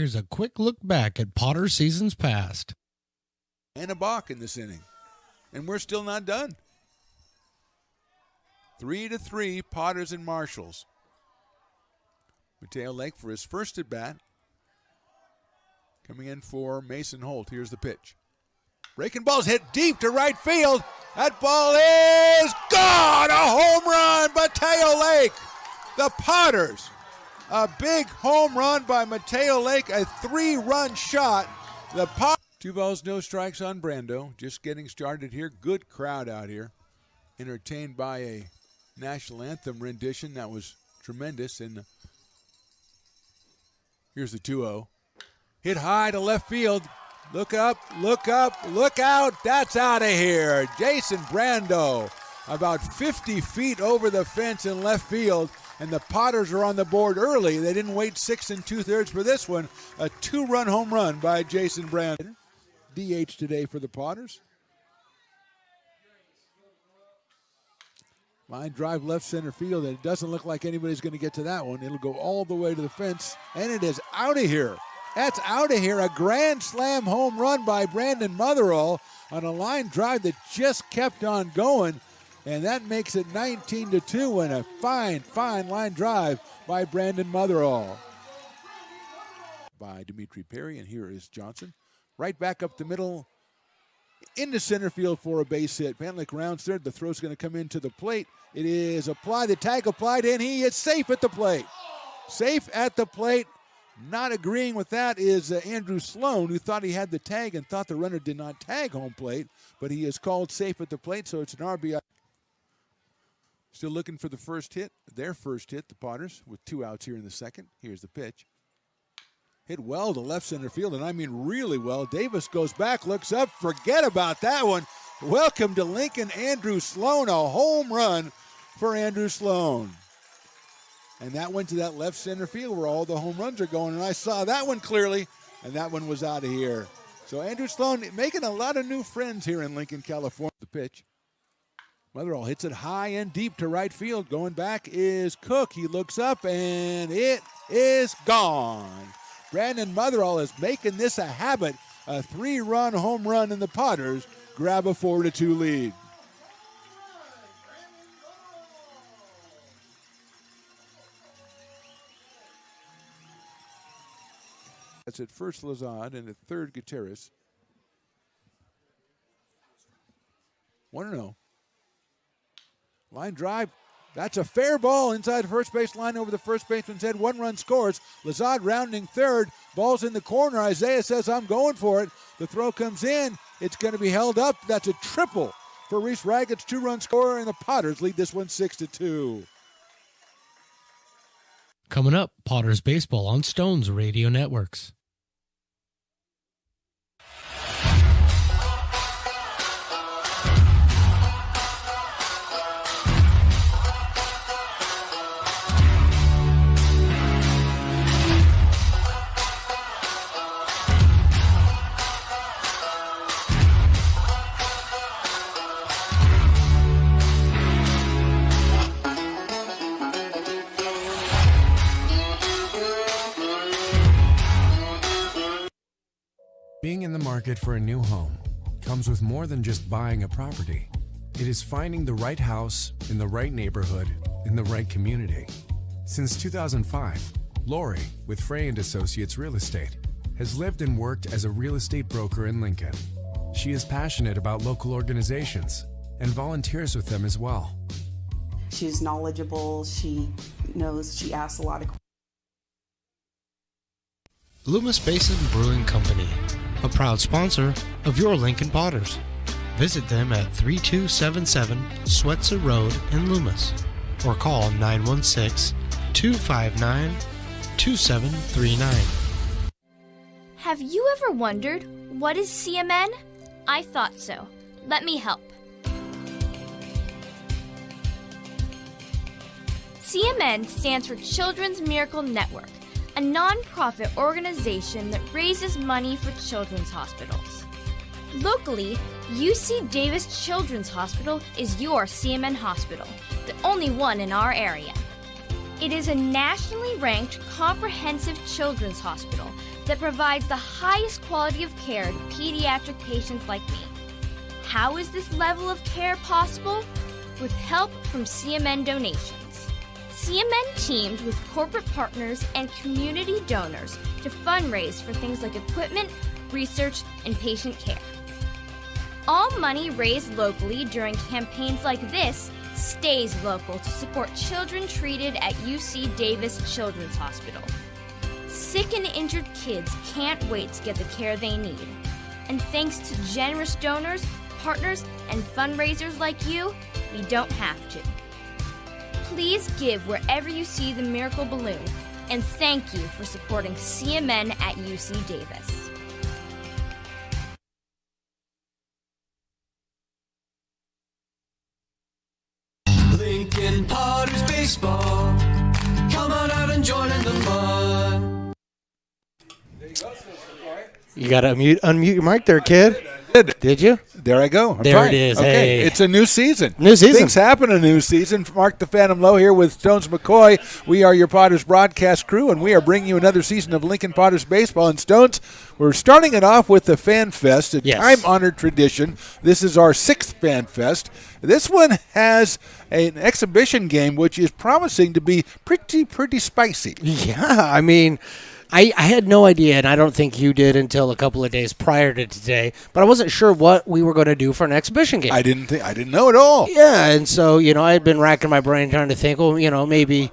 here's a quick look back at Potter seasons past. And a balk in this inning. And we're still not done. 3-3, Potters and Marshalls. Mateo Lake for his first at bat. Coming in for Mason Holt. Here's the pitch. Breaking ball's hit deep to right field. That ball is gone. A home run, Mateo Lake. The Potters. A big home run by Mateo Lake. A 3-run shot. The Potters. 2 balls, no strikes on Brando. Just getting started here. Good crowd out here. Entertained by a national anthem rendition that was tremendous. And here's the 2-0. Hit high to left field. Look up, look up, look out. That's out of here. Jason Brando about 50 feet over the fence in left field. And the Potters are on the board early. They didn't wait 6 2/3 for this one. A 2-run home run by Jason Brando. DH today for the Potters. Line drive left center field, and it doesn't look like anybody's going to get to that one. It'll go all the way to the fence, and it is out of here. That's out of here. A grand slam home run by Brandon Motherall on a line drive that just kept on going, and that makes it 19-2 and a fine, fine line drive by Brandon Motherall. By Dimitri Perry, and here is Johnson. Right back up the middle into center field for a base hit. Pantlick rounds third. The throw's going to come into the plate. It is applied. The tag applied, and he is safe at the plate. Safe at the plate. Not agreeing with that is Andrew Sloan, who thought he had the tag and thought the runner did not tag home plate, but he is called safe at the plate, so it's an RBI. Still looking for the first hit, their first hit, the Potters, with 2 outs here in the second. Here's the pitch. Hit well to left center field, and I mean really well. Davis goes back, looks up, forget about that one. Welcome to Lincoln, Andrew Sloan, a home run for Andrew Sloan. And that went to that left center field where all the home runs are going, and I saw that one clearly, and that one was out of here. So Andrew Sloan making a lot of new friends here in Lincoln, California. The pitch. Motherall hits it high and deep to right field. Going back is Cook. He looks up, and it is gone. Brandon Motherall is making this a habit. A 3-run home run, and the Potters grab a 4-2 lead. That's at first Lazard and at third Gutierrez. 1-0. Line drive. That's a fair ball inside first base line over the first baseman's head. 1 run scores. Lazard rounding third. Ball's in the corner. Isaiah says, I'm going for it. The throw comes in. It's going to be held up. That's a triple for Reese Raggett's 2-run scorer, and the Potters lead this one 6-2. Coming up, Potters Baseball on Stones Radio Networks. Being in the market for a new home comes with more than just buying a property. It is finding the right house in the right neighborhood in the right community. Since 2005, Lori, with Frey & Associates Real Estate, has lived and worked as a real estate broker in Lincoln. She is passionate about local organizations and volunteers with them as well. She's knowledgeable, she knows, she asks a lot of questions. Loomis Basin Brewing Company, a proud sponsor of your Lincoln Potters. Visit them at 3277 Swetzer Road in Loomis or call 916-259-2739. Have you ever wondered, what is CMN? I thought so. Let me help. CMN stands for Children's Miracle Network, a non-profit organization that raises money for children's hospitals. Locally, UC Davis Children's Hospital is your CMN hospital, the only one in our area. It is a nationally ranked comprehensive children's hospital that provides the highest quality of care to pediatric patients like me. How is this level of care possible? With help from CMN donations. CMN teamed with corporate partners and community donors to fundraise for things like equipment, research, and patient care. All money raised locally during campaigns like this stays local to support children treated at UC Davis Children's Hospital. Sick and injured kids can't wait to get the care they need. And thanks to generous donors, partners, and fundraisers like you, we don't have to. Please give wherever you see the Miracle Balloon, and thank you for supporting CMN at UC Davis. Lincoln Potters Baseball. Come on out and join in the fun. You got to unmute your mic there, kid. Did you? There I go. I'm There trying. it is. Okay. Hey. It's a new season. New season. Things happen in a new season. Mark the Phantom Low here with Stones McCoy. We are your Potters broadcast crew, and we are bringing you another season of Lincoln Potters Baseball. And Stones, we're starting it off with the Fan Fest, a Yes. time-honored tradition. This is our 6th Fan Fest. This one has an exhibition game, which is promising to be pretty spicy. Yeah, I mean, I had no idea, and I don't think you did until a couple of days prior to today, but I wasn't sure what we were going to do for an exhibition game. I didn't know at all. Yeah, and so, I had been racking my brain trying to think, maybe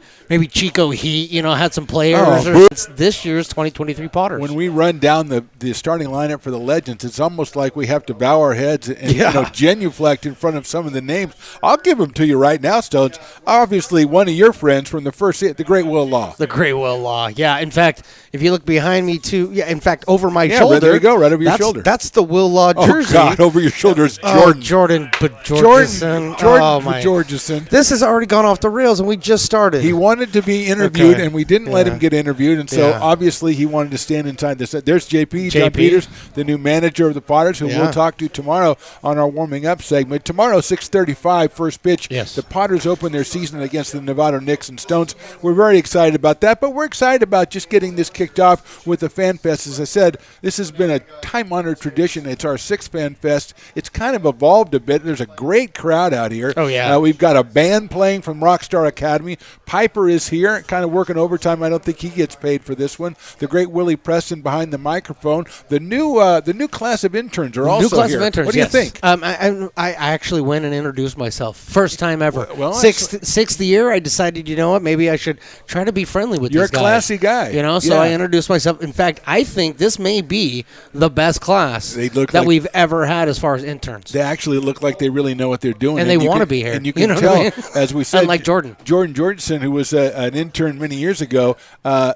Chico Heat, had some players. Oh, It's this year's 2023 Potters. When we run down the starting lineup for the Legends, it's almost like we have to bow our heads and genuflect in front of some of the names. I'll give them to you right now, Stones. Obviously, one of your friends from the first hit, the Great Will Law. The Great Will Law, yeah. In fact, if you look behind me, too, in fact, over my shoulder. Right, there you go, right over your shoulder. That's the Will Law jersey. Oh, God, over your shoulder is Jordan. Jordan Bajorgensen. Bajorgensen. This has already gone off the rails, and we just started. He wanted to be interviewed, Okay. and we didn't let him get interviewed, and so obviously he wanted to stand inside the set. There's JP, John Peters, the new manager of the Potters, who we'll talk to tomorrow on our warming up segment. Tomorrow, 6:35, first pitch. Yes. The Potters open their season against the Nevada Knicks and Stones. We're very excited about that, but we're excited about just getting this kicked off with the Fan Fest. As I said, this has been a time-honored tradition. It's our 6th Fan Fest. It's kind of evolved a bit. There's a great crowd out here. Oh, yeah. We've got a band playing from Rockstar Academy. Piper is here, kind of working overtime. I don't think he gets paid for this one. The great Willie Preston behind the microphone. The new class of interns are also New class here. of interns, What do you yes. think? I actually went and introduced myself. First time ever. Well, Sixth year, I decided, maybe I should try to be friendly with You're these a classy guy. So I Yeah. introduced myself. In fact, I think this may be the best class They look that like- we've ever had as far as interns. They actually look like they really know what they're doing. And they you wanna can- be here. And you You can know what tell, I mean? as we said, Unlike Jordan Jorgensen, who was an intern many years ago,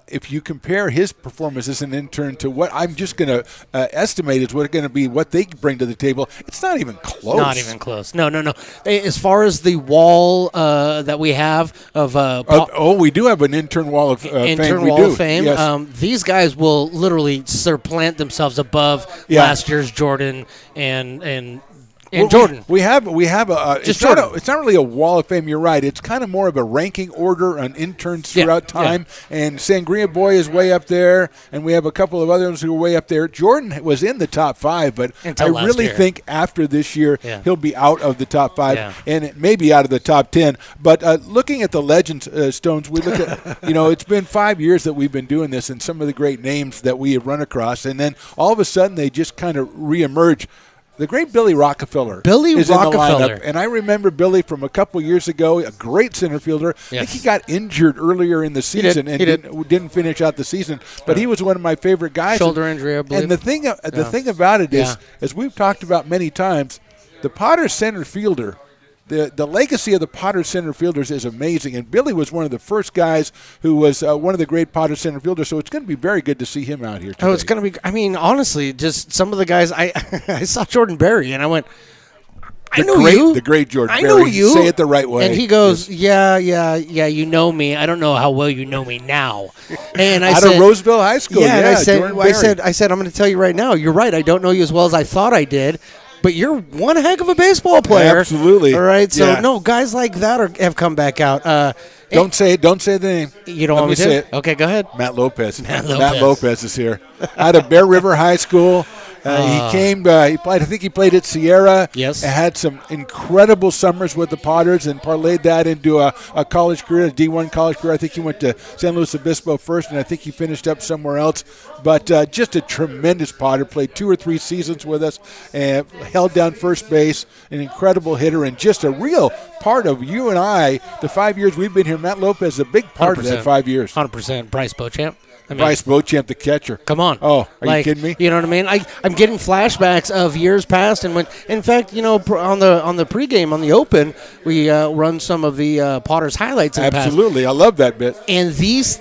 if you compare his performance as an intern to what I'm just going to estimate is what going to be what they bring to the table, it's not even close. Not even close. No. As far as the wall that we have of we do have an intern wall of fame. intern We wall do. of fame. Yes. These guys will literally supplant themselves above last year's Jordan and Jordan. We have a Just it's not really a wall of fame. You're right. It's kind of more of a ranking order on interns throughout time. And Sangria Boy is way up there, and we have a couple of others who are way up there. Jordan was in the top 5, but Until I last really year. think after this year he'll be out of the top 5, and it may be out of the top 10. But looking at the Legends, Stones, we look at it's been 5 years that we've been doing this, and some of the great names that we have run across, and then all of a sudden they just kind of reemerge. The great Billy Rockefeller is in the lineup. And I remember Billy from a couple years ago, a great center fielder. I think he got injured earlier in the season and didn't finish out the season. But he was one of my favorite guys. Shoulder injury, I believe. And the thing about it is, as we've talked about many times, the Potters center fielder, the legacy of the Potters center fielders is amazing. And Billy was one of the first guys who was one of the great Potters center fielders. So it's going to be very good to see him out here today. Oh, it's going to be. I mean, honestly, just some of the guys. I saw Jordan Berry, and I went, I know you. The great Jordan I Berry. know you. Say it the right way. And he goes, yeah, you know me. I don't know how well you know me now. And I Out said, of Roseville High School. Yeah, and Jordan Berry. I said, I'm going to tell you right now. You're right. I don't know you as well as I thought I did. But you're one heck of a baseball player. Absolutely. All right. So, no, guys like that have come back out. Don't say it. Don't say the name. You don't Let want me to? say it. Okay, go ahead. Matt Lopez. Matt Lopez. Is here. Out of Bear River High School. He came. He played. I think he played at Sierra. Yes. Had some incredible summers with the Potters and parlayed that into a college career, a D1 college career. I think he went to San Luis Obispo first, and I think he finished up somewhere else. But just a tremendous Potter. Played 2 or 3 seasons with us and held down first base. An incredible hitter and just a real part of you and I. The 5 years we've been here, Matt Lopez is a big part of that 5 years. 100%. Bryce Beauchamp. Bryce Beauchamp, the catcher. Come on. Oh, are you kidding me? You know what I mean? I'm getting flashbacks of years past, and when, in fact, on the pregame on the Open, we run some of the Potters highlights. Absolutely, I love that bit. And these,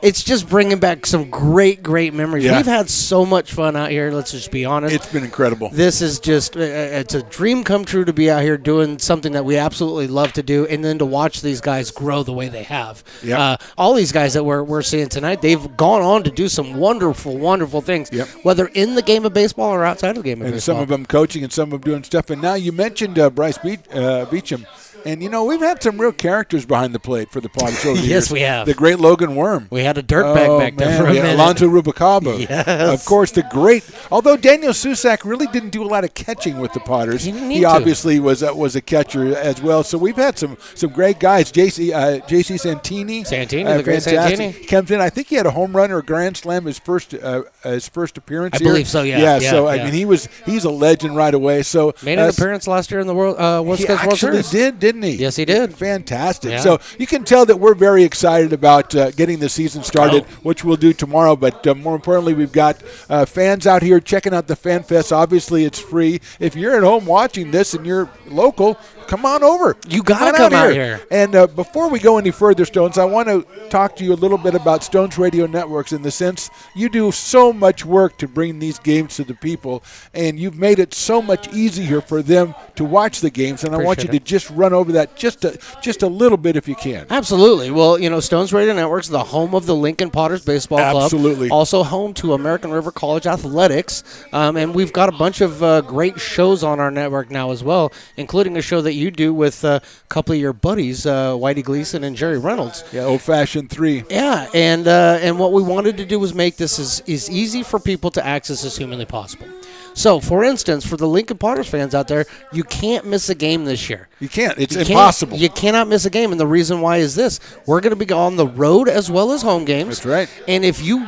it's just bringing back some great memories. Yeah. We've had so much fun out here. Let's just be honest. It's been incredible. This is just, it's a dream come true to be out here doing something that we absolutely love to do, and then to watch these guys grow the way they have. Yep. All these guys that we're seeing tonight, they've gone on to do some wonderful things, Yep. whether in the game of baseball or outside of the game of And baseball. some of them coaching and some of them doing stuff. And now you mentioned Bryce Beauchamp. And, we've had some real characters behind the plate for the Potters over the years. Yes, we have. The great Logan Worm. We had a dirtbag back there for a minute. Alonzo Rubalcaba. Yes. Of course, the great. Although Daniel Susak really didn't do a lot of catching with the Potters. He didn't need He to. obviously was a catcher as well. So we've had some great guys. JC Santini. The great fantastic. Santini. Comes in. I think he had a home run or a grand slam his first appearance I here. believe so, yeah. Yeah. Yeah, So yeah. I mean, he's a legend right away. So Made an appearance last year in the West he Coast World actually Series. did, didn't he? Yes, he did. Fantastic. Yeah. So you can tell that we're very excited about getting the season started, which we'll do tomorrow. But more importantly, we've got fans out here checking out the Fan Fest. Obviously, it's free. If you're at home watching this and you're local, come on over. You got to come out here. And before we go any further, Stones, I want to talk to you a little bit about Stones Radio Networks in the sense you do so much work to bring these games to the people, and you've made it so much easier for them to watch the games. And I want you to just run over that just a little bit if you can. Absolutely. Well, Stones Radio Network's the home of the Lincoln Potters Baseball Club. Absolutely. Also home to American River College Athletics. And we've got a bunch of great shows on our network now as well, including a show that you do with a couple of your buddies, Whitey Gleason and Jerry Reynolds. Yeah, old-fashioned 3. Yeah, and what we wanted to do was make this as easy for people to access as humanly possible. So, for instance, for the Lincoln Potters fans out there, you can't miss a game this year. You can't. It's impossible. You cannot miss a game, and the reason why is this. We're going to be on the road as well as home games. That's right. And if you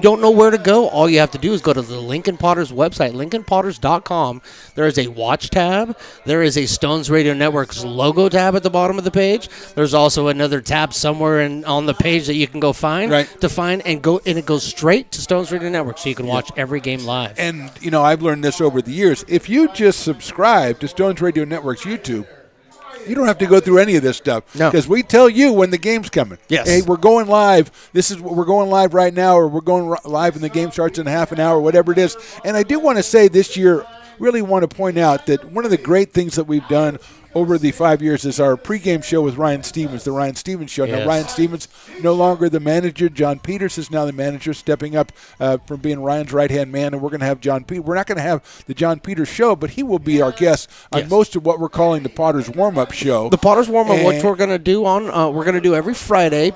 don't know where to go, all you have to do is go to the Lincoln Potters website, lincolnpotters.com. There is a watch tab. There is a Stones Radio Network's logo tab at the bottom of the page. There's also another tab somewhere on the page that you can go find and it goes straight to Stones Radio Network, so you can watch every game live. And, I've learned this over the years. If you just subscribe to Stones Radio Network's YouTube, you don't have to go through any of this stuff. No. Because we tell you when the game's coming. Yes. Hey, we're going live. We're going live right now, or we're going live and the game starts in half an hour, whatever it is. And I do want to say this year, really want to point out that one of the great things that we've done over the 5 years is our pregame show with Ryan Stevens, the Ryan Stevens Show. Yes. Now, Ryan Stevens no longer the manager. John Peters is now the manager, stepping up from being Ryan's right-hand man, and we're going to have John Peters. We're not going to have the John Peters Show, but he will be our guest on most of what we're calling the Potters Warm-Up Show. The Potters Warm-Up, which we're going to do every Friday,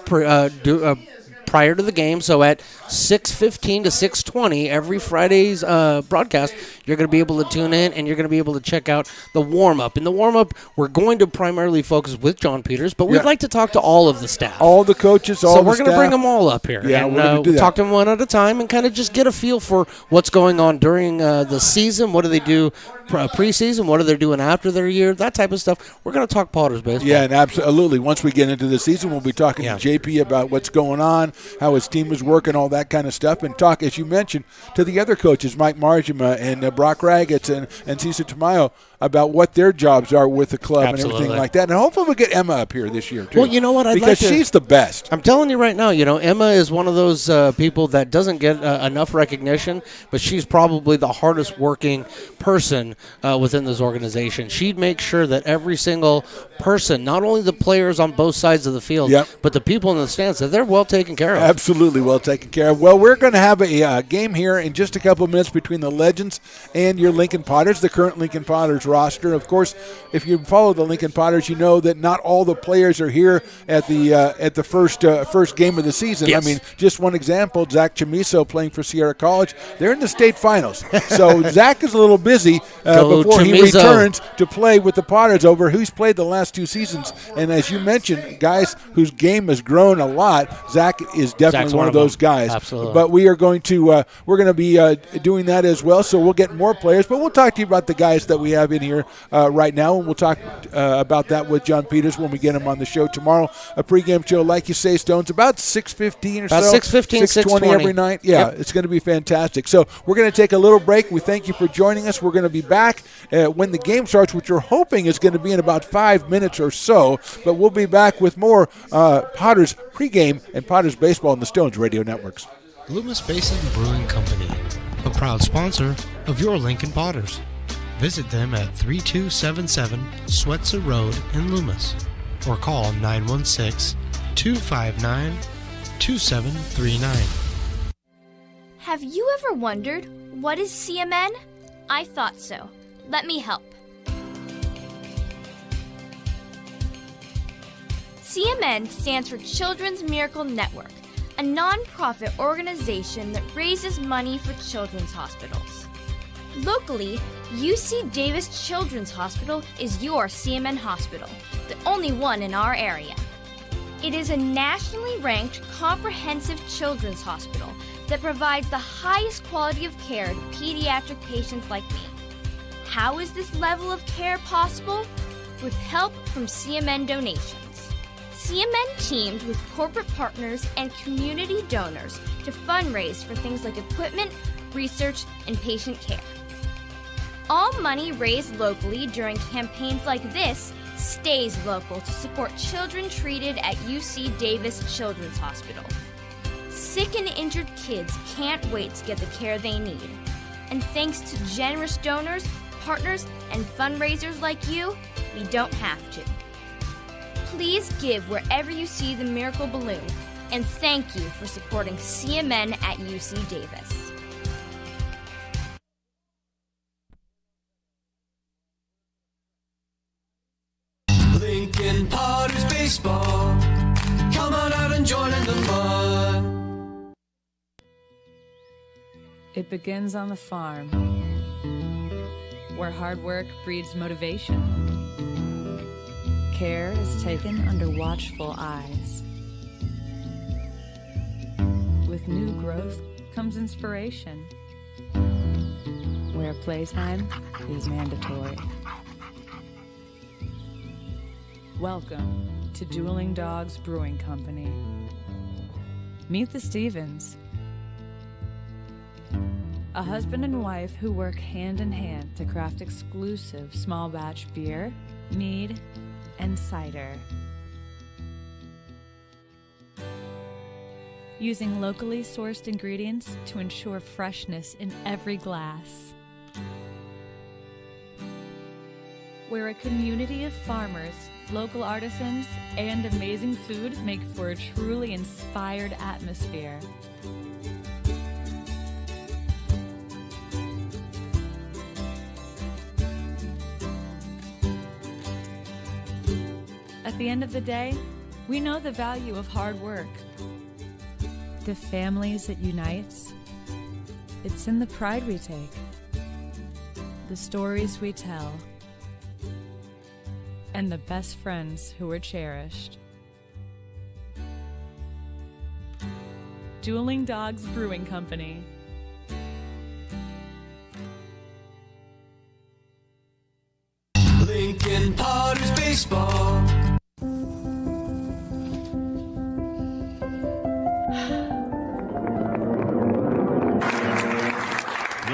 prior to the game. So at 6:15 to 6:20 every Friday's broadcast, you're going to be able to tune in and you're going to be able to check out the warm-up. In the warm-up, we're going to primarily focus with John Peters, but we'd like to talk to all of the staff. All the coaches, all the staff. So we're going to bring them all up here. Yeah, and we're going to do that. talk to them one at a time and kind of just get a feel for what's going on during the season. What do they do preseason? What are they doing after their year? That type of stuff. We're going to talk Potters baseball. Yeah, and absolutely. Once we get into the season, we'll be talking to JP about what's going on, how his team is working, all that kind of stuff, and talk, as you mentioned, to the other coaches, Mike Margima and Brock Raggett and Cesar Tamayo, about what their jobs are with the club and everything like that. And hopefully we'll get Emma up here this year, too. Well, you know what? Because she's the best. I'm telling you right now, Emma is one of those people that doesn't get enough recognition, but she's probably the hardest working person within this organization. She'd make sure that every single person, not only the players on both sides of the field, but the people in the stands, that they're well taken care of. Absolutely well taken care of. Well, we're going to have a game here in just a couple of minutes between the Legends and your Lincoln Potters, the current Lincoln Potters roster. Of course, if you follow the Lincoln Potters, you know that not all the players are here at the first game of the season. Yes. I mean, just one example, Zach Chamiso playing for Sierra College. They're in the state finals. So Zach is a little busy before he returns to play with the Potters over who's played the last 2 seasons. And as you mentioned, guys whose game has grown a lot, Zach is definitely one of those guys. Absolutely. But we are going to be doing that as well. So we'll get more players. But we'll talk to you about the guys that we have in here right now, and we'll talk about that with John Peters when we get him on the show tomorrow. A pregame show, like you say, Stones, about 6:15 or about so. 6:15, 6:20 every night. Yeah, it's going to be fantastic. So we're going to take a little break. We thank you for joining us. We're going to be back when the game starts, which we're hoping is going to be in about 5 minutes or so. But we'll be back with more Potters pregame and Potters baseball on the Stones Radio Networks. Loomis Basin Brewing Company, a proud sponsor of your Lincoln Potters. Visit them at 3277 Swetzer Road in Loomis or call 916-259-2739. Have you ever wondered, what is CMN? I thought so. Let me help. CMN stands for Children's Miracle Network, a non-profit organization that raises money for children's hospitals. Locally, UC Davis Children's Hospital is your CMN hospital, the only one in our area. It is a nationally ranked comprehensive children's hospital that provides the highest quality of care to pediatric patients like me. How is this level of care possible? With help from CMN donations. CMN teamed with corporate partners and community donors to fundraise for things like equipment, research, and patient care. All money raised locally during campaigns like this stays local to support children treated at UC Davis Children's Hospital. Sick and injured kids can't wait to get the care they need. And thanks to generous donors, partners, and fundraisers like you, we don't have to. Please give wherever you see the Miracle Balloon, and thank you for supporting CMN at UC Davis. Lincoln Potters baseball. Come on out and join in the fun. It begins on the farm, where hard work breeds motivation. Care is taken under watchful eyes. With new growth comes inspiration, where playtime is mandatory. Welcome to Dueling Dogs Brewing Company. Meet the Stevens, a husband and wife who work hand in hand to craft exclusive small batch beer, mead, and cider. Using locally sourced ingredients to ensure freshness in every glass. Where a community of farmers, local artisans, and amazing food make for a truly inspired atmosphere. At the end of the day, we know the value of hard work. The families it unites, it's in the pride we take, the stories we tell, and the best friends who are cherished. Dueling Dogs Brewing Company. Lincoln Potters baseball.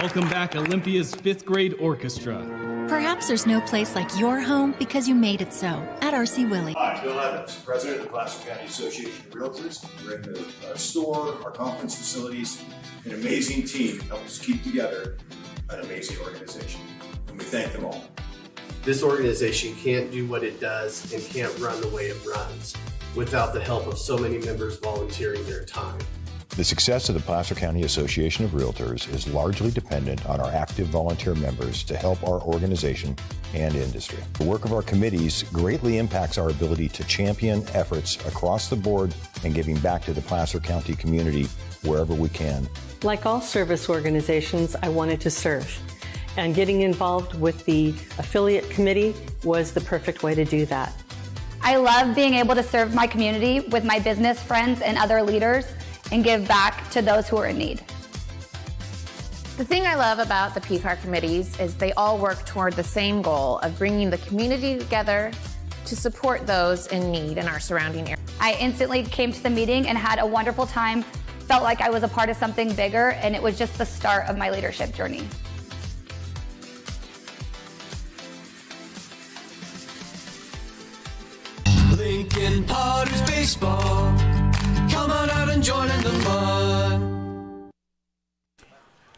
Welcome back, Olympia's 5th grade orchestra. Perhaps there's no place like your home because you made it so at R.C. Willey. Hi, Bill Evans, President of the Placer County Association of Realtors. We're in the store, our conference facilities, an amazing team help us keep together an amazing organization. and we thank them all. This organization can't do what it does and can't run the way it runs without the help of so many members volunteering their time. The success of the Placer County Association of Realtors is largely dependent on our active volunteer members to help our organization and industry. The work of our committees greatly impacts our ability to champion efforts across the board and giving back to the Placer County community wherever we can. Like all service organizations, I wanted to serve. And getting involved with the affiliate committee was the perfect way to do that. I love being able to serve my community with my business friends and other leaders and give back to those who are in need. The thing I love about the PCAR committees is they all work toward the same goal of bringing the community together to support those in need in our surrounding area. I instantly came to the meeting and had a wonderful time, felt like I was a part of something bigger, and it was just the start of my leadership journey. Lincoln Potters Baseball. Come on out and join in the fun.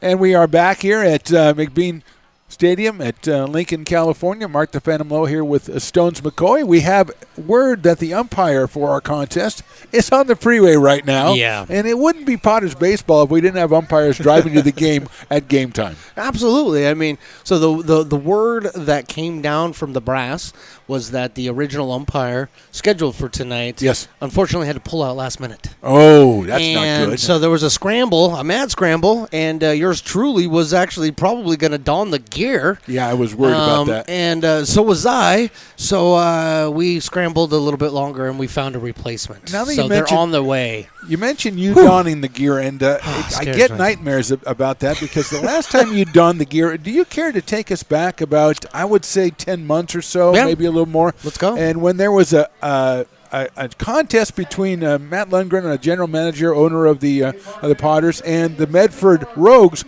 And we are back here at McBean Stadium at Lincoln, California. Mark the Phantom Low here with Stones McCoy. We have word that the umpire for our contest is on the freeway right now. Yeah. And it wouldn't be Potters baseball if we didn't have umpires driving to the game at game time. Absolutely. I mean, so the word that came down from the brass was that the original umpire scheduled for tonight, yes, unfortunately had to pull out last minute. Oh, that's not good. So there was a mad scramble, and yours truly was actually probably going to don the gear. Yeah, I was worried about that. And so was I. So we scrambled a little bit longer, and we found a replacement. Now that so you they're on the way. You mentioned you donning the gear, and I get nightmares about that because the last time you donned the gear, do you care to take us back about, I would say, 10 months or so, maybe a little more? Let's go. And when there was a contest between Matt Lundgren, a general manager, owner of the Potters, and the Medford Rogues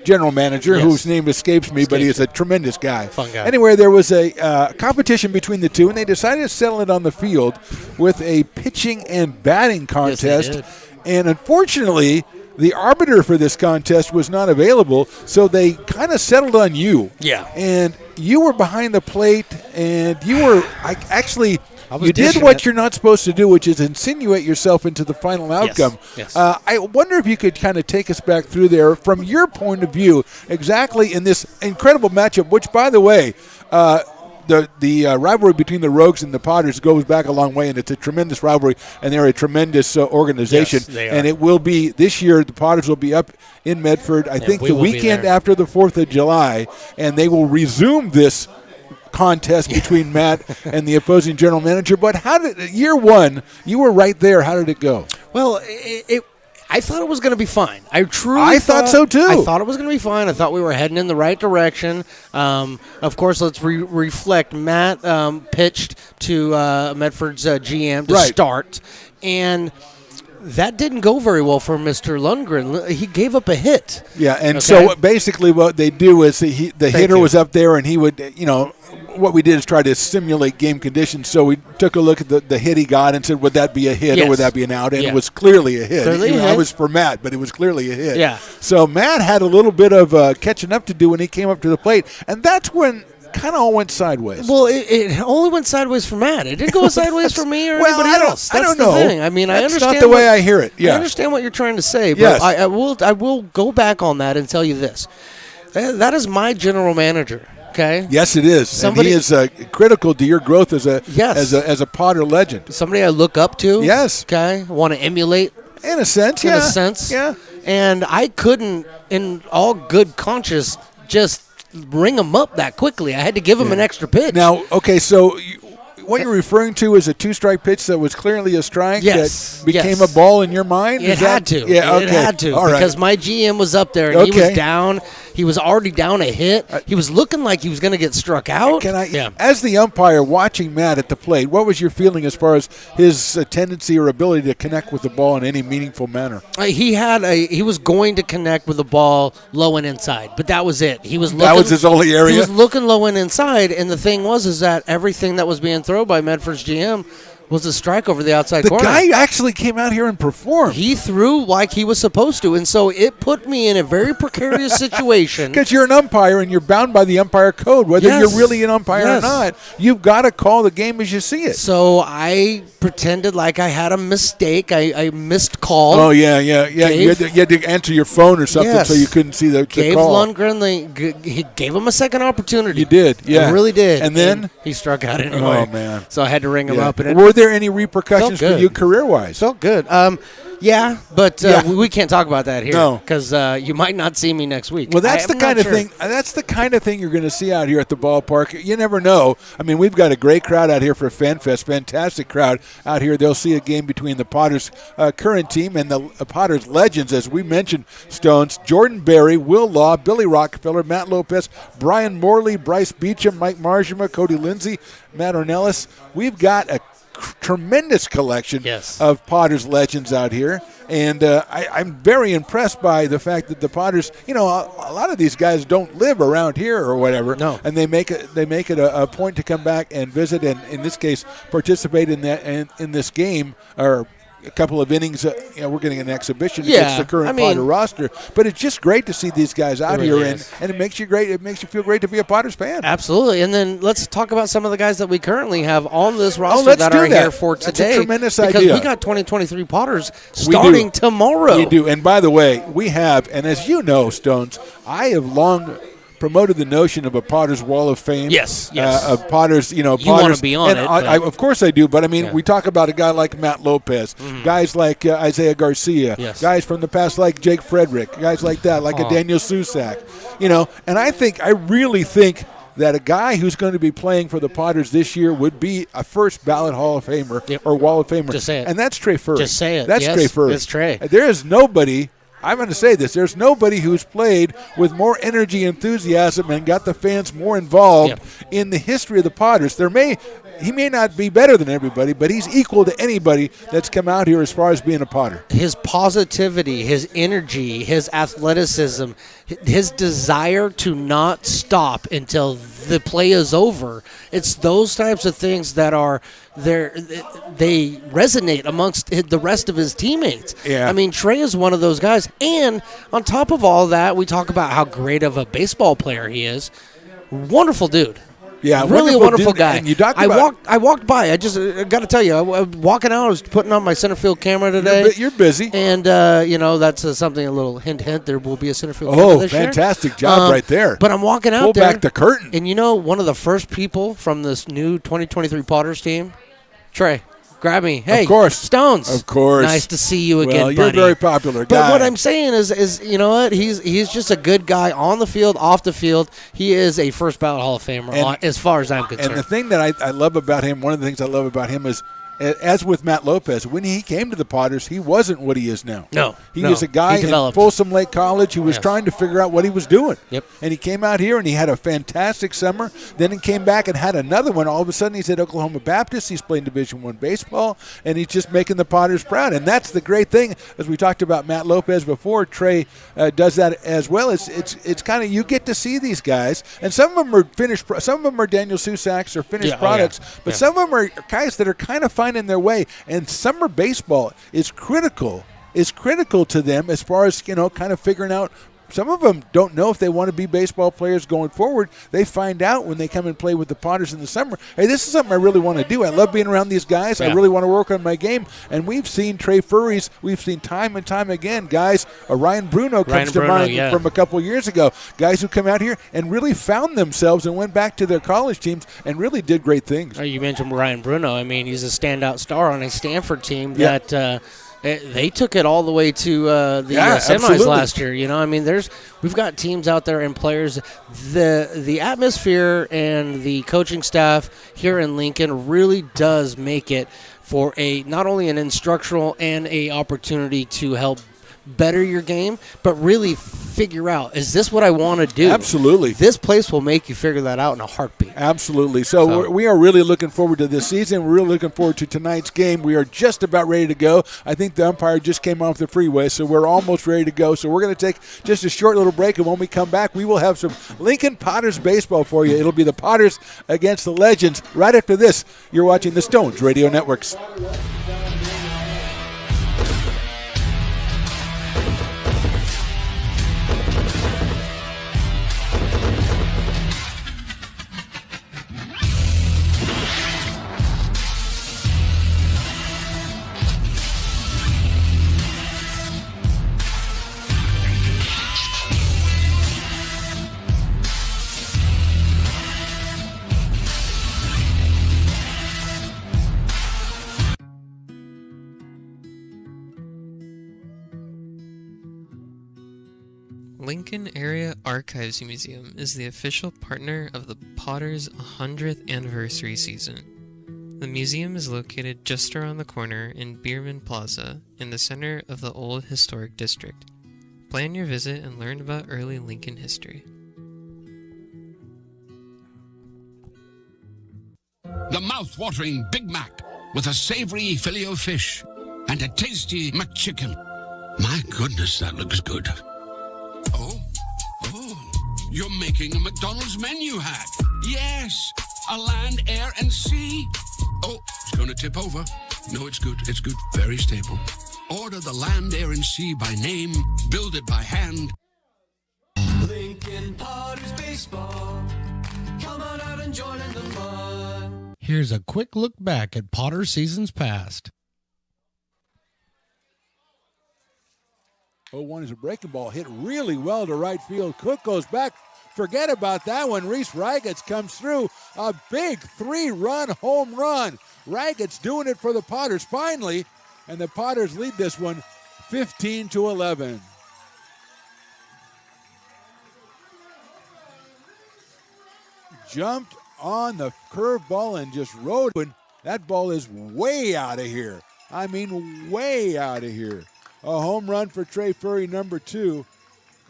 general manager, whose name escapes me, but he is a tremendous guy. Fun guy. Anyway, there was a competition between the two, and they decided to settle it on the field with a pitching and batting contest. Yes, they did. And unfortunately, the arbiter for this contest was not available, so they kind of settled on you. Yeah. And you were behind the plate, and you were you did what you're not supposed to do, which is insinuate yourself into the final outcome. Yes. I wonder if you could kind of take us back through there from your point of view, exactly in this incredible matchup, which, by the way, the rivalry between the Rogues and the Potters goes back a long way, and it's a tremendous rivalry, and they're a tremendous organization. Yes, they are. And it will be, this year, the Potters will be up in Medford, I think the weekend after the 4th of July, and they will resume this contest between Matt and the opposing general manager. But how did year one? You were right there. How did it go? Well, I thought it was going to be fine. I thought so too. I thought it was going to be fine. I thought we were heading in the right direction. Of course, let's reflect. Matt pitched to Medford's GM to start, and that didn't go very well for Mr. Lundgren. He gave up a hit. Yeah, and so basically what they do is the hitter was up there, and he would, what we did is try to simulate game conditions. So we took a look at the hit he got and said, would that be a hit or would that be an out? And it was clearly a hit. I was for Matt, but it was clearly a hit. Yeah. So Matt had a little bit of catching up to do when he came up to the plate, and that's when kind of all went sideways. Well, it only went sideways for Matt. It didn't go sideways for me or anybody else. I don't That's know. the thing. I mean, I understand. That's not the way I hear it. Yeah. I understand what you're trying to say, but yes. I will go back on that and tell you this. That is my general manager. Okay. Yes, it is. And he is critical to your growth as a Potter legend. Somebody I look up to. Yes. Okay. Want to emulate. In a sense. In a sense. Yeah. And I couldn't, in all good conscience, just ring him up that quickly. I had to give him an extra pitch. Now, okay, so what you're referring to is a two-strike pitch that was clearly a strike that became a ball in your mind? It had to. Yeah, okay. It had to. All right. Because my GM was up there, and he was down. He was already down a hit. He was looking like he was going to get struck out. As the umpire watching Matt at the plate, what was your feeling as far as his tendency or ability to connect with the ball in any meaningful manner? He was going to connect with the ball low and inside, but that was it. That was his only area? He was looking low and inside, and the thing was is that everything that was being thrown by Medford's GM was a strike over the outside The corner. guy actually came out here and performed. He threw like he was supposed to, and so it put me in a very precarious situation. Because you're an umpire and you're bound by the umpire code, whether Yes. you're really an umpire Yes. or not. You've got to call the game as you see it. So I pretended like I had a mistake. I missed call. Oh, yeah. You had to answer your phone or something Yes. so you couldn't see the Gave call. Lundgren, he gave him a second opportunity. You did, yeah. I really did. And then? he struck out anyway. Oh, man. So I had to ring him Yeah. up. And it Were there any repercussions felt for good. you career-wise? Felt good. Yeah, but Yeah. we can't talk about that here. No. Because you might not see me next week. Well, that's the I'm kind not of sure. thing. That's the kind of thing you're going to see out here at the ballpark. You never know. I mean, we've got a great crowd out here for FanFest. Fantastic crowd out here. They'll see a game between the Potters' current team and the Potters legends, as we mentioned. Stones, Jordan Berry, Will Law, Billy Rockefeller, Matt Lopez, Brian Morley, Bryce Beecham, Mike Marjama, Cody Lindsay, Matt Ornelas. We've got a tremendous collection of Potters legends out here. And I'm very impressed by the fact that the Potters, a lot of these guys don't live around here or whatever. No. And they make it a point to come back and visit, and in this case, participate in that in this game or a couple of innings. We're getting an exhibition against the current Potter roster, but it's just great to see these guys out here, and it makes you great. It makes you feel great to be a Potters fan. Absolutely. And then let's talk about some of the guys that we currently have on this roster let's that do are that. here for That's a today. tremendous because idea. we got 2023 Potters starting tomorrow. We do. And by the way, we have, and as you know, Stones, I have long promoted the notion of a Potter's Wall of Fame. Yes. Of Potters, Potters. You want to be on and it. of course I do, but I mean, we talk about a guy like Matt Lopez, guys like Isaiah Garcia, guys from the past like Jake Frederick, guys like that, like a Daniel Susak, and I really think that a guy who's going to be playing for the Potters this year would be a first ballot Hall of Famer or Wall of Famer. Just say it. And that's Trey Furry. Just say it. That's Yes, Trey Furry. it's Trey. There is nobody, I'm going to say this, there's nobody who's played with more energy, enthusiasm, and got the fans more involved in the history of the Potters. He may not be better than everybody, but he's equal to anybody that's come out here as far as being a Potter. His positivity, his energy, his athleticism, his desire to not stop until the play is over. It's those types of things that are there. They resonate amongst the rest of his teammates. Yeah. I mean, Trey is one of those guys. And on top of all that, we talk about how great of a baseball player he is. Wonderful dude. Yeah, really a wonderful dude. guy. And you talked I about walked by. I just got to tell you, I was walking out. I was putting on my center field camera today. You're busy, and that's something. A little hint. There will be a center field camera this year. Fantastic job right there. But I'm walking out Pull there. back the curtain. And one of the first people from this new 2023 Potters team, Trey. Grab me. Hey, of course. Stones. Of course. Nice to see you again, well, you're buddy. a very popular guy. But what I'm saying is you know what? He's just a good guy on the field, off the field. He is a first ballot Hall of Famer as far as I'm concerned. And the thing that I love about him, one of the things I love about him is, as with Matt Lopez, when he came to the Potters, he wasn't what he is now. He was a guy in Folsom Lake College who was trying to figure out what he was doing. Yep. And he came out here and he had a fantastic summer. Then he came back and had another one. All of a sudden, he's at Oklahoma Baptist. He's playing Division I baseball, and he's just making the Potters proud. And that's the great thing. As we talked about Matt Lopez before, Trey does that as well. It's kind of, you get to see these guys, and some of them are finished. Some of them are Daniel Susaks or finished products, but some of them are guys that are kind of finding their way. And summer baseball is critical to them as far as kind of figuring out. Some of them don't know if they want to be baseball players going forward. They find out when they come and play with the Potters in the summer. Hey, this is something I really want to do. I love being around these guys. I really want to work on my game. And we've seen Trey Furries. We've seen time and time again guys. Ryan Bruno comes to mind from a couple years ago. Guys who come out here and really found themselves and went back to their college teams and really did great things. You mentioned Ryan Bruno. I mean, he's a standout star on a Stanford team that they took it all the way to the semis absolutely. last year. I mean, we've got teams out there and players. The atmosphere and the coaching staff here in Lincoln really does make it for not only an instructional and a opportunity to help better your game, but really figure out, is this what I want to do? Absolutely. This place will make you figure that out in a heartbeat. Absolutely. So we are really looking forward to this season. We're really looking forward to tonight's game. We are just about ready to go. I think the umpire just came off the freeway, so we're almost ready to go. So we're going to take just a short little break, and when we come back, we will have some Lincoln Potters baseball for you. It'll be the Potters against the Legends. Right after this, you're watching the Stones Radio Networks. Lincoln Area Archives Museum is the official partner of the Potters 100th anniversary season. The museum is located just around the corner in Bierman Plaza in the center of the Old Historic District. Plan your visit and learn about early Lincoln history. The mouth-watering Big Mac with a savory Filet-O-Fish and a tasty McChicken. My goodness, that looks good. Oh, you're making a McDonald's menu hack. Yes, a land, air, and sea. Oh, it's going to tip over. No, it's good. It's good. Very stable. Order the land, air, and sea by name. Build it by hand. Lincoln Potters Baseball. Come on out and join in the fun. Here's a quick look back at Potter seasons past. 0-1 is a breaking ball hit really well to right field. Cook goes back. Forget about that one. Reese Ragatz comes through. A big 3-run home run. Ragatz doing it for the Potters finally, and the Potters lead this one 15-11. Jumped on the curveball and just rode it. That ball is way out of here. I mean, way out of here. A home run for Trey Furry, number 2.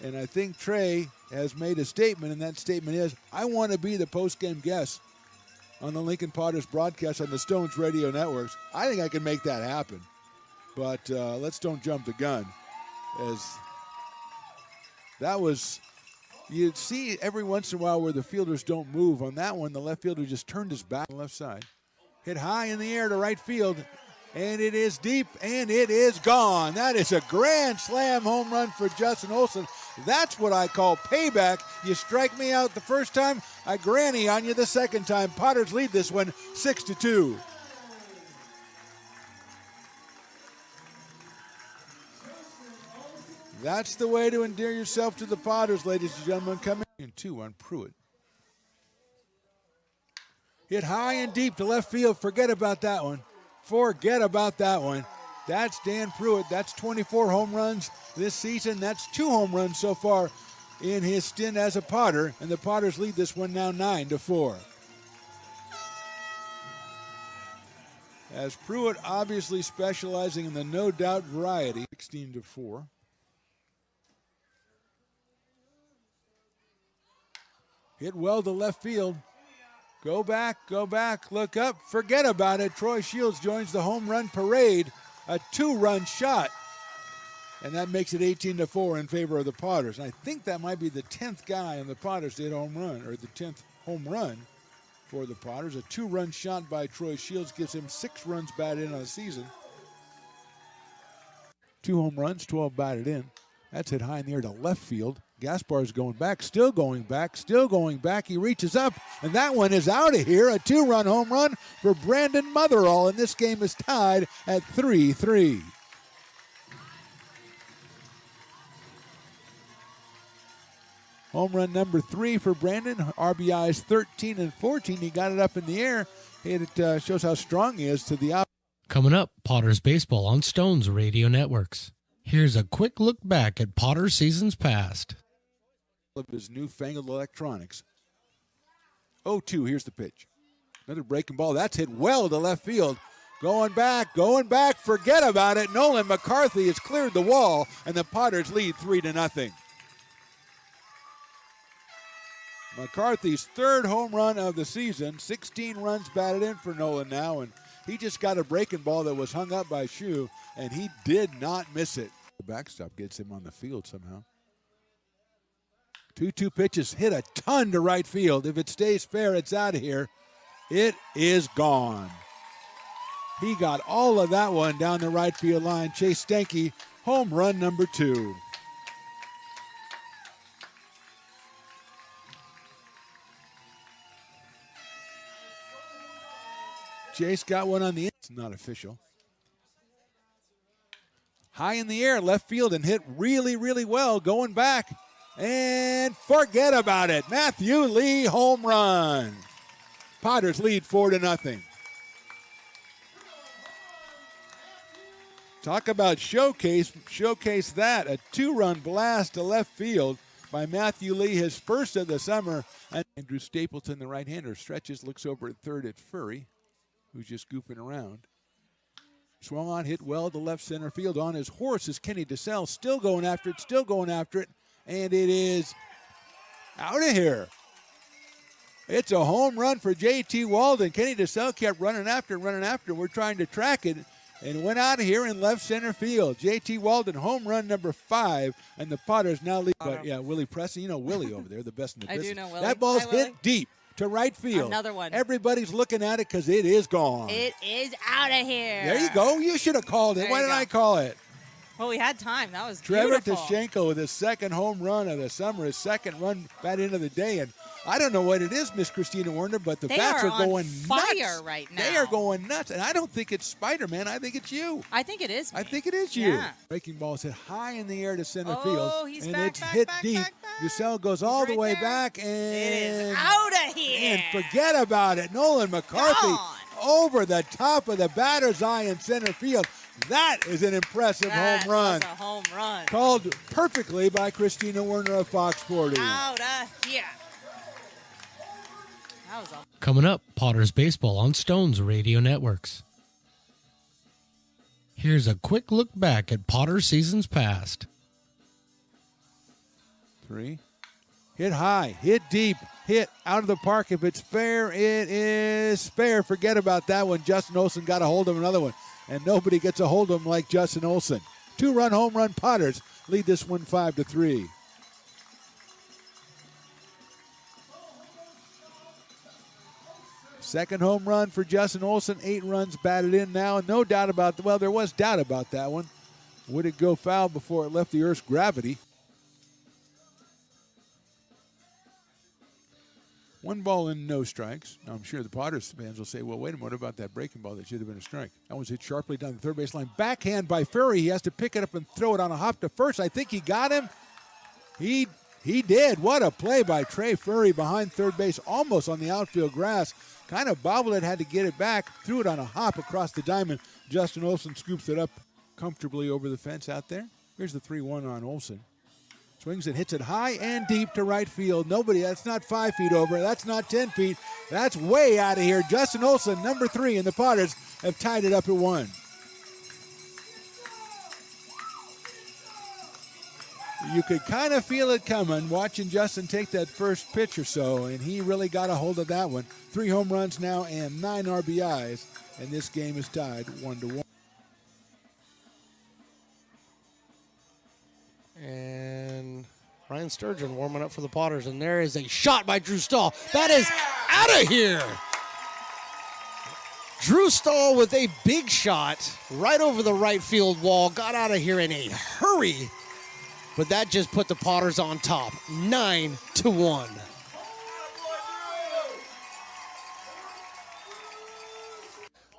And I think Trey has made a statement, and that statement is, I want to be the post-game guest on the Lincoln Potters broadcast on the Stones Radio Networks. I think I can make that happen. But let's don't jump the gun. As that was, you see every once in a while where the fielders don't move. On that one, the left fielder just turned his back on the left side. Hit high in the air to right field. And it is deep, and it is gone. That is a grand slam home run for Justin Olson. That's what I call payback. You strike me out the first time, I granny on you the second time. Potters lead this one 6-2. That's the way to endear yourself to the Potters, ladies and gentlemen. Coming in 2 on Pruitt. Hit high and deep to left field. Forget about that one. Forget about that one. That's Dan Pruitt. That's 24 home runs this season. That's 2 home runs so far in his stint as a Potter. And the Potters lead this one now 9-4. As Pruitt obviously specializing in the no doubt variety. 16-4. Hit well to left field. Go back, look up, forget about it. Troy Shields joins the home run parade, a 2-run shot. And that makes it 18-4 in favor of the Potters. And I think that might be the 10th guy on the Potters to hit home run, or the 10th home run for the Potters. A 2-run shot by Troy Shields gives him 6 runs batted in on the season. 2 home runs, 12 batted in. That's hit high in the air to left field. Gaspar's going back, still going back. He reaches up, and that one is out of here. A 2-run home run for Brandon Motherall, and this game is tied at 3-3. Home run number 3 for Brandon. RBIs 13 and 14. He got it up in the air. It shows how strong he is to the out. Coming up, Potters Baseball on Stones Radio Networks. Here's a quick look back at Potter seasons past. Of his newfangled electronics. 0-2, here's the pitch. Another breaking ball. That's hit well to left field. Going back, forget about it. Nolan McCarthy has cleared the wall, and the Potters lead 3-0. McCarthy's third home run of the season, 16 runs batted in for Nolan now, and he just got a breaking ball that was hung up by Shu, and he did not miss it. The backstop gets him on the field somehow. 2-2 pitches hit a ton to right field. If it stays fair, it's out of here. It is gone. He got all of that one down the right field line. Chase Stanky, home run number 2. Chase got one on the end. It's not official. High in the air, left field, and hit really, really well. Going back, and forget about it. Matthew Lee, home run. Potters lead 4-0. Talk about showcase that. A 2-run blast to left field by Matthew Lee, his first of the summer. And Andrew Stapleton, the right-hander, stretches, looks over at third at Furry, who's just goofing around. Swung on, hit well to left center field. On his horse is Kenny DeSalle, still going after it, and it is out of here. It's a home run for J.T. Walden. Kenny DeSalle kept running after. We're trying to track it, and went out of here in left center field. J.T. Walden, home run number 5, and the Potters now lead. But yeah, Willie Preston, you know Willie over there, the best in the business. I do know Willie. That ball's Hi, Willie. hit deep to right field. Another one. Everybody's looking at it because it is gone. It is out of here. There you go. You should have called it. Why didn't I call it? Well, we had time. That was Trevor beautiful. Tashenko with his second home run of the summer, his second run bat into the day. And I don't know what it is, Miss Christina Werner, but the bats are going fire nuts. right now. They are going nuts. And I don't think it's Spider-Man. I think it's you. I think it is me. I think it is you. Yeah. Breaking ball is hit high in the air to center Oh, field. he's and back, it's back, hit back, deep. back, Giselle goes all the way back, and It is out of here. and forget about it. Nolan McCarthy over the top of the batter's eye in center field. That is an impressive home run. That was a home run. Called perfectly by Christina Werner of Fox 40. Out of here. That was a Coming up, Potters Baseball on Stones Radio Networks. Here's a quick look back at Potters seasons past. 3. Hit high, hit deep, hit out of the park. If it's fair, it is fair. Forget about that one. Justin Olson got a hold of another one, and nobody gets a hold of him like Justin Olson. 2-run home run. Potters lead this one 5-3. Second home run for Justin Olson. 8 runs batted in now. No doubt about well, there was doubt about that one. Would it go foul before it left the Earth's gravity? 1 ball and no strikes. Now, I'm sure the Potters fans will say, well, wait a minute, what about that breaking ball that should have been a strike? That was hit sharply down the third base line. Backhand by Furry. He has to pick it up and throw it on a hop to first. I think he got him. He did. What a play by Trey Furry behind third base, almost on the outfield grass. Kind of bobbled it, had to get it back, threw it on a hop across the diamond. Justin Olson scoops it up comfortably over the fence out there. Here's the 3-1 on Olson. Swings and hits it high and deep to right field. Nobody, that's not 5 feet over. That's not 10 feet. That's way out of here. Justin Olson, number 3, and the Potters have tied it up at 1. You could kind of feel it coming watching Justin take that first pitch or so, and he really got a hold of that one. 3 home runs now and 9 RBIs, and this game is tied 1-1. And Ryan Sturgeon warming up for the Potters, and there is a shot by Drew Stahl. That is out of here. Drew Stahl with a big shot right over the right field wall. Got out of here in a hurry, but that just put the Potters on top, 9-1.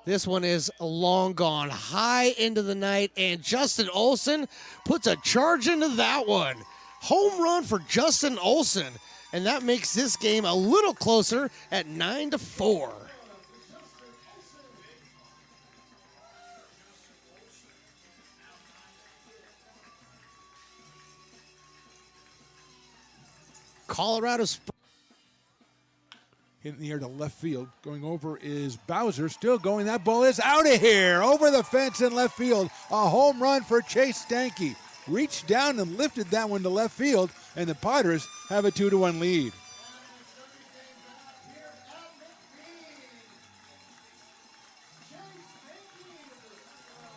This one is long gone, high into the night, and Justin Olson puts a charge into that one. Home run for Justin Olson, and that makes this game a little closer at 9-4. Colorado Hit in the air to left field. Going over is Bowser. Still going. That ball is out of here. Over the fence in left field. A home run for Chase Stanky. Reached down and lifted that one to left field, and the Padres have a 2-1 lead.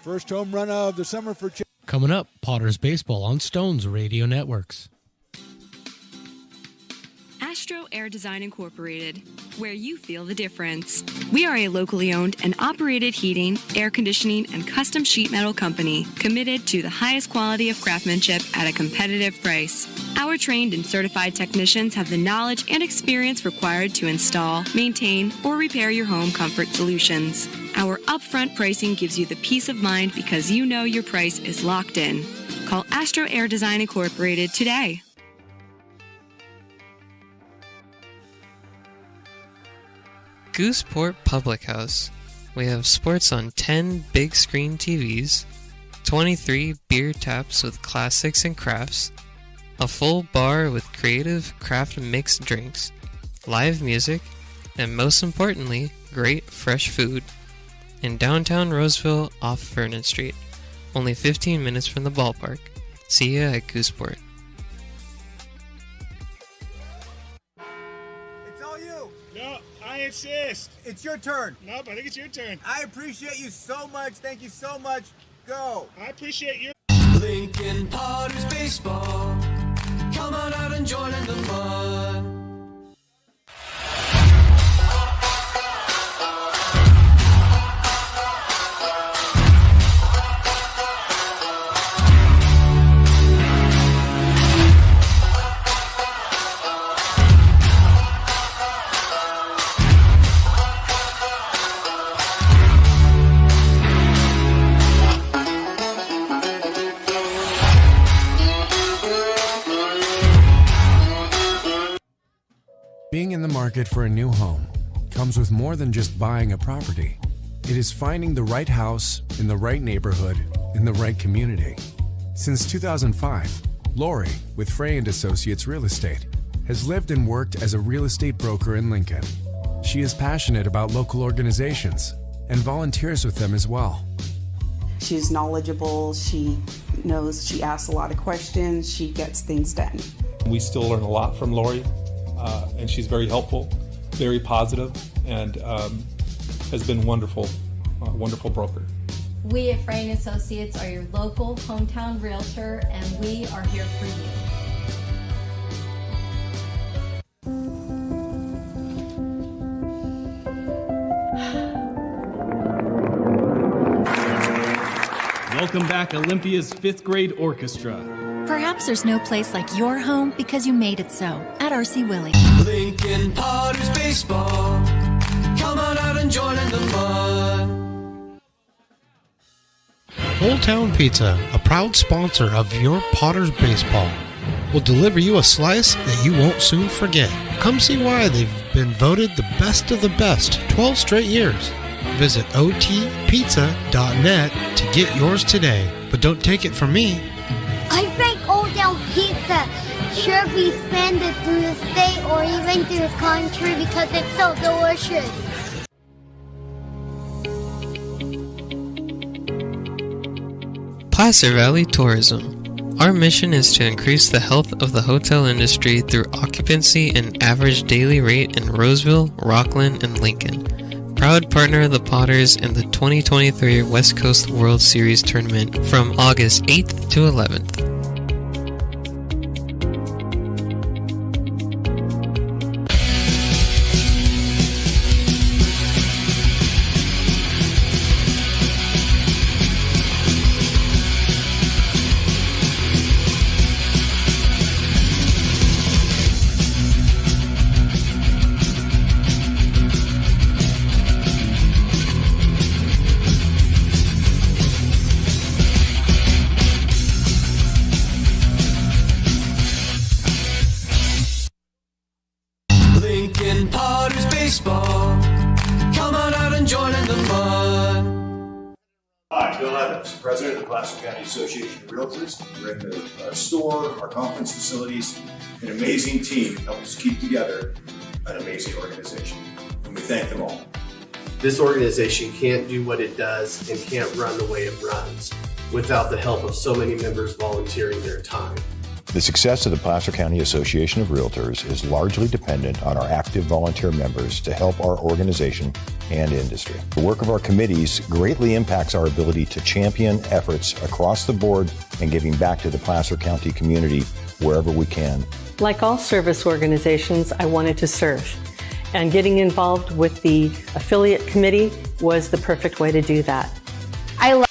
First home run of the summer for Chase. Coming up, Potters Baseball on Stones Radio Networks. Astro Air Design Incorporated, where you feel the difference. We are a locally owned and operated heating, air conditioning, and custom sheet metal company committed to the highest quality of craftsmanship at a competitive price. Our trained and certified technicians have the knowledge and experience required to install, maintain, or repair your home comfort solutions. Our upfront pricing gives you the peace of mind because you know your price is locked in. Call Astro Air Design Incorporated today. Gooseport Public House. We have sports on 10 big screen TVs, 23 beer taps with classics and crafts, a full bar with creative craft mixed drinks, live music, and most importantly, great fresh food. In downtown Roseville off Vernon Street, only 15 minutes from the ballpark. See ya at Gooseport. I insist. It's your turn. Nope, I think it's your turn. I appreciate you so much. Thank you so much. Go. I appreciate you. Lincoln Potters Baseball. Come on out and join in the fun. Being in the market for a new home comes with more than just buying a property. It is finding the right house in the right neighborhood in the right community. Since 2005, Lori, with Frey & Associates Real Estate, has lived and worked as a real estate broker in Lincoln. She is passionate about local organizations and volunteers with them as well. She's knowledgeable. She knows. She asks a lot of questions. She gets things done. We still learn a lot from Lori. And she's very helpful, very positive, and has been wonderful, wonderful broker. We at Frey & Associates are your local hometown realtor, and we are here for you. Welcome back, Olympia's 5th grade orchestra. Perhaps there's no place like your home because you made it so at RC Willey. Lincoln Potters Baseball. Come on out and join in the fun. Old Town Pizza, a proud sponsor of your Potters Baseball, will deliver you a slice that you won't soon forget. Come see why they've been voted the best of the best 12 straight years. Visit otpizza.net to get yours today. But don't take it from me. I think Old Town Pizza should be expanded through the state or even through the country because it's so delicious. Placer Valley Tourism. Our mission is to increase the health of the hotel industry through occupancy and average daily rate in Roseville, Rockland, and Lincoln. Proud partner of the Potters in the 2023 West Coast World Series Tournament from August 8th to 11th. Lincoln Potters Baseball. Come on out and join in the fun. Hi, Bill Evans, President of the Placer County Association of Realtors. We're in the store, our conference facilities, an amazing team that helps us keep together. an amazing organization, and we thank them all. This organization can't do what it does and can't run the way it runs without the help of so many members volunteering their time. The success of the Placer County Association of Realtors is largely dependent on our active volunteer members to help our organization and industry. The work of our committees greatly impacts our ability to champion efforts across the board and giving back to the Placer County community wherever we can. Like all service organizations, I wanted to serve. And getting involved with the affiliate committee was the perfect way to do that. I love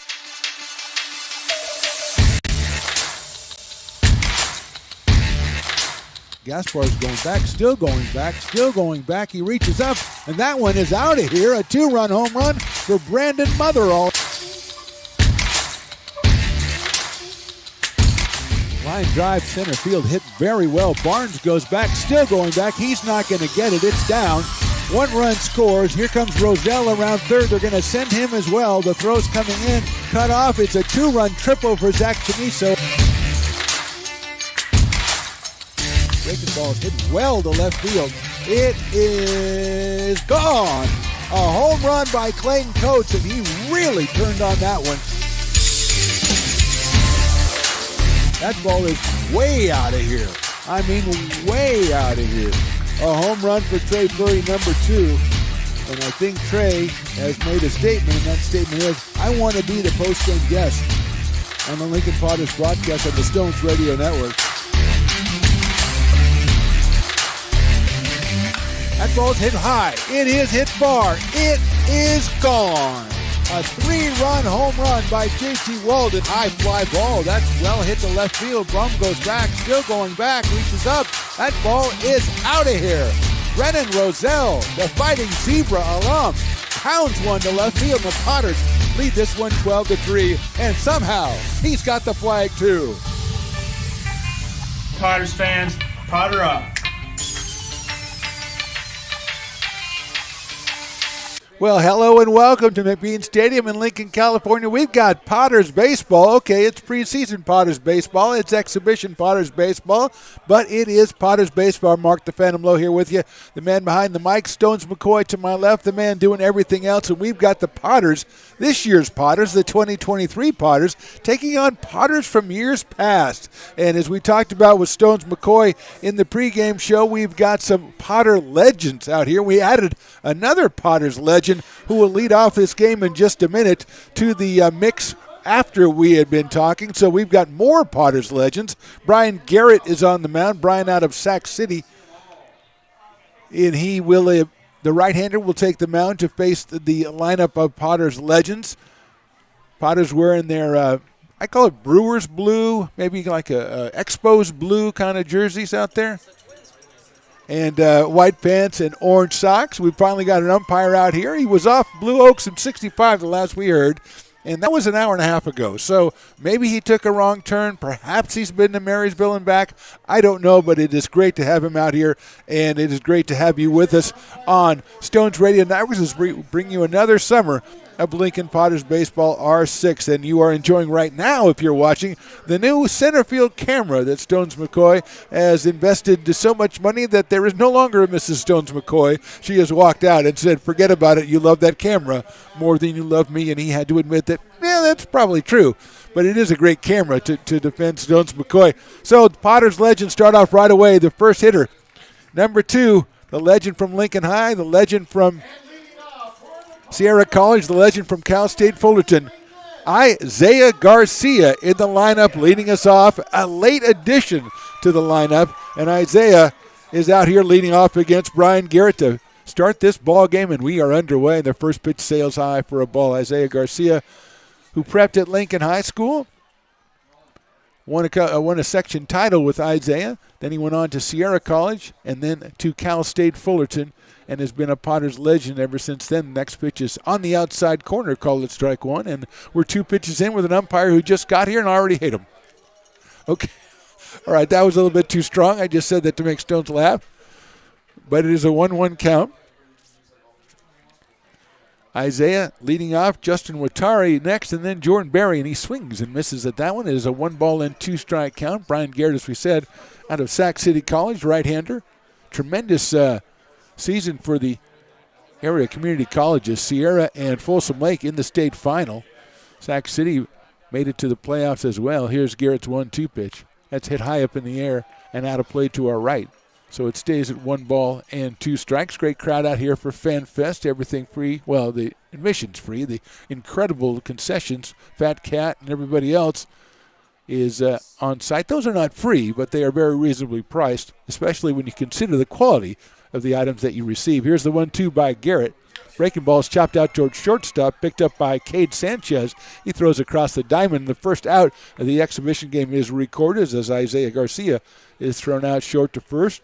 Gaspar's going back, still going back, still going back. He reaches up, and that one is out of here. A 2-run home run for Brandon Motherall. Line drive, center field, hit very well. Barnes goes back, still going back. He's not going to get it. It's down. 1 run scores. Here comes Roselle around third. They're going to send him as well. The throw's coming in. Cut off. It's a 2-run triple for Zach Chamiso. Breaking ball is hit well to left field. It is gone. A home run by Clayton Coates, and he really turned on that one. That ball is way out of here. I mean, way out of here. A home run for Trey Fleury, number 2. And I think Trey has made a statement, and that statement is, I want to be the post-game guest on the Lincoln Potters broadcast on the Stones Radio Network. That ball's hit high. It is hit far. It is gone. A 3-run home run by J.T. Walden. High fly ball. That's well hit to left field. Brum goes back, still going back, reaches up. That ball is out of here. Brennan Roselle, the Fighting Zebra alum, pounds one to left field. The Potters lead this one 12-3, and somehow he's got the flag too. Potters fans, Potter up. Well, hello and welcome to McBean Stadium in Lincoln, California. We've got Potters baseball. Okay, it's preseason Potters baseball. It's exhibition Potters baseball, but it is Potters baseball. Mark the Phantom Low here with you. The man behind the mic, Stones McCoy to my left, the man doing everything else. And we've got the Potters, this year's Potters, the 2023 Potters, taking on Potters from years past. And as we talked about with Stones McCoy in the pregame show, we've got some Potter legends out here. We added another Potters legend who will lead off this game in just a minute to the mix after we had been talking. So we've got more Potters legends. Brian Garrett is on the mound. Brian out of Sac City. And he will, the right-hander will take the mound to face the lineup of Potters legends. Potters wearing their, I call it Brewers blue, maybe like a Expos blue kind of jerseys out there. And white pants and orange socks. We finally got an umpire out here. He was off Blue Oaks in 65 the last we heard, and that was an hour and a half ago. So maybe he took a wrong turn. Perhaps he's been to Marysville and back. I don't know, but it is great to have him out here, and it is great to have you with us on Stones Radio Network as we bring you another summer of Lincoln Potters Baseball R6, and you are enjoying right now, if you're watching, the new center field camera that Stones McCoy has invested so much money that there is no longer a Mrs. Stones McCoy. She has walked out and said, forget about it, you love that camera more than you love me, and he had to admit that, yeah, that's probably true. But it is a great camera to defend Stones McCoy. So the Potters legends start off right away. The first hitter, number 2, the legend from Lincoln High, the legend from Sierra College, the legend from Cal State Fullerton, Isaiah Garcia in the lineup, leading us off. A late addition to the lineup, and Isaiah is out here leading off against Brian Garrett to start this ball game, and we are underway. The first pitch sails high for a ball. Isaiah Garcia, who prepped at Lincoln High School, won a section title with Isaiah. Then he went on to Sierra College and then to Cal State Fullerton, and has been a Potters legend ever since then. The next pitch is on the outside corner, called it strike 1, and we're 2 pitches in with an umpire who just got here and already hit him. Okay. All right, that was a little bit too strong. I just said that to make Stones laugh. But it is a 1-1 count. Isaiah leading off, Justin Watari next, and then Jordan Berry, and he swings and misses at that one. It is a 1-2-strike count. Brian Garrett, as we said, out of Sac City College, right-hander. Tremendous season for the area community colleges. Sierra and Folsom Lake in the state final. Sac City made it to the playoffs as well. Here's Garrett's 1-2 pitch. That's hit high up in the air and out of play to our right. So it stays at 1-2 strikes. Great crowd out here for Fan Fest. Everything free. Well, the admission's free. The incredible concessions, Fat Cat and everybody else is on site. Those are not free, but they are very reasonably priced, especially when you consider the quality of the items that you receive. Here's the 1-2 by Garrett. Breaking ball's chopped out towards shortstop, picked up by Cade Sanchez. He throws across the diamond. The first out of the exhibition game is recorded as Isaiah Garcia is thrown out short to first.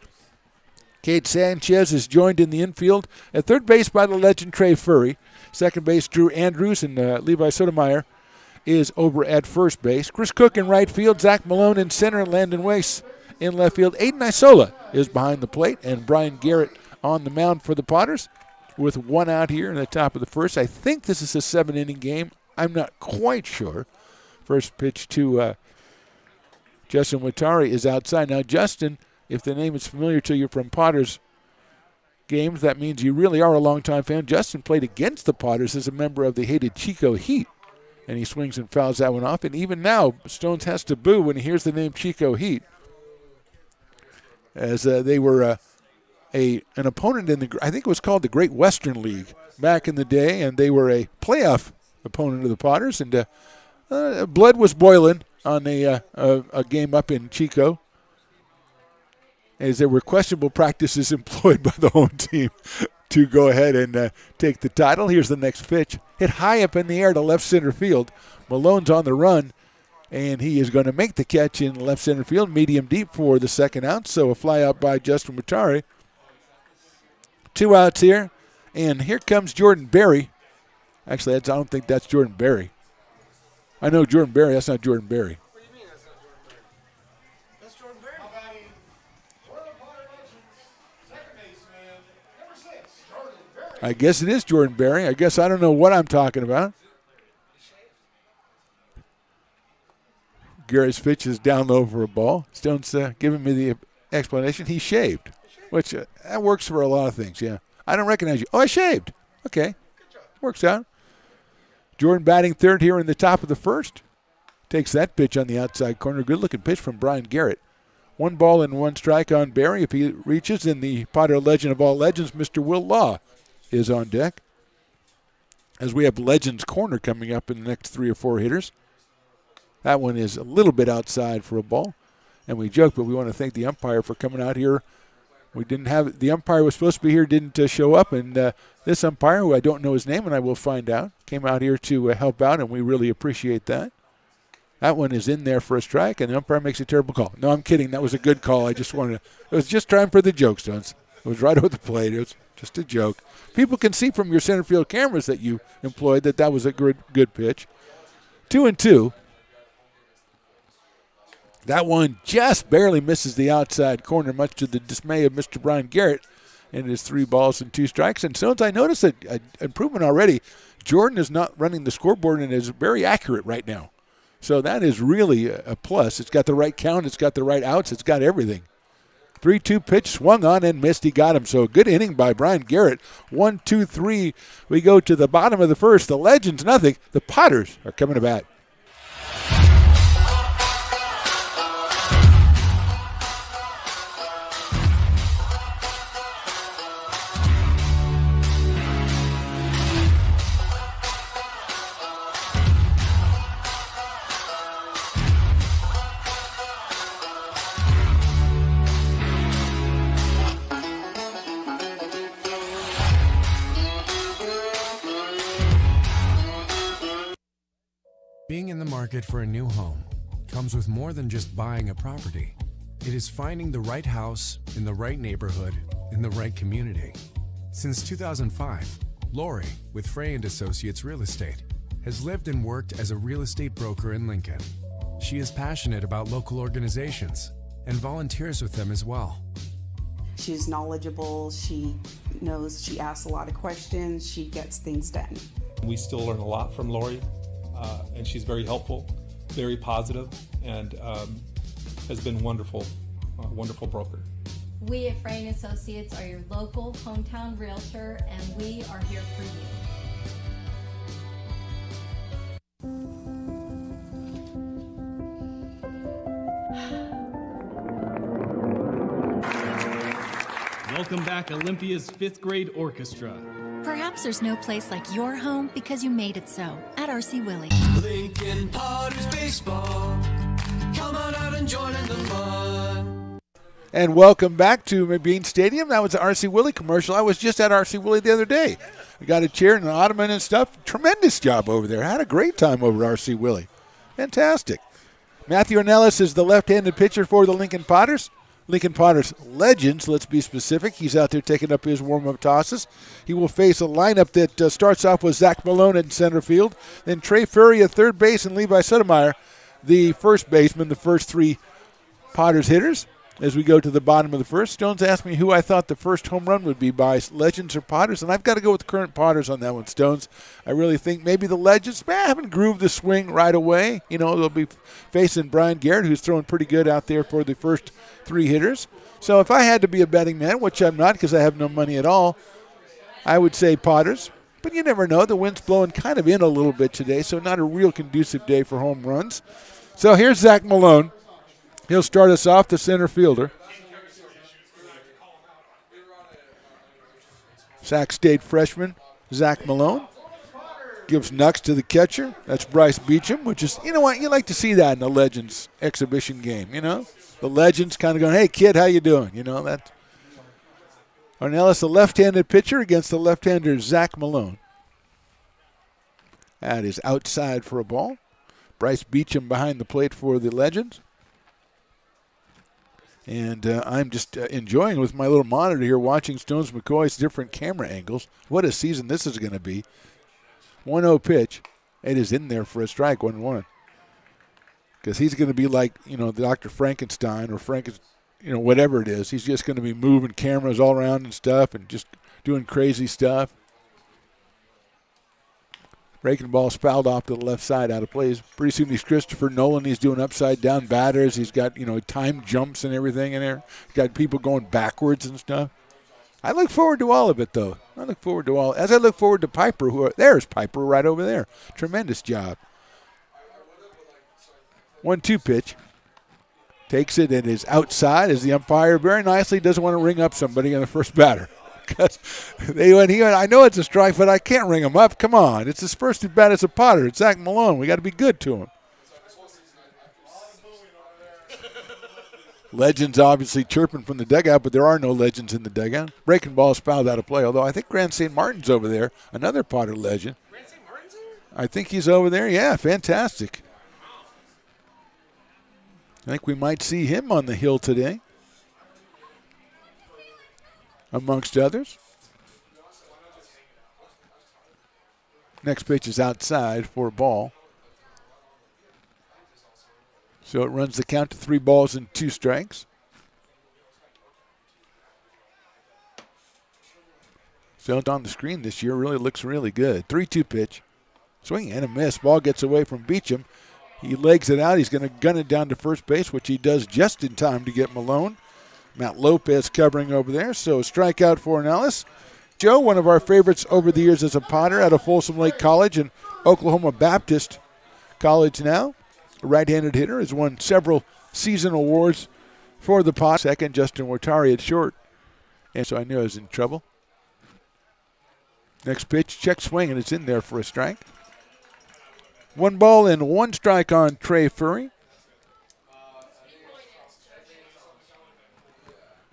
Cade Sanchez is joined in the infield at third base by the legend Trey Furry. Second base Drew Andrews and Levi Sotomayor is over at first base. Chris Cook in right field, Zach Malone in center, and Landon Weiss in left field. Aiden Isola is behind the plate, and Brian Garrett on the mound for the Potters with one out here in the top of the first. I think this is a 7-inning game. I'm not quite sure. First pitch to Justin Watari is outside. Now, Justin, if the name is familiar to you from Potters games, that means you really are a longtime fan. Justin played against the Potters as a member of the hated Chico Heat, and he swings and fouls that one off. And even now, Stones has to boo when he hears the name Chico Heat, as they were an opponent in the, I think it was called the Great Western League back in the day, and they were a playoff opponent of the Potters, and blood was boiling on a game up in Chico, as there were questionable practices employed by the home team to go ahead and take the title. Here's the next pitch. Hit high up in the air to left center field. Malone's on the run, and he is going to make the catch in left center field, medium deep for the second out. So a fly out by Justin Watari. 2 outs here, and here comes Jordan Berry. Actually, I don't think that's Jordan Berry. I know Jordan Berry. That's not Jordan Berry. I guess it is Jordan Berry. I guess I don't know what I'm talking about. Garrett's pitch is down low for a ball. Stone's giving me the explanation. He shaved, which that works for a lot of things, yeah. I don't recognize you. Oh, I shaved. Okay. Works out. Jordan batting third here in the top of the first. Takes that pitch on the outside corner. Good-looking pitch from Brian Garrett. 1-1 strike on Berry. If he reaches, in the Potter legend of all legends, Mr. Will Law is on deck, as we have Legends Corner coming up in the next 3 or 4 hitters. That one is a little bit outside for a ball, and we joke, but we want to thank the umpire for coming out here. We didn't have, the umpire was supposed to be here, didn't show up, and this umpire, who I don't know his name, and I will find out, came out here to help out, and we really appreciate that. That one is in there for a strike, and the umpire makes a terrible call. No, I'm kidding. That was a good call. I just wanted to, it was just trying for the joke, Stones. It was right over the plate. It was just a joke. People can see from your center field cameras that you employed that was a good pitch. 2-2. That one just barely misses the outside corner, much to the dismay of Mr. Brian Garrett in his 3 balls and 2 strikes. And Stones, I noticed an improvement already. Jordan is not running the scoreboard and is very accurate right now. So that is really a plus. It's got the right count. It's got the right outs. It's got everything. 3-2 pitch, swung on and missed. He got him. So good inning by Brian Garrett. 1-2-3. We go to the bottom of the first. The Legends, nothing. The Potters are coming to bat. Being in the market for a new home comes with more than just buying a property. It is finding the right house in the right neighborhood in the right community. Since 2005, Lori, with Frey & Associates Real Estate, has lived and worked as a real estate broker in Lincoln. She is passionate about local organizations and volunteers with them as well. She's knowledgeable. She knows. She asks a lot of questions. She gets things done. We still learn a lot from Lori. And she's very helpful, very positive, and has been wonderful, wonderful broker. We at Frey & Associates are your local hometown realtor, and we are here for you. Welcome back, Olympia's 5th grade orchestra. Perhaps there's no place like your home because you made it so at RC Willey. Lincoln Potters Baseball. Come on out and join in the fun. And welcome back to McBean Stadium. That was the RC Willey commercial. I was just at RC Willey the other day. We got a chair and an ottoman and stuff. Tremendous job over there. Had a great time over at RC Willey. Fantastic. Matthew Ornelas is the left-handed pitcher for the Lincoln Potters. Lincoln Potters legends, let's be specific. He's out there taking up his warm-up tosses. He will face a lineup that starts off with Zach Malone in center field, then Trey Furry at third base, and Levi Sotomayor, the first baseman, the first three Potters hitters. As we go to the bottom of the first, Stones asked me who I thought the first home run would be by, Legends or Potters, and I've got to go with the current Potters on that one, Stones. I really think maybe the Legends haven't grooved the swing right away. You know, they'll be facing Brian Garrett, who's throwing pretty good out there for the first three hitters. So if I had to be a betting man, which I'm not because I have no money at all, I would say Potters. But you never know. The wind's blowing kind of in a little bit today, so not a real conducive day for home runs. So here's Zach Malone. He'll start us off, the center fielder. Sac State freshman Zach Malone gives Nux to the catcher. That's Bryce Beecham, which is, you know what, you like to see that in a Legends exhibition game, you know? The Legends kind of going, hey, kid, how you doing? You know, that. Ornelas, the left-handed pitcher against the left-hander Zach Malone. That is outside for a ball. Bryce Beecham behind the plate for the Legends. And I'm just enjoying with my little monitor here watching Stones McCoy's different camera angles. What a season this is going to be. 1-0 pitch. It is in there for a strike, 1-1. Because he's going to be like, you know, Dr. Frankenstein or you know, whatever it is. He's just going to be moving cameras all around and stuff and just doing crazy stuff. Breaking ball fouled off to the left side out of plays. Pretty soon he's Christopher Nolan. He's doing upside-down batters. He's got, you know, time jumps and everything in there. He's got people going backwards and stuff. I look forward to all of it, though. I look forward to all. As I look forward to Piper, there's Piper right over there. Tremendous job. 1-2 pitch. Takes it and is outside as the umpire very nicely doesn't want to ring up somebody on the first batter. Because I know it's a strike, but I can't ring him up. Come on. It's his first at bat as a Potter. It's Zach Malone. We got to be good to him. Legends obviously chirping from the dugout, but there are no Legends in the dugout. Breaking ball is fouled out of play, although I think Grant St. Martin's over there, another Potter legend. Grant St. Martin's there? I think he's over there. Yeah, fantastic. I think we might see him on the hill today, amongst others. Next pitch is outside for a ball. So it runs the count to 3 balls and 2 strikes. So on the screen this year really looks really good. 3-2 pitch. Swing and a miss. Ball gets away from Beecham. He legs it out. He's going to gun it down to first base, which he does just in time to get Malone. Matt Lopez covering over there. So strikeout for Ornelas. Joe, one of our favorites over the years as a Potter out of Folsom Lake College and Oklahoma Baptist College now. A right-handed hitter, has won several season awards for the Potters. Second, Justin Watari at short. And so I knew I was in trouble. Next pitch, check swing, and it's in there for a strike. 1 ball and 1 strike on Trey Furry.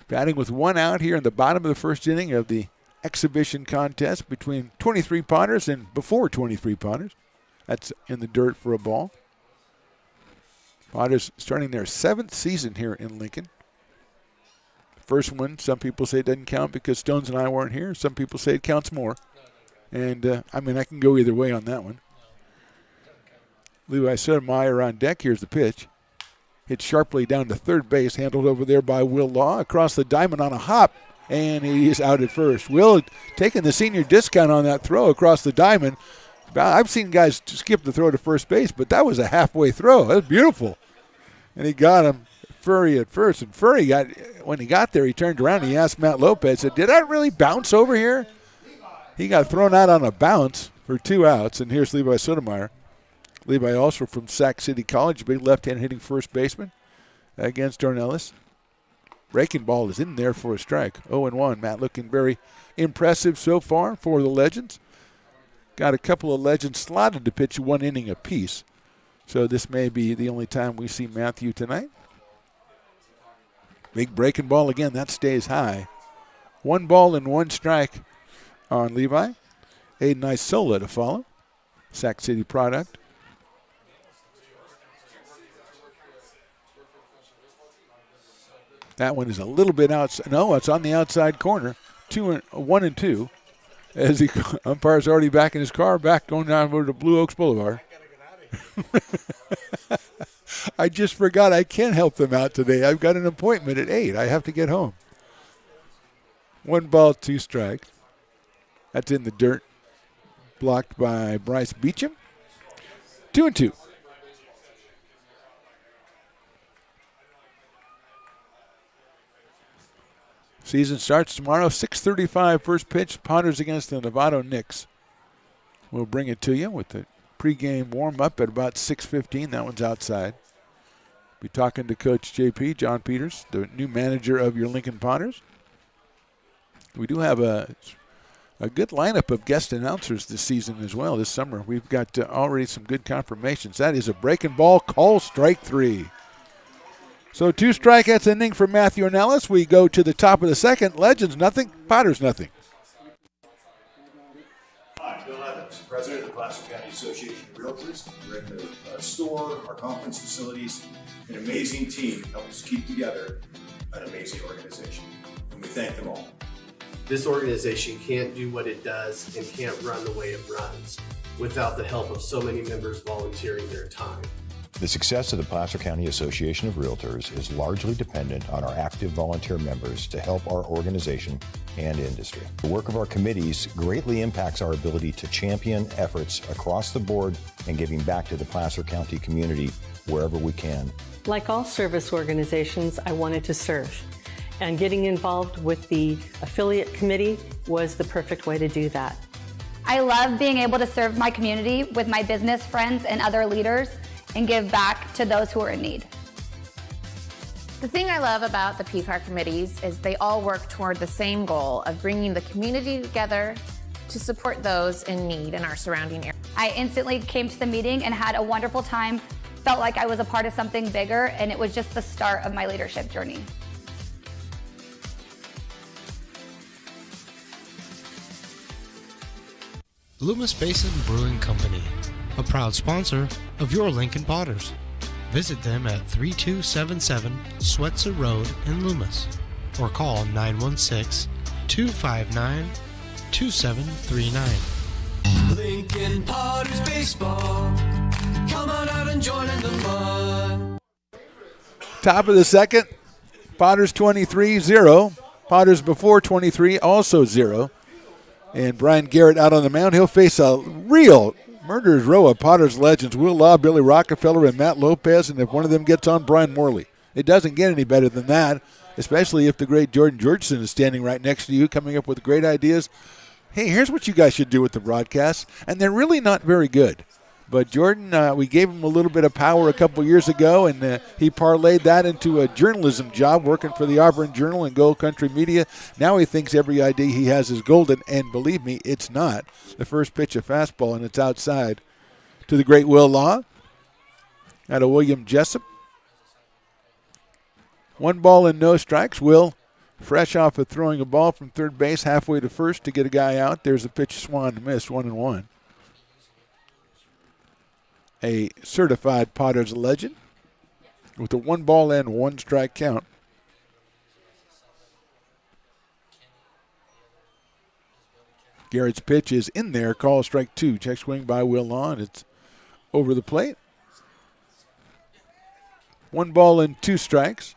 Batting with 1 out here in the bottom of the first inning of the exhibition contest between 23 Potters and before 23 Potters. That's in the dirt for a ball. Potters starting their 7th season here in Lincoln. First one, some people say it doesn't count because Stones and I weren't here. Some people say it counts more. And, I mean, I can go either way on that one. Levi Sotomayor on deck. Here's the pitch. Hit sharply down to third base, handled over there by Will Law. Across the diamond on a hop, and he is out at first. Will taking the senior discount on that throw across the diamond. I've seen guys skip the throw to first base, but that was a halfway throw. That was beautiful. And he got him. Furry at first, and Furry when he got there, he turned around and he asked Matt Lopez, said, "Did I really bounce over here?" He got thrown out on a bounce for 2 outs, and here's Levi Sotomayor. Levi also from Sac City College, big left-hand hitting first baseman against Dornelis. Breaking ball is in there for a strike. 0-1. Matt looking very impressive so far for the Legends. Got a couple of Legends slotted to pitch 1 inning apiece. So this may be the only time we see Matthew tonight. Big breaking ball again. That stays high. 1 ball and 1 strike on Levi. Aiden Isola to follow. Sac City product. That one is a little bit outside. No, it's on the outside corner. 1 and 2. As the umpire's already back in his car, back going down over to Blue Oaks Boulevard. I just forgot I can't help them out today. I've got an appointment at 8. I have to get home. 1 ball, 2 strikes. That's in the dirt. Blocked by Bryce Beecham. 2-2. Season starts tomorrow, 6:35 first pitch. Potters against the Novato Knicks. We'll bring it to you with the pregame warm-up at about 6:15. That one's outside. Be talking to Coach JP, John Peters, the new manager of your Lincoln Potters. We do have a good lineup of guest announcers this season as well, this summer. We've got already some good confirmations. That is a breaking ball, call strike 3. So 2 strikeouts inning for Matthew Ornelas. We go to the top of the second. Legends nothing, Potters nothing. Hi, Bill Evans, President of the Placer County Association of Realtors. We're in the store, our conference facilities, an amazing team helps keep together an amazing organization. And we thank them all. This organization can't do what it does and can't run the way it runs without the help of so many members volunteering their time. The success of the Placer County Association of Realtors is largely dependent on our active volunteer members to help our organization and industry. The work of our committees greatly impacts our ability to champion efforts across the board and giving back to the Placer County community wherever we can. Like all service organizations, I wanted to serve. And getting involved with the affiliate committee was the perfect way to do that. I love being able to serve my community with my business friends and other leaders and give back to those who are in need. The thing I love about the PCAR committees is they all work toward the same goal of bringing the community together to support those in need in our surrounding area. I instantly came to the meeting and had a wonderful time, felt like I was a part of something bigger, and it was just the start of my leadership journey. Loomis Basin Brewing Company, a proud sponsor of your Lincoln Potters. Visit them at 3277 Swetzer Road in Loomis or call 916-259-2739. Lincoln Potters Baseball. Come on out and join in the fun. Top of the second, Potters 23-0. Potters before 23, also 0. And Brian Garrett out on the mound. He'll face a real murderer's row of Potters legends. Will Law, Billy Rockefeller, and Matt Lopez. And if one of them gets on, Brian Morley. It doesn't get any better than that, especially if the great Jordan Georgeson is standing right next to you, coming up with great ideas. Hey, here's what you guys should do with the broadcast. And they're really not very good. But Jordan, we gave him a little bit of power a couple years ago, and he parlayed that into a journalism job working for the Auburn Journal and Gold Country Media. Now he thinks every idea he has is golden, and believe me, it's not. The first pitch, a fastball, and it's outside to the great Will Law. Out of William Jessup. 1 ball and no strikes. Will, fresh off of throwing a ball from third base halfway to first to get a guy out. There's a pitch Swan to miss, 1-1. A certified Potters legend with a 1 ball and 1 strike count. Garrett's pitch is in there, call strike 2. Check swing by Will Law, and it's over the plate. 1 ball and 2 strikes.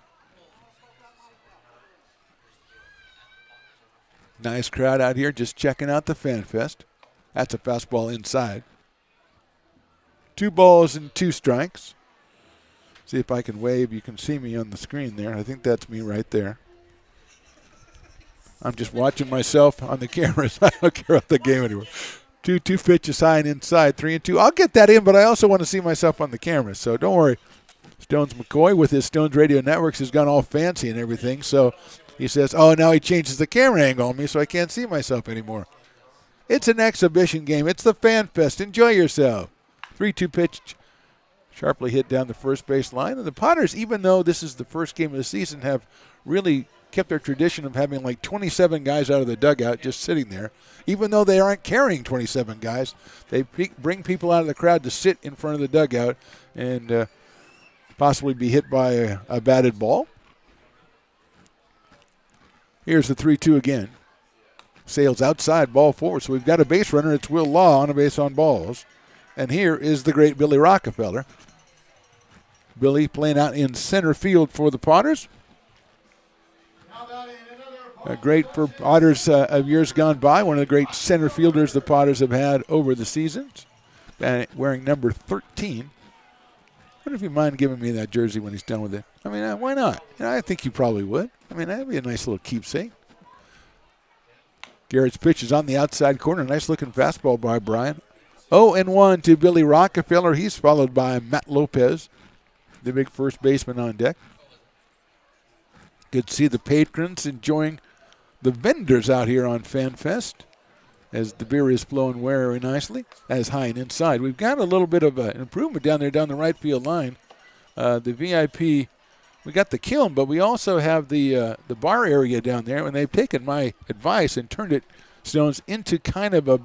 Nice crowd out here just checking out the Fan Fest. That's a fastball inside. 2 balls and 2 strikes. See if I can wave. You can see me on the screen there. I think that's me right there. I'm just watching myself on the cameras. I don't care about the game anymore. 2-2 pitches high and inside, 3-2. I'll get that in, but I also want to see myself on the camera, so don't worry. Stones McCoy with his Stones Radio Networks has gone all fancy and everything, so he says, oh, now he changes the camera angle on me so I can't see myself anymore. It's an exhibition game. It's the Fan Fest. Enjoy yourself. 3-2 pitch, sharply hit down the first base line. And the Potters, even though this is the first game of the season, have really kept their tradition of having like 27 guys out of the dugout just sitting there. Even though they aren't carrying 27 guys, they bring people out of the crowd to sit in front of the dugout and possibly be hit by a batted ball. Here's the 3-2 again. Sails outside, ball forward. So we've got a base runner. It's Will Law on a base on balls. And here is the great Billy Rockefeller. Billy playing out in center field for the Potters. Great for Potters of years gone by. One of the great center fielders the Potters have had over the seasons. Wearing number 13. I wonder if you mind giving me that jersey when he's done with it. I mean, why not? I think you probably would. I mean, that'd be a nice little keepsake. Garrett's pitch is on the outside corner. Nice looking fastball by Brian. 0-1 to Billy Rockefeller. He's followed by Matt Lopez, the big first baseman on deck. Good to see the patrons enjoying the vendors out here on FanFest as the beer is flowing very nicely. As high and inside. We've got a little bit of an improvement down there down the right field line. The VIP, we got the kiln, but we also have the bar area down there, and they've taken my advice and turned it, Stones, into kind of a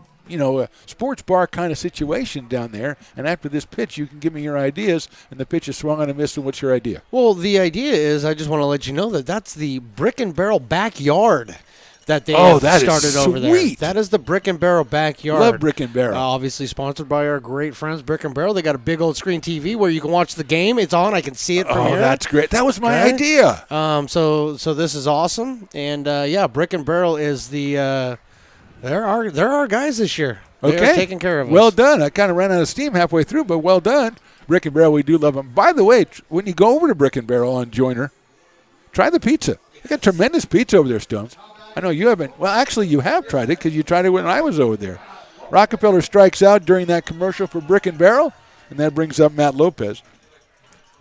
sports bar kind of situation down there. And after this pitch, you can give me your ideas. And the pitch is swung on a miss. And what's your idea? Well, the idea is I just want to let you know that that's the Brick and Barrel backyard that they have started over there. That is the Brick and Barrel backyard. Love Brick and Barrel. Obviously sponsored by our great friends, Brick and Barrel. They got a big old screen TV where you can watch the game. It's on. I can see it from here. Oh, that's great. That was my idea. So this is awesome. And, Brick and Barrel is the there are guys this year. They are taking care of us. Well done. I kind of ran out of steam halfway through, but well done. Brick and Barrel, we do love them. By the way, when you go over to Brick and Barrel on Joyner, try the pizza. They got tremendous pizza over there, Stones. I know you haven't. Well, actually, you have tried it because you tried it when I was over there. Rockefeller strikes out during that commercial for Brick and Barrel, and that brings up Matt Lopez.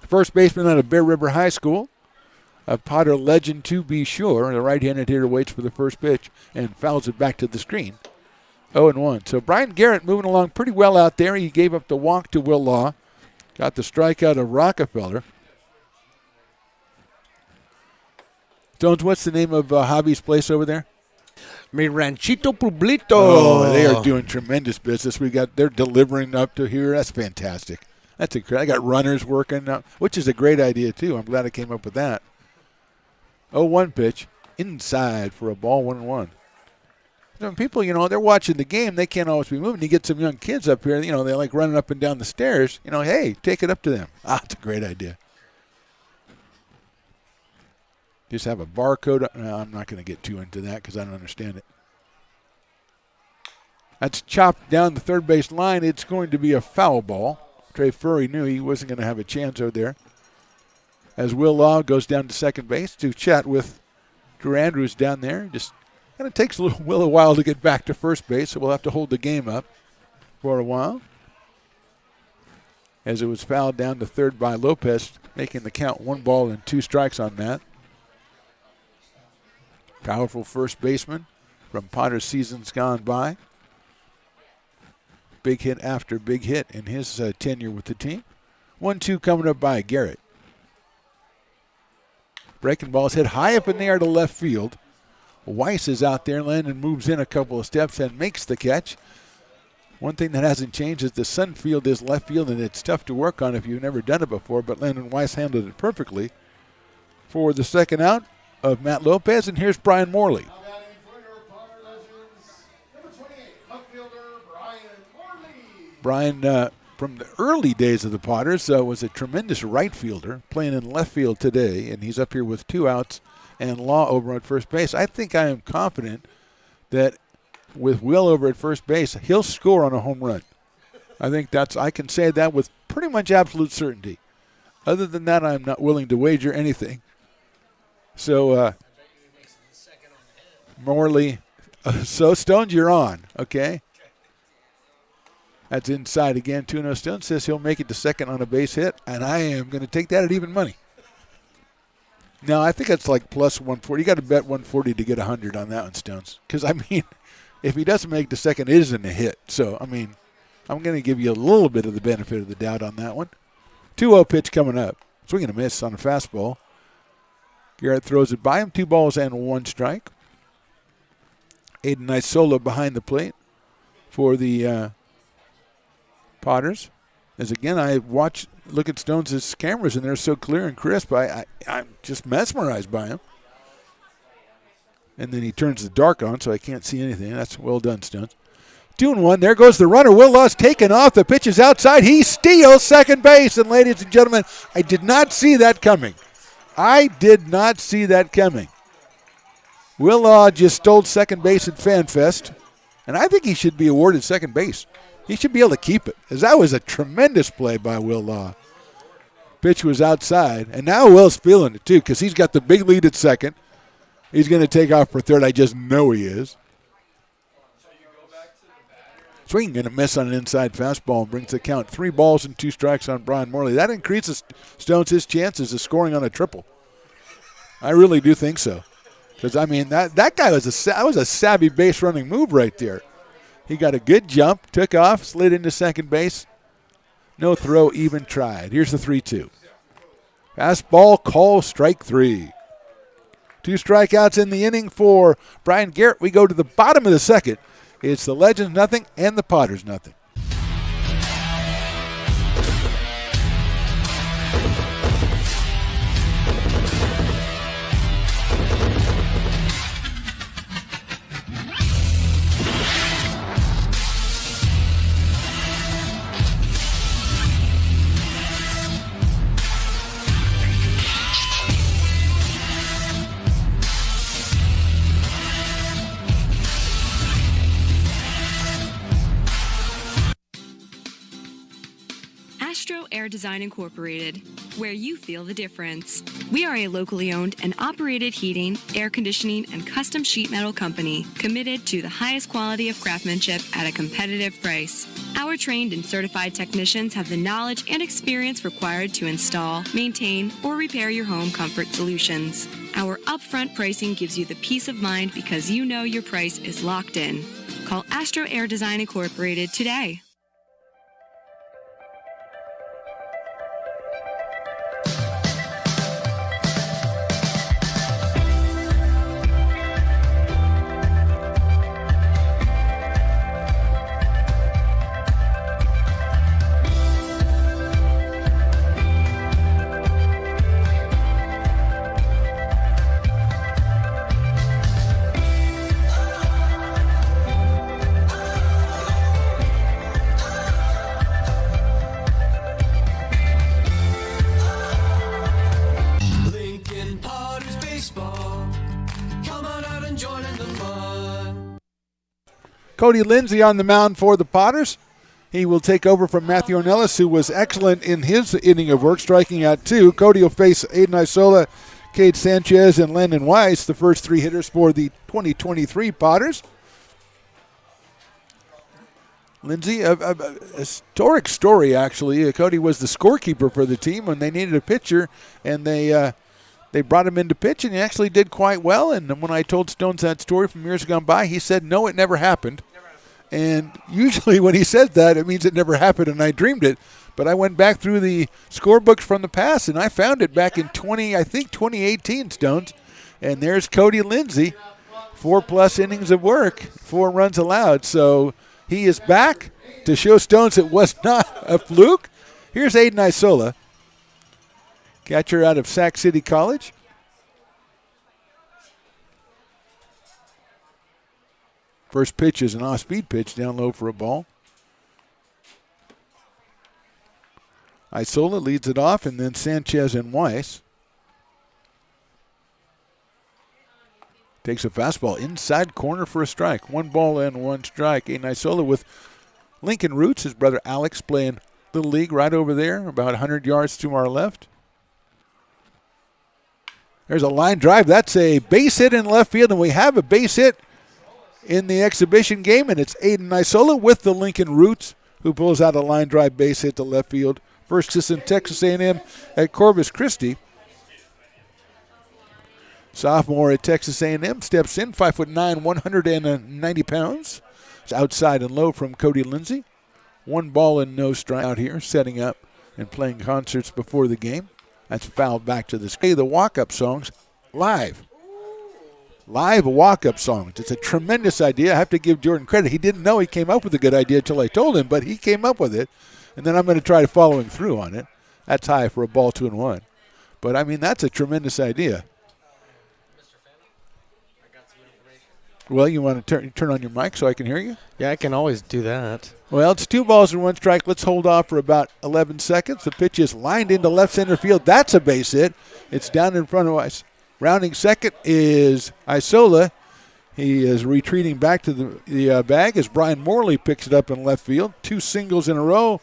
First baseman out of Bear River High School. A Potter legend to be sure. The right-handed hitter waits for the first pitch and fouls it back to the screen. 0-1. So Brian Garrett moving along pretty well out there. He gave up the walk to Will Law. Got the strikeout of Rockefeller. Stones, what's the name of Hobby's place over there? Mi Ranchito Pueblito. Oh, they are doing tremendous business. They're delivering up to here. That's fantastic. That's incredible. I got runners working, which is a great idea too. I'm glad I came up with that. 0-1 pitch inside for a ball, 1-1. When people, they're watching the game, they can't always be moving. You get some young kids up here, they like running up and down the stairs. Hey, take it up to them. It's a great idea. Just have a barcode. No, I'm not going to get too into that because I don't understand it. That's chopped down the third base line. It's going to be a foul ball. Trey Furry knew he wasn't going to have a chance over there. As Will Law goes down to second base to chat with Drew Andrews down there. Just kind of takes Will a while to get back to first base, so we'll have to hold the game up for a while. As it was fouled down to third by Lopez, making the count 1-2 strikes on that. Powerful first baseman from Potter's seasons gone by. Big hit after big hit in his tenure with the team. 1-2 coming up by Garrett. Breaking ball's hit high up in the air to left field. Weiss is out there. Landon moves in a couple of steps and makes the catch. One thing that hasn't changed is the sun field is left field, and it's tough to work on if you've never done it before, but Landon Weiss handled it perfectly for the second out of Matt Lopez, and here's Brian Morley. Brian, from the early days of the Potters, was a tremendous right fielder, playing in left field today, and he's up here with 2 outs and Law over at first base. I think I am confident that with Will over at first base, he'll score on a home run. I think I can say that with pretty much absolute certainty. Other than that, I'm not willing to wager anything. So, Morley. So, Stones, you're on, okay? That's inside again. 2-0. Stones says he'll make it to second on a base hit, and I am going to take that at even money. No, I think that's like plus 140. You got to bet 140 to get 100 on that one, Stones. Because, I mean, if he doesn't make the second, it isn't a hit. So, I mean, I'm going to give you a little bit of the benefit of the doubt on that one. 2-0 pitch coming up. Swing and a miss on a fastball. Garrett throws it by him. 2 balls and 1 strike. Aiden Isola behind the plate for the Potters. As again, look at Stones' cameras, and they're so clear and crisp. I'm just mesmerized by him. And then he turns the dark on, so I can't see anything. That's well done, Stones. 2-1. There goes the runner. Will Law's taken off. The pitch is outside. He steals second base. And ladies and gentlemen, I did not see that coming. Will Law just stole second base at FanFest, and I think he should be awarded second base. He should be able to keep it, as that was a tremendous play by Will Law. Pitch was outside, and now Will's feeling it too because he's got the big lead at second. He's going to take off for third. I just know he is. Swinging and a miss on an inside fastball brings the count 3 balls and 2 strikes on Brian Morley. That increases Stones' chances of scoring on a triple. I really do think so. Because, I mean, that guy that was a savvy base running move right there. He got a good jump, took off, slid into second base. No throw even tried. Here's the 3-2. Fastball call, strike 3. 2 strikeouts in the inning for Brian Garrett. We go to the bottom of the second. It's the Legends nothing and the Potters nothing. Astro Air Design Incorporated, where you feel the difference. We are a locally owned and operated heating, air conditioning, and custom sheet metal company committed to the highest quality of craftsmanship at a competitive price. Our trained and certified technicians have the knowledge and experience required to install, maintain, or repair your home comfort solutions. Our upfront pricing gives you the peace of mind because you know your price is locked in. Call Astro Air Design Incorporated today. Cody Lindsay on the mound for the Potters. He will take over from Matthew Ornelas, who was excellent in his inning of work, striking out 2. Cody will face Aiden Isola, Cade Sanchez, and Landon Weiss, the first 3 hitters for the 2023 Potters. Lindsay, a historic story, actually. Cody was the scorekeeper for the team when they needed a pitcher, and they brought him in to pitch, and he actually did quite well. And when I told Stones that story from years gone by, he said, no, it never happened. And usually when he says that, it means it never happened and I dreamed it. But I went back through the scorebooks from the past, and I found it back in 2018, Stones. And there's Cody Lindsay, 4+ innings of work, 4 runs allowed. So he is back to show Stones it was not a fluke. Here's Aiden Isola, catcher out of Sac City College. First pitch is an off-speed pitch down low for a ball. Isola leads it off, and then Sanchez and Weiss. Takes a fastball inside corner for a strike. 1 ball and 1 strike. Aiden Isola with Lincoln roots. His brother Alex playing Little League right over there, about 100 yards to our left. There's a line drive. That's a base hit in left field, and we have a base hit in the exhibition game, and it's Aiden Isola with the Lincoln Roots who pulls out a line drive base hit to left field. First assistant Texas A&M at Corpus Christi. Sophomore at Texas A&M steps in, 5'9", 190 pounds. It's outside and low from Cody Lindsay. 1 ball and no strike out here, setting up and playing concerts before the game. That's fouled back to the screen. The walk-up songs live. Live walk-up songs. It's a tremendous idea. I have to give Jordan credit. He didn't know he came up with a good idea until I told him, but he came up with it. And then I'm going to try following through on it. That's high for a ball 2-1. But, I mean, that's a tremendous idea. Well, you want to turn on your mic so I can hear you? Yeah, I can always do that. Well, it's 2 balls and 1 strike. Let's hold off for about 11 seconds. The pitch is lined into left center field. That's a base hit. It's down in front of us. Rounding second is Isola. He is retreating back to the bag as Brian Morley picks it up in left field. 2 singles in a row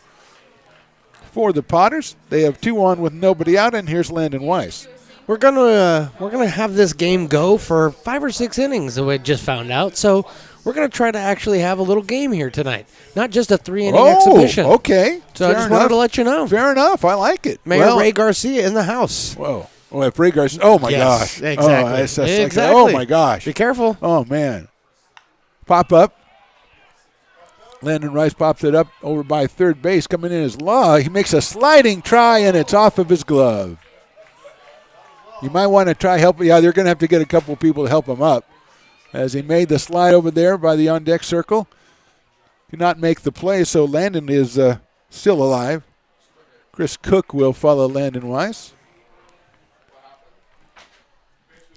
for the Potters. They have 2 on with nobody out, and here's Landon Weiss. We're gonna have this game go for 5 or 6 innings that we just found out. So we're gonna try to actually have a little game here tonight, not just a 3-inning exhibition. Okay. So I just wanted to let you know. Fair enough. I like it. Mayor Ray Garcia in the house. Whoa. Oh, if Ray Garcia. Oh my gosh. Exactly. Exactly. Oh my gosh. Be careful. Oh man. Pop up. Landon Rice pops it up over by third base. Coming in is Law. He makes a sliding try, and it's off of his glove. You might want to try helping. Yeah, they're going to have to get a couple people to help him up. As he made the slide over there by the on-deck circle. Did not make the play, so Landon is still alive. Chris Cook will follow Landon Weiss.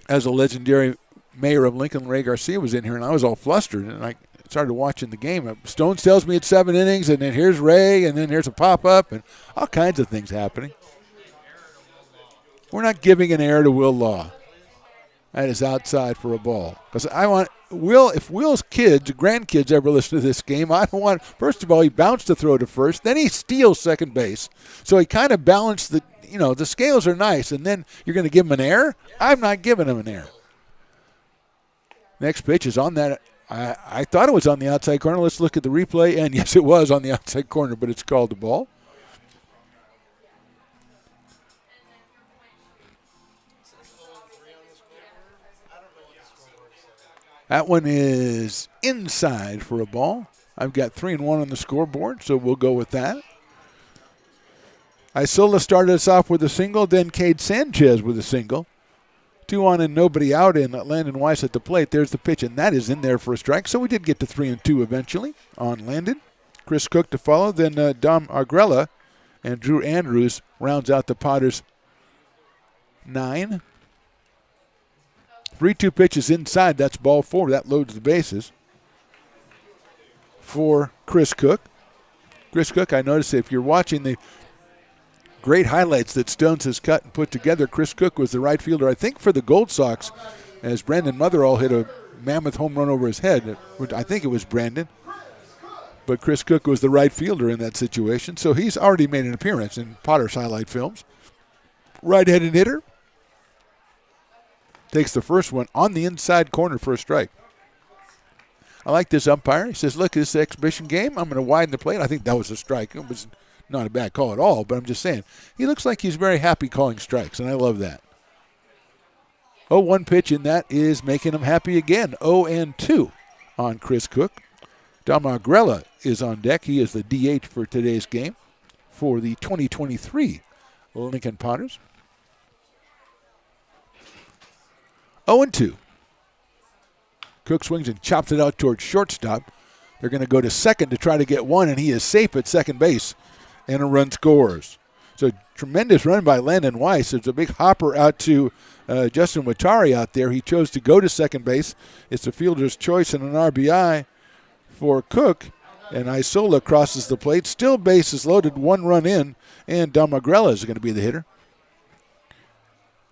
As a legendary mayor of Lincoln, Ray Garcia was in here, and I was all flustered, and I started watching the game. Stones tells me it's 7 innings, and then here's Ray, and then here's a pop-up, and all kinds of things happening. We're not giving an error to Will Law. That is outside for a ball. Because I want Will, if Will's kids, grandkids ever listen to this game, I don't want, first of all, he bounced to throw to first, then he steals second base. So he kind of balanced the scales are nice, and then you're going to give him an error? I'm not giving him an error. Next pitch is on that. I thought it was on the outside corner. Let's look at the replay, and yes, it was on the outside corner, but it's called the ball. That one is inside for a ball. I've got 3-1 on the scoreboard, so we'll go with that. Isola started us off with a single, then Cade Sanchez with a single. 2 on and nobody out, in Landon Weiss at the plate. There's the pitch, and that is in there for a strike. So we did get to 3-2 eventually on Landon. Chris Cook to follow, then Dom Argrella and Drew Andrews rounds out the Potters' 9. 3-2 pitches inside. That's ball 4. That loads the bases for Chris Cook. Chris Cook, I noticed if you're watching the great highlights that Stones has cut and put together, Chris Cook was the right fielder, I think, for the Gold Sox, as Brandon Motherall hit a mammoth home run over his head. I think it was Brandon. But Chris Cook was the right fielder in that situation, so he's already made an appearance in Potter's highlight films. Right-handed hitter. Takes the first one on the inside corner for a strike. I like this umpire. He says, look, this exhibition game, I'm going to widen the plate. I think that was a strike. It was not a bad call at all, but I'm just saying. He looks like he's very happy calling strikes, and I love that. 0-1 pitch, and that is making him happy again. 0-2 on Chris Cook. Dom Argrella is on deck. He is the DH for today's game for the 2023 Lincoln Potters. 0-2. Cook swings and chops it out towards shortstop. They're going to go to second to try to get one, and he is safe at second base, and a run scores. So tremendous run by Landon Weiss. It's a big hopper out to Justin Watari out there. He chose to go to second base. It's the fielder's choice and an RBI for Cook, and Isola crosses the plate. Still bases loaded, 1 run in, and Dom Argrella is going to be the hitter.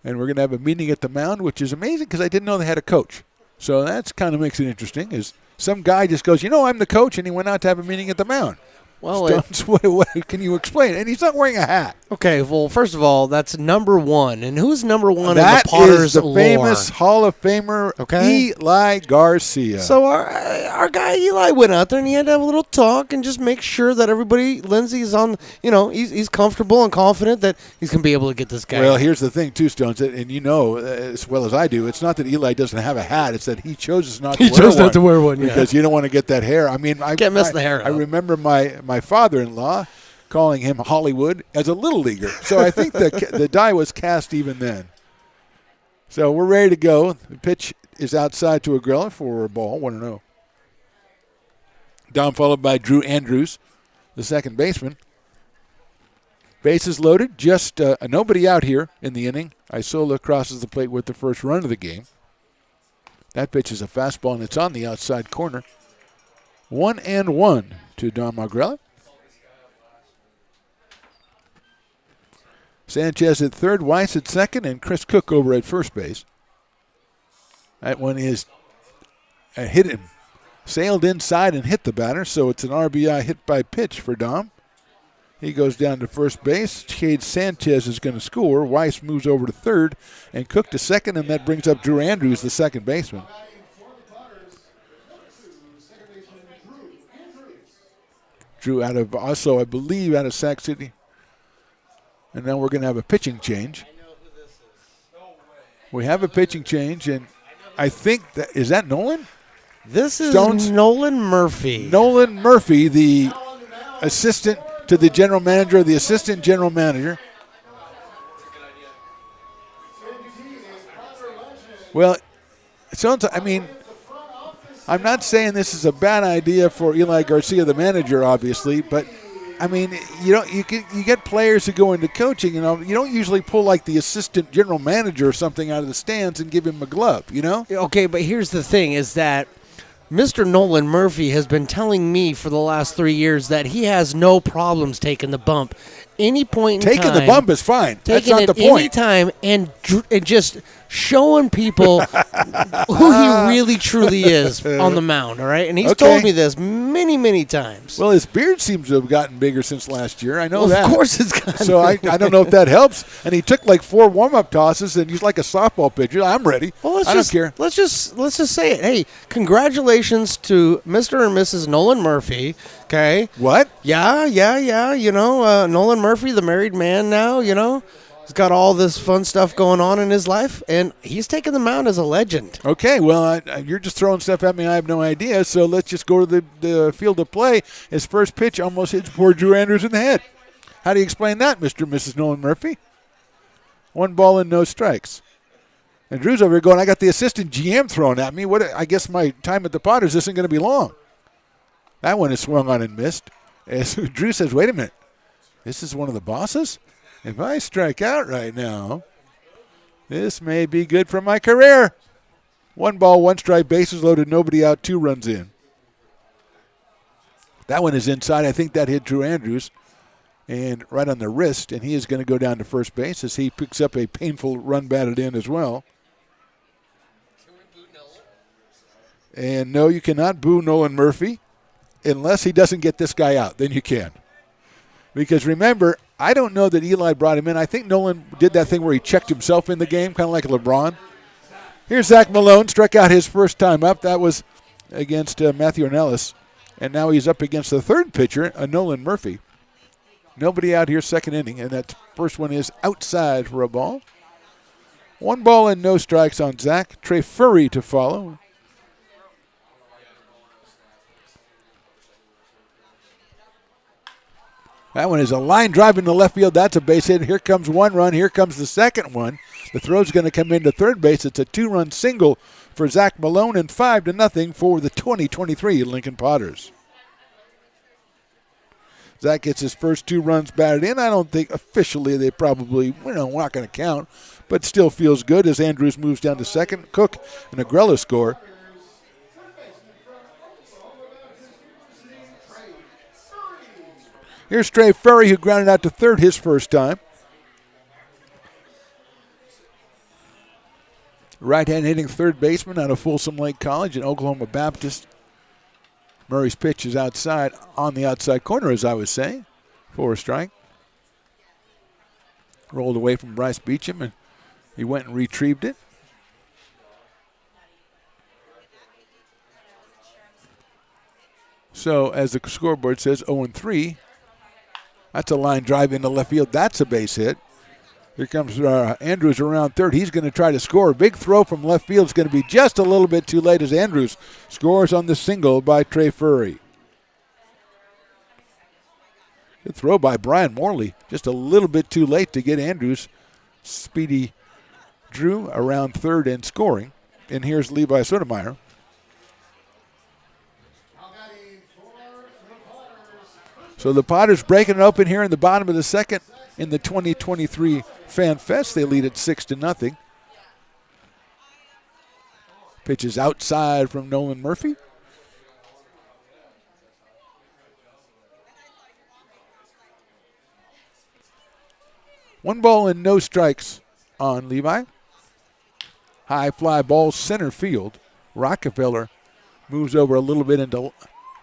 And we're going to have a meeting at the mound, which is amazing because I didn't know they had a coach. So that's kind of makes it interesting. Is some guy just goes, I'm the coach, and he went out to have a meeting at the mound. Well, Stones, what can you explain? And he's not wearing a hat. Okay, well, first of all, that's number one. And who's number one in the That Potters is the lore? famous Hall of Famer Eli Garcia. So our guy Eli went out there and he had to have a little talk and just make sure that everybody, Lindsay's on, he's comfortable and confident that he's going to be able to get this guy. Well, here's the thing, too, Stones, and you know as well as I do, it's not that Eli doesn't have a hat. It's that he chooses not to wear one. He chose not to wear one, yeah. Because you don't want to get that hair. I mean, I can't mess the hair up. I remember my father-in-law calling him Hollywood as a little leaguer. So I think the die was cast even then. So we're ready to go. The pitch is outside to Agrella for a ball, 1-0. Dom followed by Drew Andrews, the second baseman. Bases loaded, just nobody out here in the inning. Isola crosses the plate with the first run of the game. That pitch is a fastball, and it's on the outside corner. 1-1 to Dom Agrella. Sanchez at third, Weiss at second, and Chris Cook over at first base. That one is hit him. Sailed inside and hit the batter, so it's an RBI hit by pitch for Dom. He goes down to first base. Cade Sanchez is going to score. Weiss moves over to third, and Cook to second, and that brings up Drew Andrews, the second baseman. Drew out of also, I believe, out of Sac City. And now we're going to have a pitching change. We have a pitching change, and I think is that Nolan? This is Stones? Nolan Murphy. Nolan Murphy, the assistant to the general manager, the assistant general manager. Well, Stones, I mean, I'm not saying this is a bad idea for Eli Garcia, the manager, obviously, but I mean, you get players who go into coaching, you don't usually pull like the assistant general manager or something out of the stands and give him a glove, Okay, but here's the thing is that Mr. Nolan Murphy has been telling me for the last 3 years that he has no problems taking the bump. Any point in time. Taking the bump is fine. That's Taking not it the point. any time and just showing people who he really truly is on the mound, all right? And he's told me this many, many times. Well, his beard seems to have gotten bigger since last year. I know that. Of course it's gotten So bigger. I don't know if that helps. And he took like 4 warm-up tosses, and he's like a softball pitcher. I'm ready. Well, I don't care. Let's just say it. Hey, congratulations to Mr. and Mrs. Nolan Murphy. Okay. What? Yeah. Nolan Murphy, the married man now. He's got all this fun stuff going on in his life, and he's taking the mound as a legend. Okay, well, you're just throwing stuff at me. I have no idea. So let's just go to the field of play. His first pitch almost hits poor Drew Andrews in the head. How do you explain that, Mr. and Mrs. Nolan Murphy? 1 ball and no strikes. And Drew's over here going, I got the assistant GM thrown at me. I guess my time at the Potters isn't going to be long. That one is swung on and missed. As Drew says, wait a minute. This is one of the bosses? If I strike out right now, this may be good for my career. 1 ball, 1 strike, bases loaded, nobody out, 2 runs in. That one is inside. I think that hit Drew Andrews and right on the wrist, and he is going to go down to first base as he picks up a painful run batted in as well. And no, you cannot boo Nolan Murphy unless he doesn't get this guy out. Then you can. Because remember, I don't know that Eli brought him in. I think Nolan did that thing where he checked himself in the game, kind of like LeBron. Here's Zach Malone, struck out his first time up. That was against Matthew Ornelas. And now he's up against the third pitcher, Nolan Murphy. Nobody out here, second inning, and that first one is outside for a ball. 1 ball and no strikes on Zach. Trey Furry to follow. That one is a line drive into left field. That's a base hit. Here comes 1 run. Here comes the second one. The throw's going to come into third base. It's a 2-run single for Zach Malone and 5-0 for the 2023 Lincoln Potters. Zach gets his first 2 runs batted in. I don't think officially they probably, not going to count, but still feels good as Andrews moves down to second. Cook and Agrella score. Here's Trey Furry, who grounded out to third his first time. Right-hand hitting third baseman out of Folsom Lake College and Oklahoma Baptist. Murray's pitch is outside, on the outside corner, as I was saying, for a strike. Rolled away from Bryce Beecham, and he went and retrieved it. So, as the scoreboard says, 0-3. That's a line drive into left field. That's a base hit. Here comes Andrews around third. He's going to try to score. A big throw from left field is going to be just a little bit too late as Andrews scores on the single by Trey Furry. Good throw by Brian Morley. Just a little bit too late to get Andrews. Speedy Drew around third and scoring. And here's Levi Sotomayor. So the Potters breaking it open here in the bottom of the second in the 2023 Fan Fest. They lead at 6-0. Pitch is outside from Nolan Murphy. One ball and no strikes on Levi. High fly ball center field. Rockefeller moves over a little bit into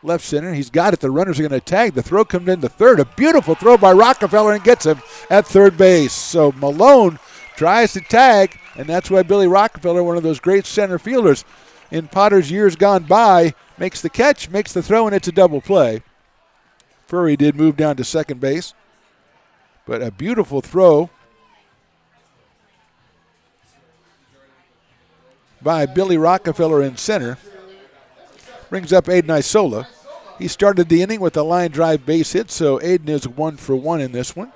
left center. He's got it. The runners are going to tag. The throw comes into third. A beautiful throw by Rockefeller and gets him at third base. So Malone tries to tag, and that's why Billy Rockefeller, one of those great center fielders in Potter's years gone by, makes the catch, makes the throw, and it's a double play. Furry did move down to second base. But a beautiful throw by Billy Rockefeller in center. Brings up Aiden Isola. He started the inning with a line drive base hit, so Aiden is 1 for 1 in this one.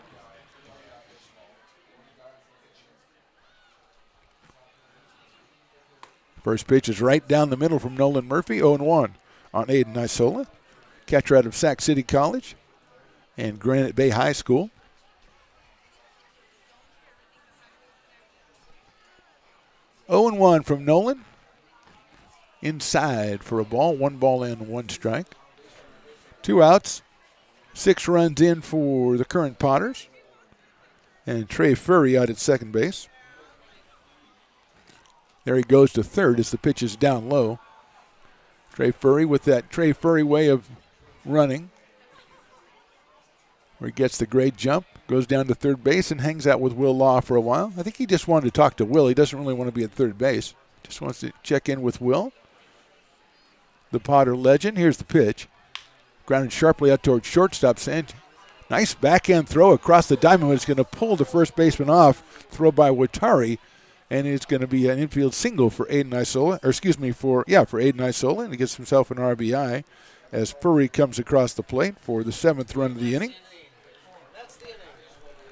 First pitch is right down the middle from Nolan Murphy, 0-1 on Aiden Isola. Catcher out of Sac City College and Granite Bay High School. 0-1 from Nolan. Inside for a ball. 1 ball and 1 strike. 2 outs. 6 runs in for the current Potters. And Trey Furry out at second base. There he goes to third as the pitch is down low. Trey Furry with that Trey Furry way of running. Where he gets the great jump. Goes down to third base and hangs out with Will Law for a while. I think he just wanted to talk to Will. He doesn't really want to be at third base. Just wants to check in with Will. The Potter legend. Here's the pitch. Grounded sharply out towards shortstop. Nice backhand throw across the diamond. It's going to pull the first baseman off. Throw by Watari. And it's going to be an infield single for Aiden Isola. Or excuse me, for Aiden Isola. And he gets himself an RBI as Furry comes across the plate for the 7th run of the inning.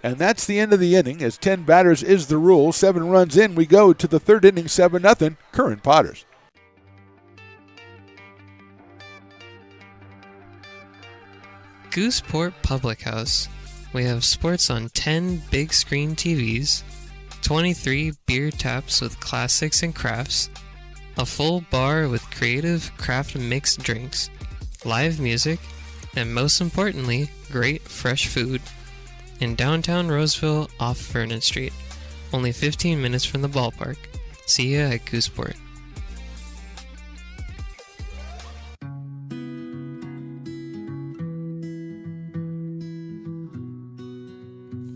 And that's the end of the inning, as 10 batters is the rule. 7 runs in, we go to the 3rd inning, 7-0, current Potters. Gooseport Public House. We have sports on 10 big screen TVs, 23 beer taps with classics and crafts, a full bar with creative craft mixed drinks, live music, and most importantly, great fresh food. In downtown Roseville off Vernon Street, only 15 minutes from the ballpark. See ya at Gooseport.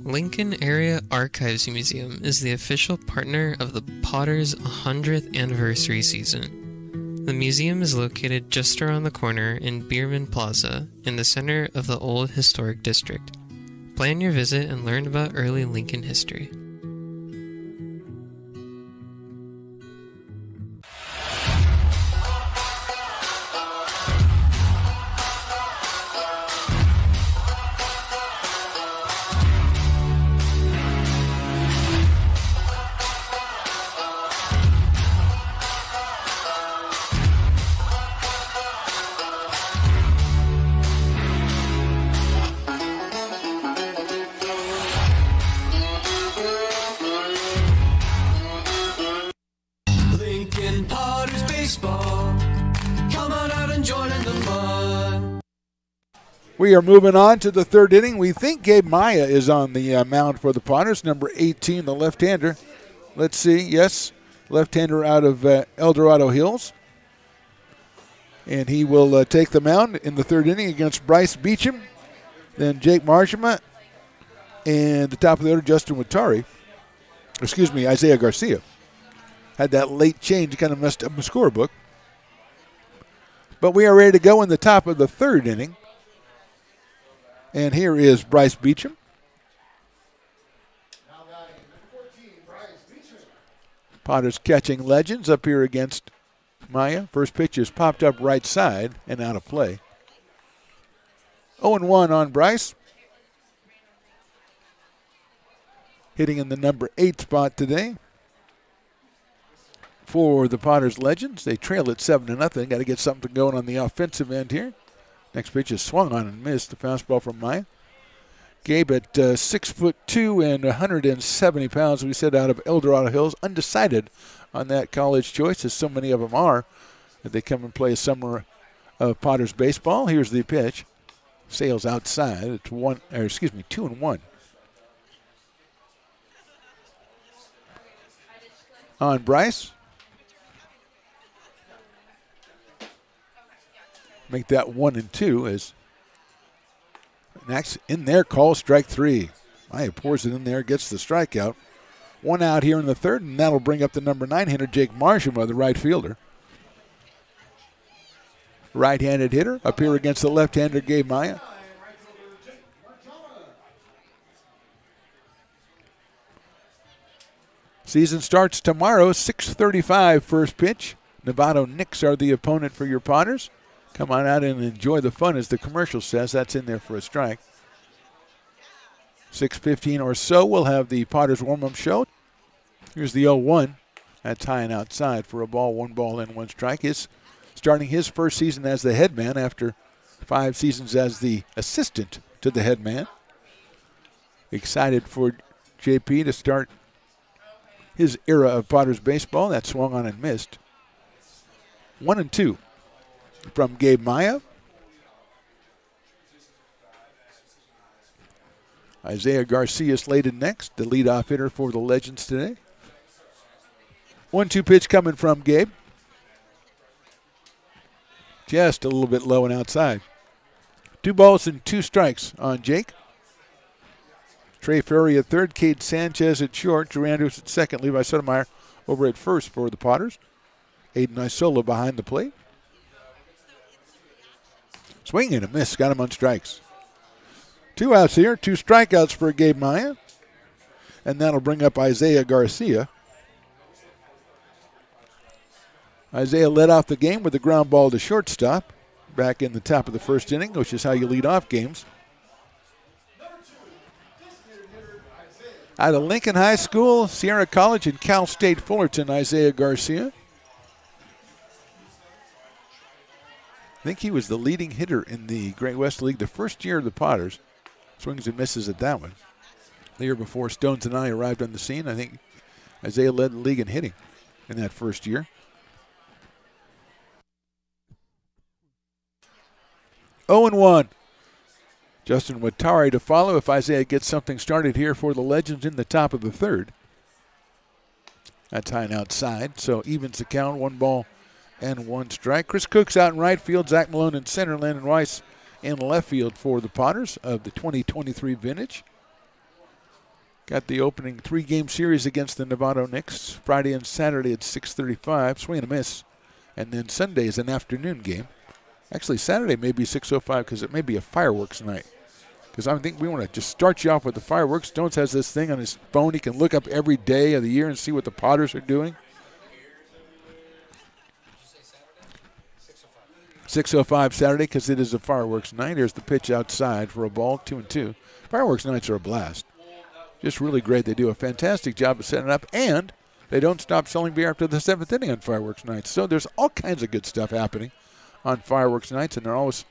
Lincoln Area Archives Museum is the official partner of the Potters 100th anniversary season. The museum is located just around the corner in Bierman Plaza in the center of the Old Historic District. Plan your visit and learn about early Lincoln history. We are moving on to the 3rd inning. We think Gabe Maya is on the mound for the Potters, number 18, the left-hander. Let's see. Yes, left-hander out of El Dorado Hills. And he will take the mound in the 3rd inning against Bryce Beecham. Then Jake Marshama, And the top of the order, Isaiah Garcia. Had that late change, kind of messed up the scorebook. But we are ready to go in the top of the third inning. And here is Bryce Beecham. Potters catching legends up here against Maya. First pitch is popped up right side and out of play. 0-1 on Bryce. Hitting in the number 8 spot today. For the Potters Legends, they trail at 7-0. Got to get something going on the offensive end here. Next pitch is swung on and missed. The fastball from Maya. Gabe at 6'2" and 170 pounds. We said out of El Dorado Hills, undecided on that college choice, as so many of them are. That they come and play a summer of Potters baseball. Here's the pitch. Sails outside. It's 2-1. On Bryce. Make that 1-2 as next in there, call strike 3. Maya pours it in there, gets the strikeout. 1 out here in the third, and that'll bring up the number 9 hitter, Jake Marsham, the right fielder. Right-handed hitter up here against the left-hander, Gabe Maya. Season starts tomorrow, 6:35 first pitch. Novato Knicks are the opponent for your Potters. Come on out and enjoy the fun, as the commercial says. That's in there for a strike. 6:15 or so, we'll have the Potters warm-up show. Here's the 0-1. That's high and outside for a ball, 1 ball and 1 strike. He's starting his first season as the head man after 5 seasons as the assistant to the head man. Excited for JP to start his era of Potters baseball. That swung on and missed. 1-2 from Gabe Maya. Isaiah Garcia slated next, the leadoff hitter for the Legends today. 1-2 pitch coming from Gabe. Just a little bit low and outside. 2 balls and 2 strikes on Jake. Trey Ferry at third, Cade Sanchez at short, Durandus at second, Levi Sotomayor over at first for the Potters. Aiden Isola behind the plate. Swing and a miss, got him on strikes. 2 outs here, 2 strikeouts for Gabe Maya. And that'll bring up Isaiah Garcia. Isaiah led off the game with a ground ball to shortstop back in the top of the first inning, which is how you lead off games. Out of Lincoln High School, Sierra College, and Cal State Fullerton, Isaiah Garcia. I think he was the leading hitter in the Great West League the first year of the Potters. Swings and misses at that one. The year before Stones and I arrived on the scene, I think Isaiah led the league in hitting in that first year. 0-1. Justin Watari to follow if Isaiah gets something started here for the Legends in the top of the third. That's high and outside, so evens the count, 1 ball and 1 strike. Chris Cook's out in right field, Zach Malone in center, Landon Weiss in left field for the Potters of the 2023 vintage. Got the opening 3-game series against the Novato Knicks, Friday and Saturday at 6:35, swing and a miss. And then Sunday is an afternoon game. Actually, Saturday may be 6:05 because it may be a fireworks night. Because I think we want to just start you off with the fireworks. Stones has this thing on his phone. He can look up every day of the year and see what the Potters are doing. 6:05 Saturday because it is a fireworks night. Here's the pitch outside for a ball, 2-2. Fireworks nights are a blast. Just really great. They do a fantastic job of setting it up, and they don't stop selling beer after the 7th inning on fireworks nights. So there's all kinds of good stuff happening on fireworks nights, and they're always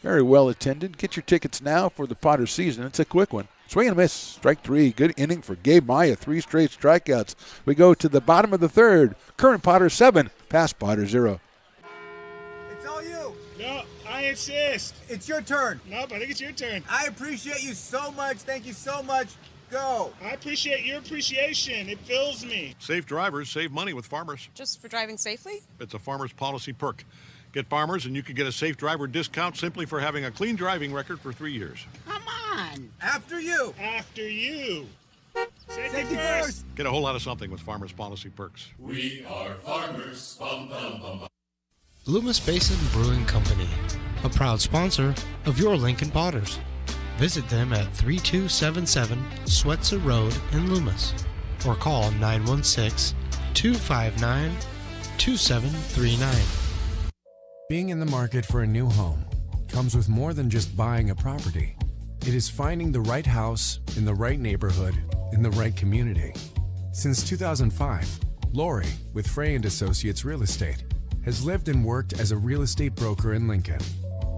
very well attended. Get your tickets now for the Potters season. It's a quick one. Swing and a miss, strike 3. Good inning for Gabe Maya, 3 straight strikeouts. We go to the bottom of the third. Current Potters 7, past Potters 0. It's all you. No, I insist. It's your turn. Nope, I think it's your turn. I appreciate you so much. Thank you so much. Go. I appreciate your appreciation. It fills me. Safe drivers save money with Farmers. Just for driving safely? It's a Farmers policy perk. Get Farmers and you can get a safe driver discount simply for having a clean driving record for 3 years. Come on. done. After you. After you. Safety first. Get a whole lot of something with Farmers Policy Perks. We are farmers. Bum, bum, bum, bum. Loomis Basin Brewing Company, a proud sponsor of your Lincoln Potters. Visit them at 3277 Swetzer Road in Loomis or call 916-259-2739. Being in the market for a new home comes with more than just buying a property. It is finding the right house in the right neighborhood in the right community. Since 2005, Lori with Frey & Associates Real Estate has lived and worked as a real estate broker in Lincoln.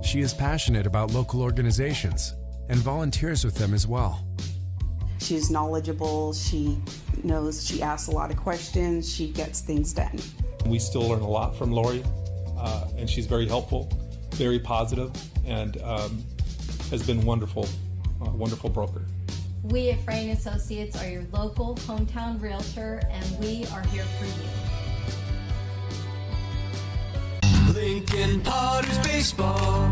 She is passionate about local organizations and volunteers with them as well. She's knowledgeable, she knows, she asks a lot of questions, she gets things done. We still learn a lot from Lori, and she's very helpful, very positive, and has been wonderful, wonderful broker. We at Frey & Associates are your local hometown realtor, and we are here for you. Lincoln Potters Baseball.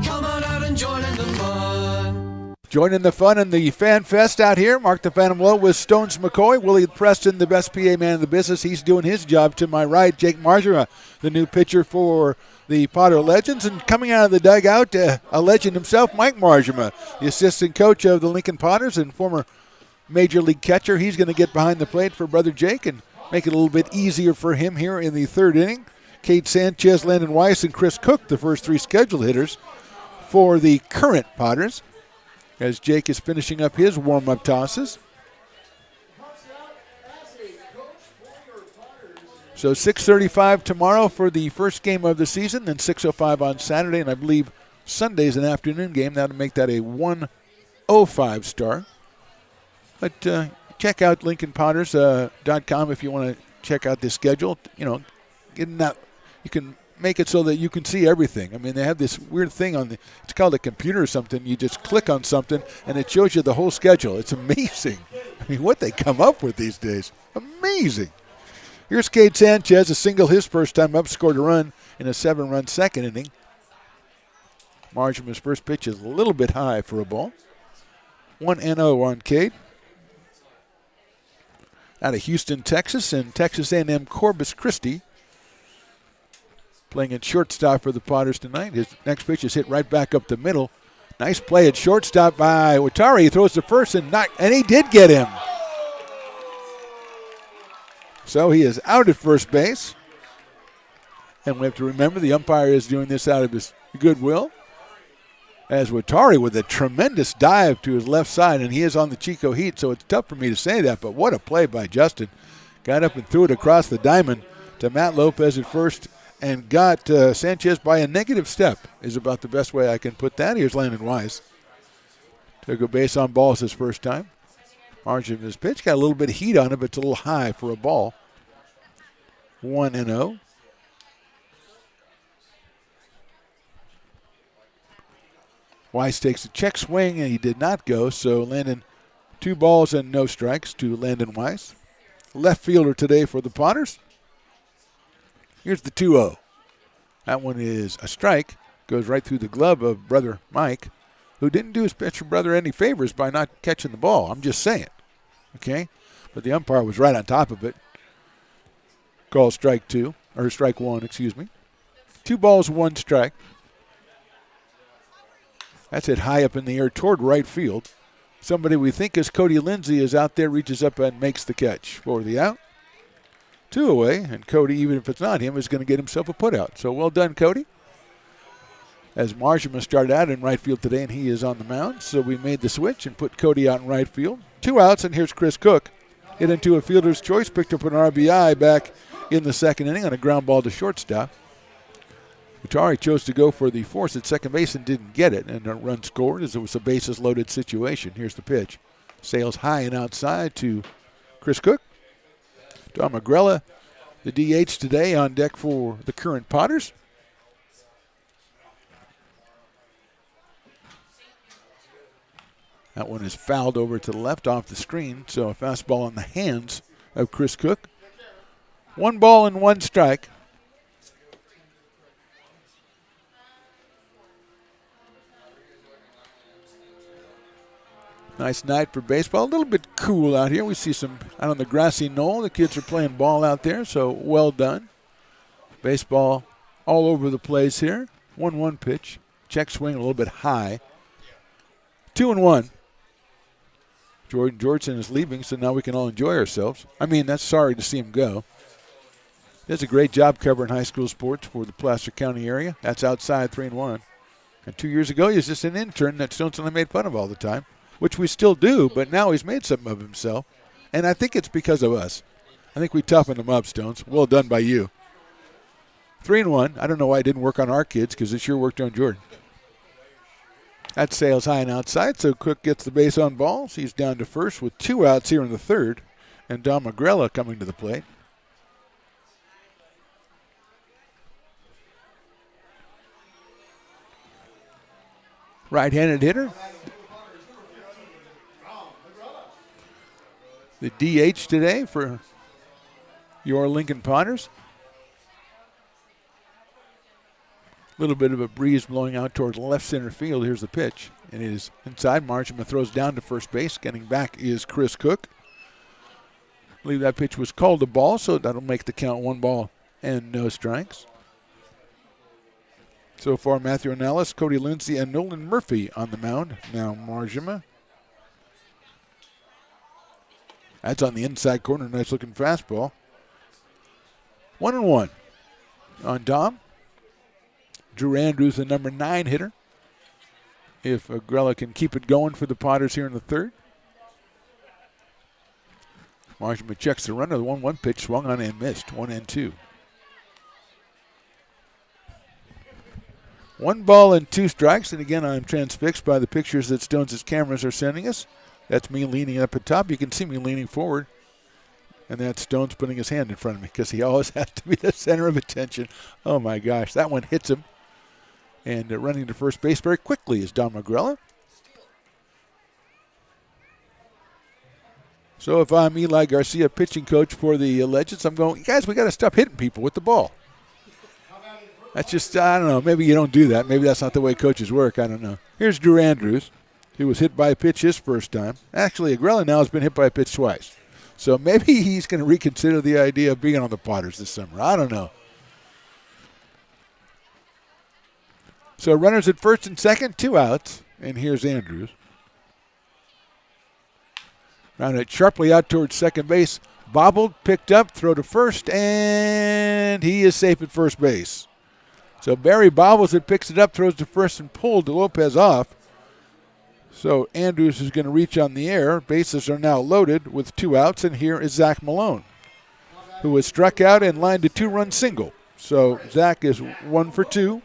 Come on out and join in the fun. Joining the fun in the Fan Fest out here, Mark the Phantom Low with Stones McCoy. Willie Preston, the best PA man in the business. He's doing his job to my right. Jake Margera, the new pitcher for the Potter Legends. And coming out of the dugout, a legend himself, Mike Margera, the assistant coach of the Lincoln Potters and former Major League catcher. He's going to get behind the plate for Brother Jake and make it a little bit easier for him here in the third inning. Cade Sanchez, Landon Weiss, and Chris Cook, the first three scheduled hitters for the current Potters, as Jake is finishing up his warm-up tosses. So 6:35 tomorrow for the first game of the season, then 6:05 on Saturday, and I believe Sunday's an afternoon game. That'll make that a 1:05 start. But check out LincolnPotters.com if you want to check out this schedule. You know, getting that, you can make it so that you can see everything. I mean, they have this weird thing it's called a computer or something. You just click on something, and it shows you the whole schedule. It's amazing. I mean, what they come up with these days. Amazing. Here's Cade Sanchez, a single his first time up, scored a run in a 7-run second inning. Margera's first pitch is a little bit high for a ball. 1-0 on Cade. Out of Houston, Texas, and Texas A&M Corpus Christi. Playing at shortstop for the Potters tonight. His next pitch is hit right back up the middle. Nice play at shortstop by Watari. He throws to first and he did get him. So he is out at first base. And we have to remember the umpire is doing this out of his goodwill. As Watari with a tremendous dive to his left side, and he is on the Chico Heat, so it's tough for me to say that, but what a play by Justin. Got up and threw it across the diamond to Matt Lopez at first and got Sanchez by a negative step is about the best way I can put that. Here's Landon Weiss. Took a base on balls his first time. Margin of his pitch got a little bit of heat on it, but it's a little high for a ball. 1-0. Weiss takes a check swing, and he did not go, so Landon, 2 balls and no strikes to Landon Weiss. Left fielder today for the Potters. Here's the 2-0. That one is a strike. Goes right through the glove of brother Mike, who didn't do his pitcher brother any favors by not catching the ball. I'm just saying. Okay? But the umpire was right on top of it. Called strike 1, excuse me. 2 balls, 1 strike. That's it high up in the air toward right field. Somebody we think is Cody Lindsay is out there, reaches up and makes the catch for the out. 2 away, and Cody, even if it's not him, is going to get himself a putout. So well done, Cody. As Marsham started out in right field today, and he is on the mound. So we made the switch and put Cody out in right field. 2 outs, and here's Chris Cook. Hit into a fielder's choice, picked up an RBI back in the second inning on a ground ball to shortstop. Utari chose to go for the force at second base and didn't get it, and a run scored as it was a bases-loaded situation. Here's the pitch. Sails high and outside to Chris Cook. Don Magrella, the DH today, on deck for the current Potters. That one is fouled over to the left off the screen, so a fastball in the hands of Chris Cook. 1 ball and 1 strike. Nice night for baseball. A little bit cool out here. We see some out on the grassy knoll. The kids are playing ball out there, so well done. Baseball all over the place here. 1-1 pitch. Check swing a little bit high. 2-1. Jordan Georgeson is leaving, so now we can all enjoy ourselves. I mean, that's sorry to see him go. Does a great job covering high school sports for the Placer County area. That's outside 3-1. And 2 years ago, he was just an intern that Stone's made fun of all the time, which we still do, but now he's made something of himself. And I think it's because of us. I think we toughened him up, Stones. Well done by you. 3-1. I don't know why it didn't work on our kids, because it sure worked on Jordan. That sails high and outside, so Cook gets the base on balls. He's down to first with 2 outs here in the third, and Don Magrella coming to the plate. Right-handed hitter. The DH today for your Lincoln Potters. A little bit of a breeze blowing out towards left center field. Here's the pitch. And it is inside. Marchima throws down to first base. Getting back is Chris Cook. I believe that pitch was called a ball, so that'll make the count 1 ball and no strikes. So far, Matthew Annalis, Cody Lindsay, and Nolan Murphy on the mound. Now Marchima. That's on the inside corner. Nice looking fastball. 1-1 on Dom. Drew Andrews, the number 9 hitter. If Agrella can keep it going for the Potters here in the third. Marchima checks the runner. The 1-1 pitch swung on and missed. 1-2. 1 ball and 2 strikes. And again, I'm transfixed by the pictures that Stones' cameras are sending us. That's me leaning up at top. You can see me leaning forward. And that's Stones putting his hand in front of me because he always has to be the center of attention. Oh, my gosh. That one hits him. And running to first base very quickly is Don Magrella. So if I'm Eli Garcia, pitching coach for the Legends, I'm going, guys, we got to stop hitting people with the ball. That's just, I don't know, maybe you don't do that. Maybe that's not the way coaches work. I don't know. Here's Drew Andrews, who was hit by a pitch his first time. Actually, Agrella now has been hit by a pitch twice. So maybe he's going to reconsider the idea of being on the Potters this summer. I don't know. So runners at first and second, 2 outs. And here's Andrews. Rounded sharply out towards second base. Bobbled, picked up, throw to first, and he is safe at first base. So Barry bobbles it, picks it up, throws to first, and pulled Lopez off. So Andrews is going to reach on the air. Bases are now loaded with 2 outs, and here is Zach Malone, who was struck out and lined a 2-run single. So Zach is 1 for 2.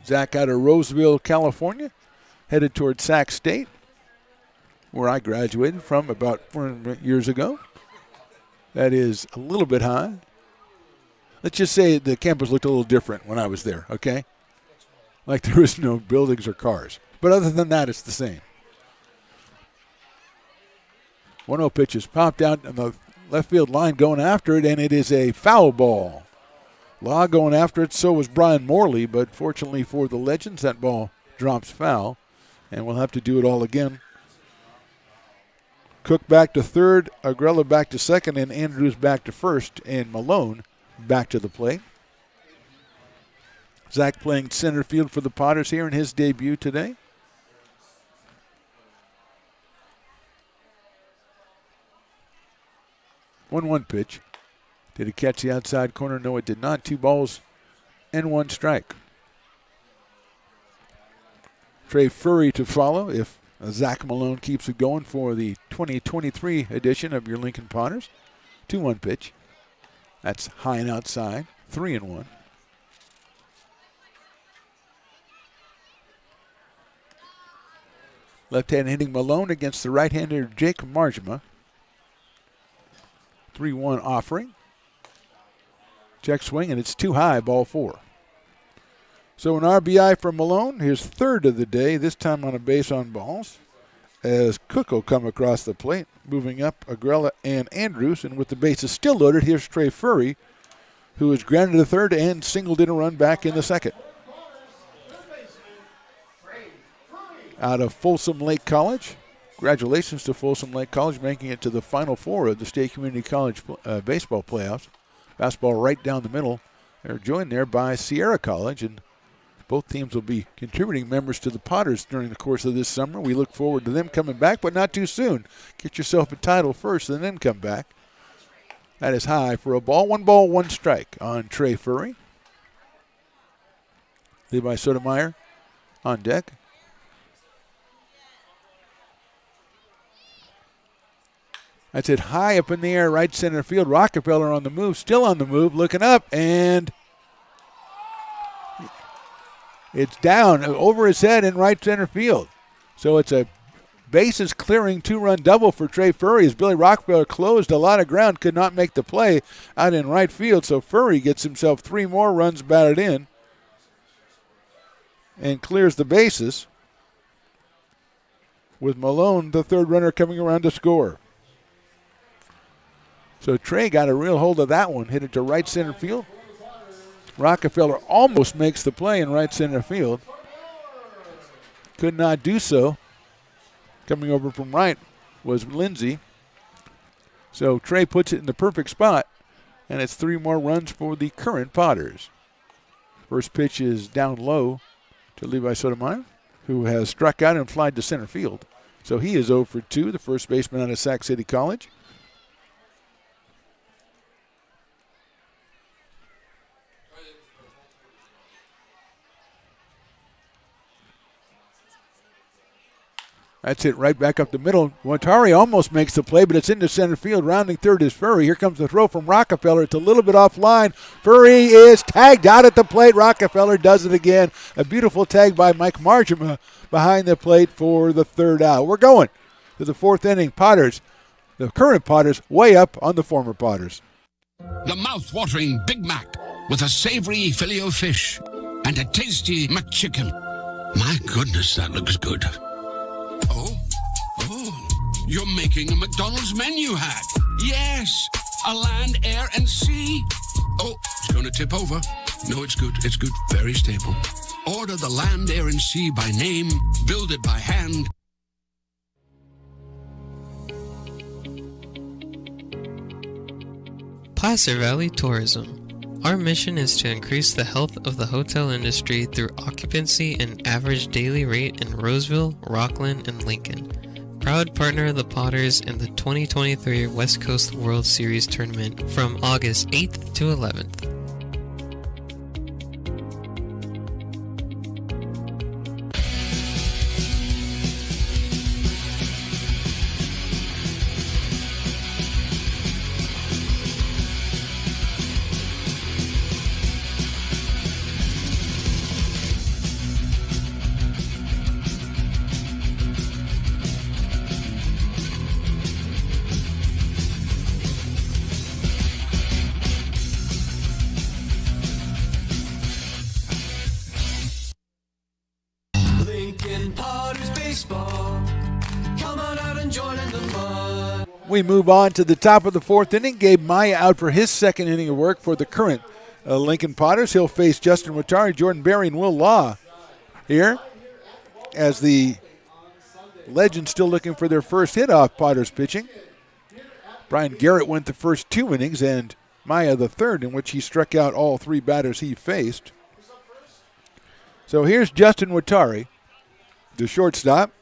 Zach out of Roseville, California, headed towards Sac State, where I graduated from about 4 years ago. That is a little bit high. Let's just say the campus looked a little different when I was there, okay? Like there was no buildings or cars. But other than that, it's the same. 1-0 pitch is popped out on the left field line going after it, and it is a foul ball. Law going after it, so was Brian Morley, but fortunately for the Legends, that ball drops foul, and we'll have to do it all again. Cook back to third, Agrella back to second, and Andrews back to first, and Malone back to the plate. Zach playing center field for the Potters here in his debut today. One pitch. Did it catch the outside corner? No, it did not. 2 balls and 1 strike. Trey Furry to follow if Zach Malone keeps it going for the 2023 edition of your Lincoln Potters. 2-1 pitch. That's high and outside. 3-1. Left-hand hitting Malone against the right-hander Jake Marchima. 3-1 offering. Check swing, and it's too high, ball 4. So an RBI for Malone, his third of the day, this time on a base on balls. As Cook will come across the plate, moving up Agrella and Andrews, and with the bases still loaded, here's Trey Furry, who is grounded to third and singled in a run back in the second. out of Folsom Lake College. Congratulations to Folsom Lake College making it to the Final Four of the State Community College baseball playoffs. Fastball right down the middle. They're joined there by Sierra College, and both teams will be contributing members to the Potters during the course of this summer. We look forward to them coming back, but not too soon. Get yourself a title first and then come back. That is high for a ball. 1 strike on Trey Furry. Levi Sotomayor on deck. That's it high up in the air, right center field. Rockefeller on the move, still on the move, looking up, and it's down over his head in right center field. So it's a bases clearing 2-run double for Trey Furry as Billy Rockefeller closed a lot of ground, could not make the play out in right field. So Furry gets himself 3 more runs batted in and clears the bases with Malone, the third runner, coming around to score. So Trey got a real hold of that one, hit it to right center field. Rockefeller almost makes the play in right center field. Could not do so. Coming over from right was Lindsey. So Trey puts it in the perfect spot, and it's 3 more runs for the current Potters. First pitch is down low to Levi Sotomayor, who has struck out and flied to center field. So he is 0 for 2, the first baseman out of Sac City College. That's it right back up the middle. Watari almost makes the play, but it's into center field. Rounding third is Furry. Here comes the throw from Rockefeller. It's a little bit offline. Furry is tagged out at the plate. Rockefeller does it again. A beautiful tag by Mike Margema behind the plate for the third out. We're going to the 4th inning. Potters, the current Potters, way up on the former Potters. The mouth-watering Big Mac with a savory Filet-O-Fish and a tasty McChicken. My goodness, that looks good. Oh, you're making a McDonald's menu hack. Yes, a land, air, and sea. Oh, it's going to tip over. No, it's good. It's good. Very stable. Order the land, air, and sea by name. Build it by hand. Placer Valley Tourism. Our mission is to increase the health of the hotel industry through occupancy and average daily rate in Roseville, Rockland, and Lincoln. Proud partner of the Potters in the 2023 West Coast World Series Tournament from August 8th to 11th. We move on to the top of the 4th inning. Gabe Maya out for his 2nd inning of work for the current Lincoln Potters. He'll face Justin Watari, Jordan Berry, and Will Law here as the Legends still looking for their first hit off Potters pitching. Brian Garrett went the first 2 innings and Maya the 3rd, in which he struck out all 3 batters he faced. So here's Justin Watari, the shortstop.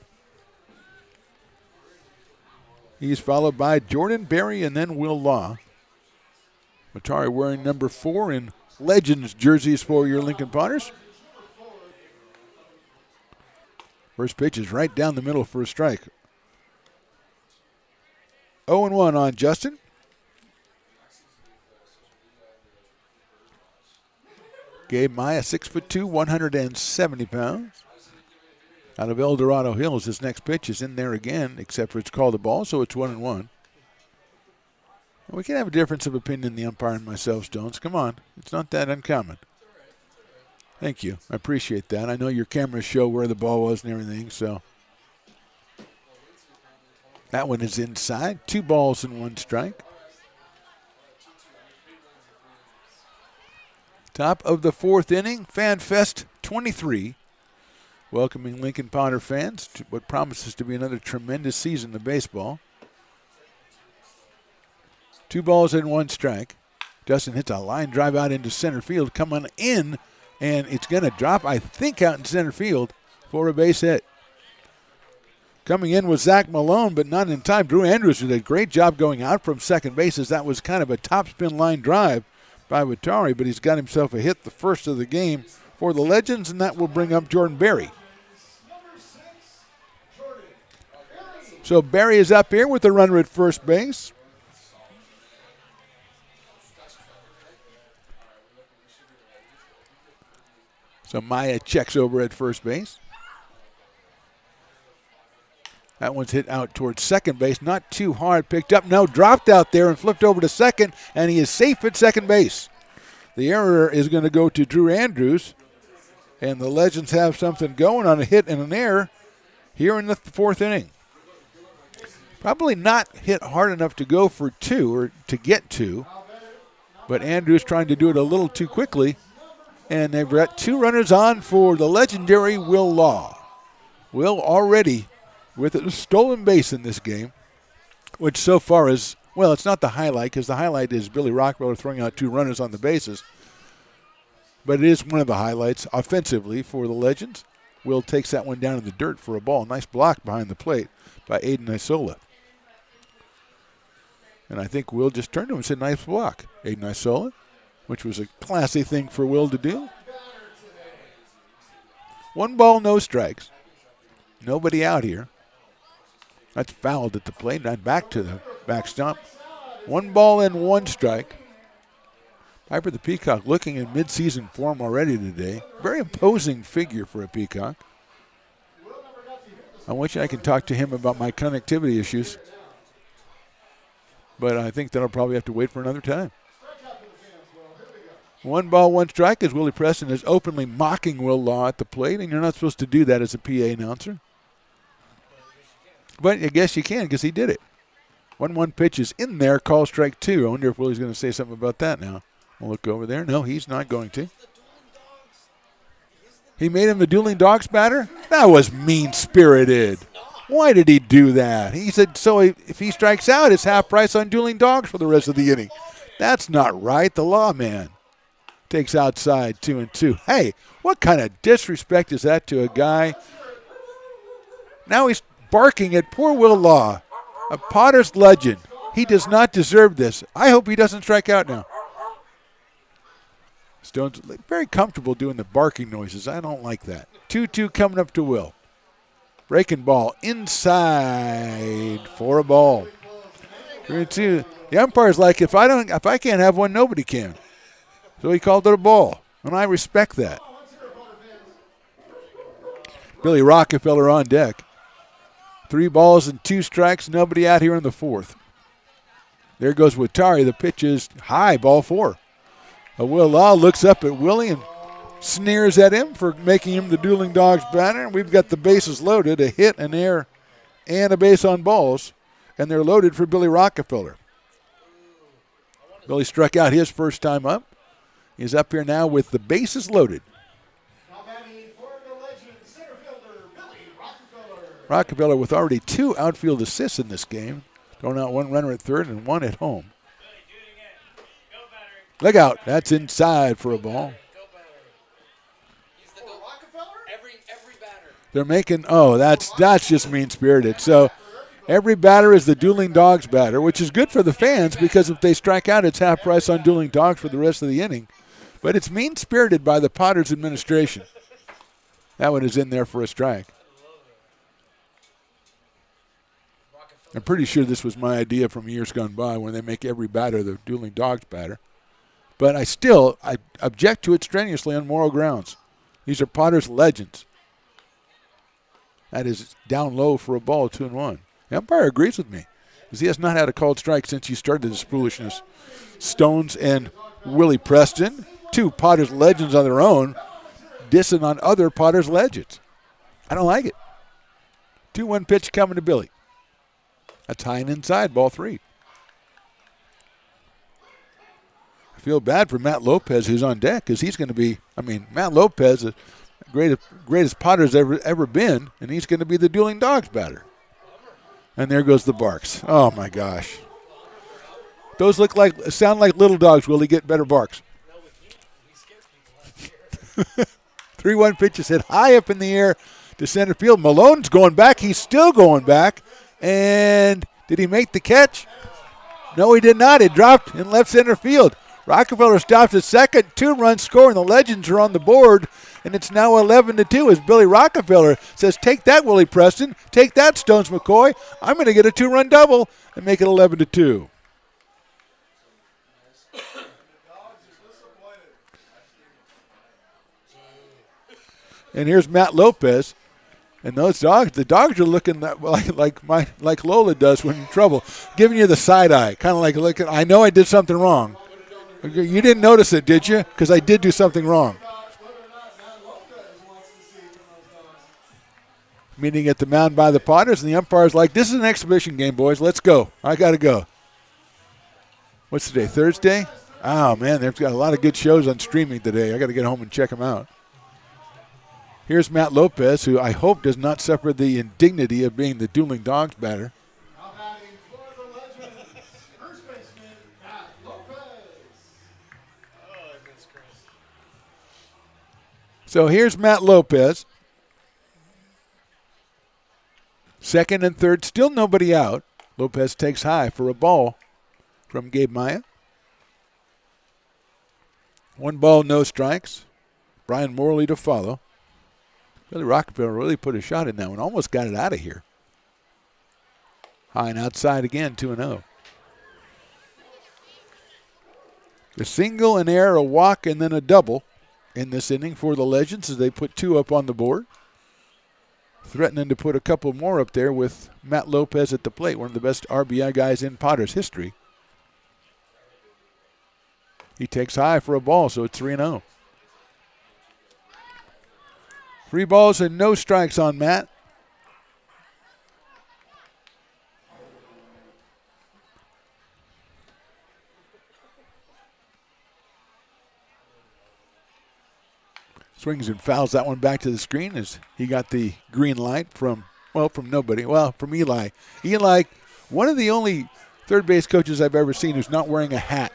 He's followed by Jordan Berry and then Will Law. Watari wearing number 4 in Legends jerseys for your Lincoln Potters. First pitch is right down the middle for a strike. 0-1 on Justin. Gabe Maya, 6'2", 170 pounds. Out of El Dorado Hills, his next pitch is in there again, except for it's called a ball, so it's 1-1. We can have a difference of opinion, the umpire and myself, Stones. Come on. It's not that uncommon. Thank you. I appreciate that. I know your cameras show where the ball was and everything, so. That one is inside. 2 balls and 1 strike. Top of the 4th inning, FanFest 23. welcoming Lincoln Potter fans to what promises to be another tremendous season of baseball. 2 balls and 1 strike. Dustin hits a line drive out into center field, coming in, and it's going to drop, I think, out in center field for a base hit. Coming in was Zach Malone, but not in time. Drew Andrews did a great job going out from second base, as that was kind of a topspin line drive by Watari, but he's got himself a hit, the first of the game for the Legends, and that will bring up Jordan Berry. So Berry is up here with the runner at first base. So Maya checks over at first base. That one's hit out towards second base. Not too hard. Picked up. No, dropped out there and flipped over to second, and he is safe at second base. The error is going to go to Drew Andrews, and the Legends have something going on a hit and an error here in the 4th inning. Probably not hit hard enough to go for 2 or to get 2, but Andrews trying to do it a little too quickly, and they've got 2 runners on for the legendary Will Law. Will already with a stolen base in this game, which so far is, well, it's not the highlight, because the highlight is Billy Rockefeller throwing out 2 runners on the bases. But it is one of the highlights offensively for the Legends. Will takes that one down in the dirt for a ball. Nice block behind the plate by Aiden Isola. And I think Will just turned to him and said, nice block, Aiden Isola, which was a classy thing for Will to do. 1 ball, no strikes. Nobody out here. That's fouled at the plate, and back to the backstop. 1 ball and 1 strike. Piper the Peacock looking in midseason form already today. Very imposing figure for a Peacock. I wish I could talk to him about my connectivity issues, but I think that'll probably have to wait for another time. 1 ball, 1 strike as Willie Preston is openly mocking Will Law at the plate, and you're not supposed to do that as a PA announcer. But I guess you can, because he did it. 1-1 pitch is in there, call strike 2. I wonder if Willie's going to say something about that now. We'll look over there. No, he's not going to. He made him the dueling dogs batter? That was mean-spirited. Why did he do that? He said, so if he strikes out, it's half price on dueling dogs for the rest of the inning. That's not right. The lawman takes outside 2-2. Hey, what kind of disrespect is that to a guy? Now he's barking at poor Will Law, a Potter's legend. He does not deserve this. I hope he doesn't strike out now. Stone's very comfortable doing the barking noises. I don't like that. 2-2 coming up to Will. Breaking ball inside for a ball. 3-2. The umpire's like, if I can't have one, nobody can. So he called it a ball, and I respect that. Billy Rockefeller on deck. 3 balls and 2 strikes, nobody out here in the 4th. There goes Watari. The pitch is high, ball 4. Will Law looks up at Willie and sneers at him for making him the dueling dogs batter. We've got the bases loaded, a hit, an error, and a base on balls, and they're loaded for Billy Rockefeller. Billy struck out his first time up. He's up here now with the bases loaded. Rockefeller with already 2 outfield assists in this game, throwing out 1 runner at third and 1 at home. Look out, that's inside for a ball. They're making, that's just mean-spirited. So every batter is the dueling dogs batter, which is good for the fans because if they strike out, it's half price on dueling dogs for the rest of the inning. But it's mean-spirited by the Potters administration. That one is in there for a strike. I'm pretty sure this was my idea from years gone by when they make every batter the dueling dogs batter. But I object to it strenuously on moral grounds. These are Potters legends. That is down low for a ball, 2-1. The umpire agrees with me because he has not had a called strike since he started this foolishness. Stones and Willie Preston, 2 Potters legends on their own, dissing on other Potters legends. I don't like it. 2-1 pitch coming to Billy. That's high and inside, ball 3. I feel bad for Matt Lopez, who's on deck, because he's going to be, Matt Lopez greatest Potter's ever been, and he's going to be the Dueling Dogs batter. And there goes the barks. Oh my gosh. Those sound like little dogs. Will he get better barks? 3-1 pitch is hit high up in the air to center field. Malone's going back. He's still going back. And did he make the catch? No, he did not. It dropped in left center field. Rockefeller stops at second. 2-run score, and the Legends are on the board. And it's now 11-2 as Billy Rockefeller says, take that, Willie Preston. Take that, Stones McCoy. I'm going to get a 2-run double and make it 11-2. And here's Matt Lopez. And those dogs, the dogs are looking like Lola does when in trouble, giving you the side eye, kind of like looking, I know I did something wrong. You didn't notice it, did you? Because I did do something wrong. Meeting at the mound by the Potters, and the umpire's like, this is an exhibition game, boys. Let's go. I got to go. What's today, Thursday? Oh, man, they've got a lot of good shows on streaming today. I got to get home and check them out. Here's Matt Lopez, who I hope does not suffer the indignity of being the Dueling Dogs batter. So here's Matt Lopez. Second and third, still nobody out. Lopez takes high for a ball from Gabe Maya. 1 ball, no strikes. Brian Morley to follow. Billy Rockefeller really put a shot in that one. Almost got it out of here. High and outside again, 2-0. A single, an error, a walk, and then a double in this inning for the Legends as they put 2 up on the board. Threatening to put a couple more up there with Matt Lopez at the plate, one of the best RBI guys in Potter's history. He takes high for a ball, so it's 3-0. 3 balls and no strikes on Matt. Swings and fouls that one back to the screen as he got the green light from nobody. Well, from Eli. Eli, one of the only third base coaches I've ever seen who's not wearing a hat.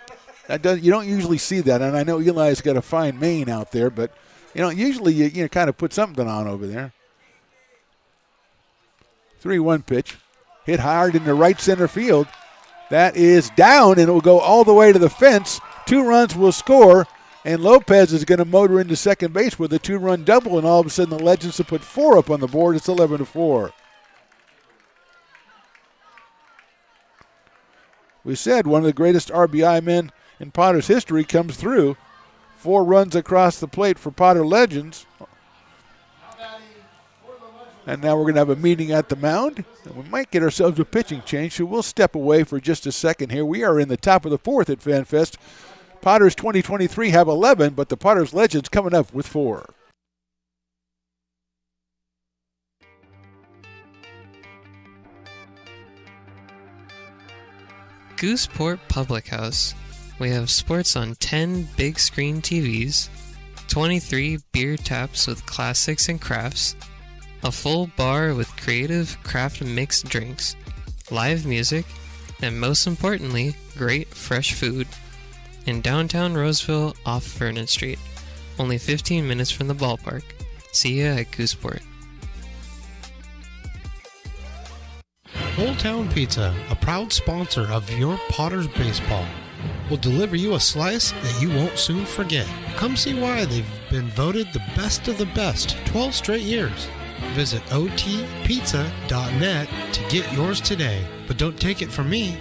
You don't usually see that, and I know Eli's got a fine mane out there, but usually you kind of put something on over there. 3-1 pitch. Hit hard into right center field. That is down, and it will go all the way to the fence. 2 runs will score, and Lopez is going to motor into second base with a 2-run double, and all of a sudden the Legends have put 4 up on the board. It's 11-4. We said one of the greatest RBI men in Potter's history comes through. 4 runs across the plate for Potter Legends. And now we're going to have a meeting at the mound. And we might get ourselves a pitching change, so we'll step away for just a second here. We are in the top of the 4th at FanFest. Potters 2023 have 11, but the Potters Legends coming up with 4. Gooseport Public House. We have sports on 10 big screen TVs, 23 beer taps with classics and crafts, a full bar with creative craft mixed drinks, live music, and most importantly, great fresh food. In downtown Roseville off Vernon Street, only 15 minutes from the ballpark. See ya at Gooseport. Old Town Pizza, a proud sponsor of your Potters baseball, will deliver you a slice that you won't soon forget. Come see why they've been voted the best of the best 12 straight years. Visit otpizza.net to get yours today. But don't take it from me.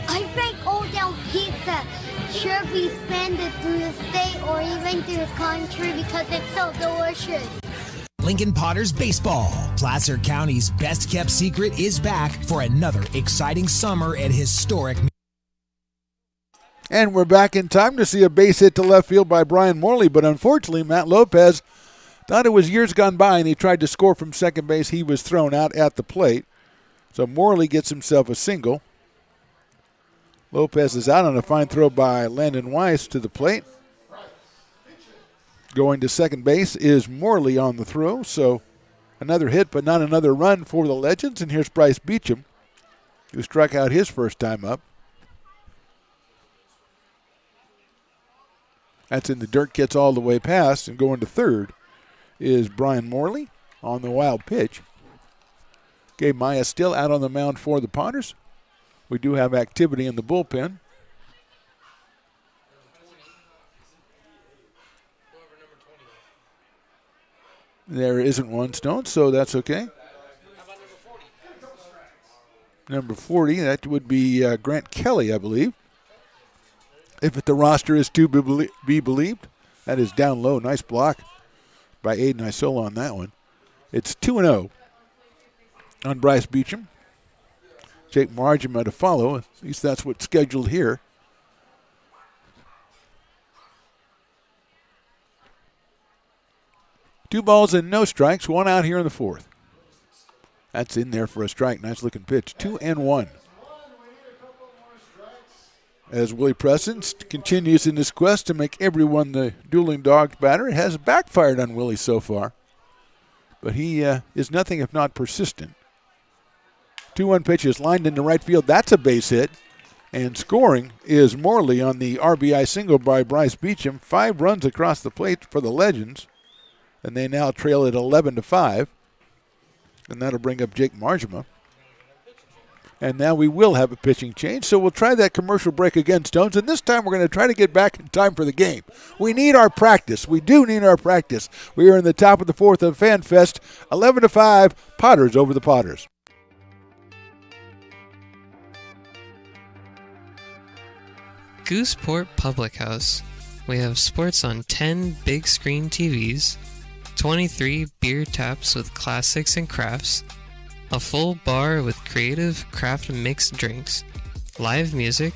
I think Old Town Pizza should be expanded through the state or even through the country because it's so delicious. Lincoln Potters Baseball. Placer County's best kept secret is back for another exciting summer at historic. And we're back in time to see a base hit to left field by Brian Morley, but unfortunately Matt Lopez thought it was years gone by and he tried to score from second base. He was thrown out at the plate. So Morley gets himself a single. Lopez is out on a fine throw by Landon Weiss to the plate. Going to second base is Morley on the throw, so another hit but not another run for the Legends. And here's Bryce Beecham, who struck out his first time up. That's in the dirt, gets all the way past, and going to third is Brian Morley on the wild pitch. Gabe Maya still out on the mound for the Potters. We do have activity in the bullpen. There isn't one, Stone, so that's okay. Number 40, that would be Grant Kelly, I believe. If the roster is to be believed, that is down low. Nice block by Aiden Isola on that one. It's 2-0 on Bryce Beecham. Jake Margima to follow. At least that's what's scheduled here. Two balls and no strikes. One out here in the fourth. That's in there for a strike. Nice looking pitch. 2-1. As Willie Preston continues in his quest to make everyone the dueling dogs batter. It has backfired on Willie so far. But he is nothing if not persistent. 2-1 pitch is lined into right field. That's a base hit. And scoring is Morley on the RBI single by Bryce Beecham. 5 runs across the plate for the Legends. And they now trail at 11-5. And that'll bring up Jake Margima. And now we will have a pitching change. So we'll try that commercial break again, Stones. And this time we're going to try to get back in time for the game. We need our practice. We do need our practice. We are in the top of the fourth of Fan Fest. 11-5, Potters over the Potters. Gooseport Public House. We have sports on 10 big screen TVs, 23 beer taps with classics and crafts, a full bar with creative craft mixed drinks, live music,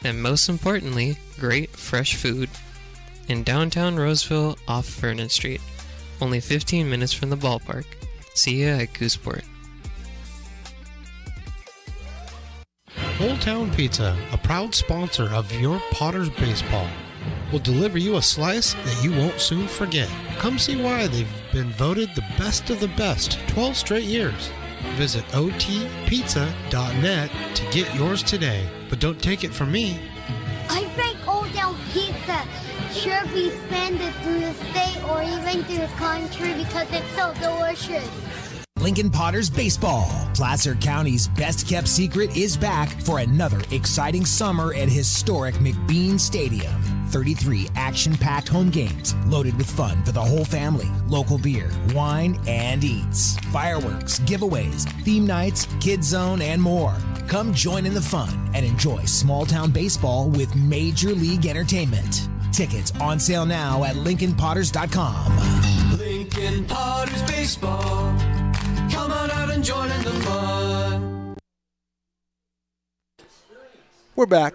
and most importantly, great fresh food. In downtown Roseville off Vernon Street, only 15 minutes from the ballpark. See ya at Gooseport. Old Town Pizza, a proud sponsor of your Potters baseball, will deliver you a slice that you won't soon forget. Come see why they've been voted the best of the best 12 straight years. Visit otpizza.net to get yours today. But don't take it from me. I think Old Town Pizza should be expanded through the state or even through the country because it's so delicious. Lincoln Potters Baseball. Placer County's best-kept secret is back for another exciting summer at historic McBean Stadium. 33 action-packed home games loaded with fun for the whole family. Local beer, wine, and eats. Fireworks, giveaways, theme nights, kids zone, and more. Come join in the fun and enjoy small-town baseball with Major League Entertainment. Tickets on sale now at LincolnPotters.com. Lincoln Potters Baseball. Come on out and join in the fun. We're back.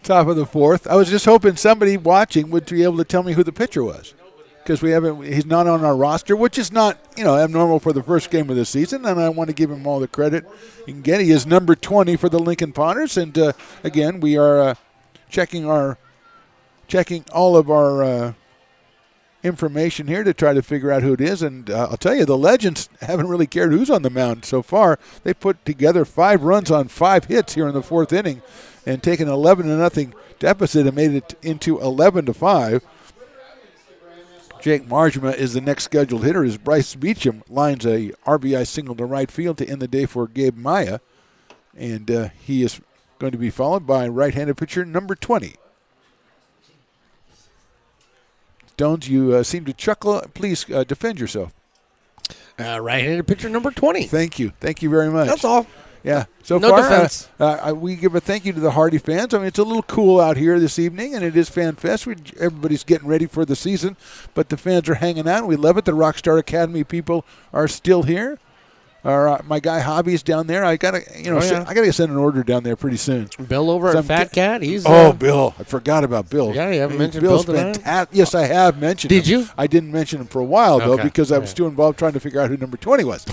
Top of the fourth. I was just hoping somebody watching would be able to tell me who the pitcher was, because he's not on our roster, which is not, abnormal for the first game of the season, and I want to give him all the credit he can get. He is number 20 for the Lincoln Potters, and again, we are checking all of our information here to try to figure out who it is. And I'll tell you, the Legends haven't really cared who's on the mound so far. They put together 5 runs on 5 hits here in the fourth inning and taken 11-0 deficit and made it into 11-5. Jake Margima is the next scheduled hitter as Bryce Beecham lines a RBI single to right field to end the day for Gabe Maya. And he is going to be followed by right-handed pitcher number 20. Stones, you seem to chuckle. Please defend yourself. Right-handed pitcher number 20. Thank you. Thank you very much. That's all. Yeah. So No far, defense. we give a thank you to the Hardy fans. I mean, it's a little cool out here this evening, and it is Fan Fest. Everybody's getting ready for the season, but the fans are hanging out. We love it. The Rockstar Academy people are still here. My guy Hobby's down there. I gotta, I gotta send an order down there pretty soon. Bill over at Fat Cat. He's Bill. I forgot about Bill. Yeah, you haven't mentioned Bill's Bill tonight? fantastic. Yes, I have mentioned him. Did you? I didn't mention him for a while though, Okay. because I was too involved trying to figure out who number 20 was.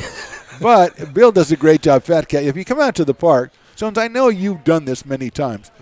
But Bill does a great job. Fat Cat. If you come out to the park, Stones, I know you've done this many times.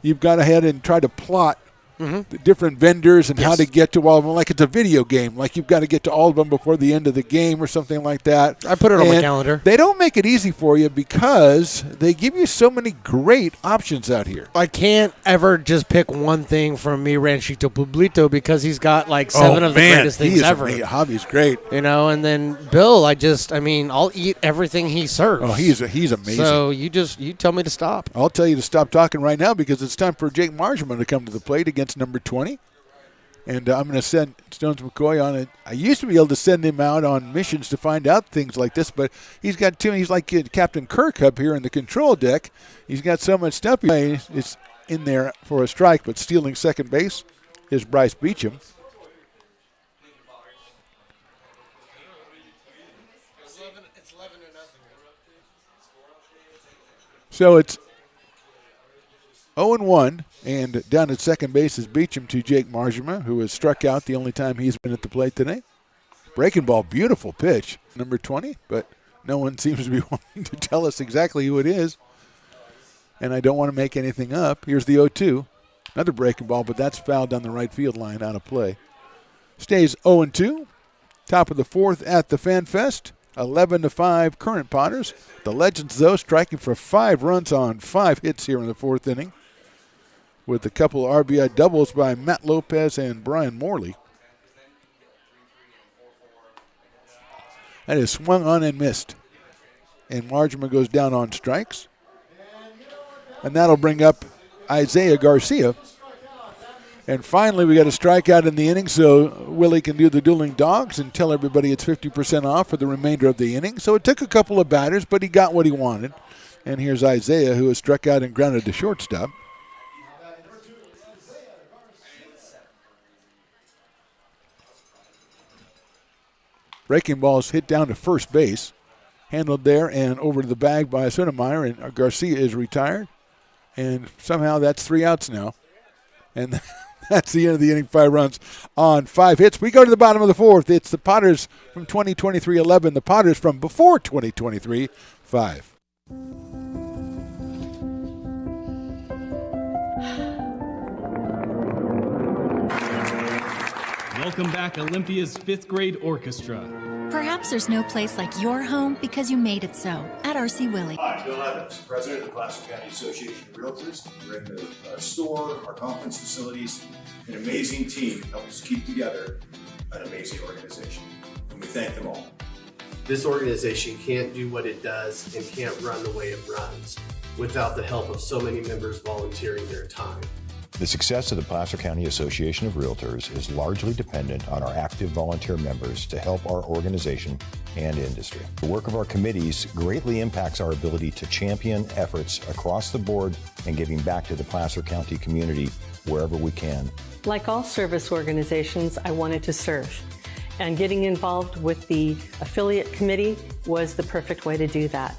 You've gone ahead and tried to plot the different vendors and how to get to all of them, like it's a video game. Like you've got to get to all of them before the end of the game or something like that. I put it on my calendar. They don't make it easy for you because they give you so many great options out here. I can't ever just pick one thing from Mi Ranchito Pueblito because he's got like 7 of the greatest things ever. Hobby's great. And then Bill, I'll eat everything he serves. Oh, he's amazing. So you tell me to stop. I'll tell you to stop talking right now because it's time for Jake Marshman to come to the plate against number 20. And I'm going to send Stones McCoy on it. I used to be able to send him out on missions to find out things like this, but he's got he's like Captain Kirk up here in the control deck. He's got so much stuff. It's in there for a strike, but stealing second base is Bryce Beecham. So it's 0-1, and down at second base is Beecham to Jake Marjama, who has struck out the only time he's been at the plate today. Breaking ball, beautiful pitch, number 20, but no one seems to be wanting to tell us exactly who it is, and I don't want to make anything up. Here's the 0-2, another breaking ball, but that's fouled down the right field line, out of play. Stays 0-2, top of the fourth at the Fan Fest. 11-5 current Potters. The Legends, though, striking for 5 runs on 5 hits here in the fourth inning, with a couple of RBI doubles by Matt Lopez and Brian Morley. That is swung on and missed. And Marjama goes down on strikes. And that'll bring up Isaiah Garcia. And finally, we got a strikeout in the inning, so Willie can do the dueling dogs and tell everybody it's 50% off for the remainder of the inning. So it took a couple of batters, but he got what he wanted. And here's Isaiah, who has struck out and grounded to shortstop. Breaking ball's hit down to first base. Handled there and over to the bag by Sotomayor, and Garcia is retired. And somehow that's 3 outs now. And that's the end of the inning, 5 runs on 5 hits. We go to the bottom of the fourth. It's the Potters from 2023-11, the Potters from before 2023-5. Welcome back, Olympia's 5th grade orchestra. Perhaps there's no place like your home because you made it so at RC Willey. Hi, Bill Evans, president of the Placer County Association of Realtors. We're in the store, our conference facilities, an amazing team helps keep together an amazing organization, and we thank them all. This organization can't do what it does and can't run the way it runs without the help of so many members volunteering their time. The success of the Placer County Association of Realtors is largely dependent on our active volunteer members to help our organization and industry. The work of our committees greatly impacts our ability to champion efforts across the board and giving back to the Placer County community wherever we can. Like all service organizations, I wanted to serve. And getting involved with the affiliate committee was the perfect way to do that.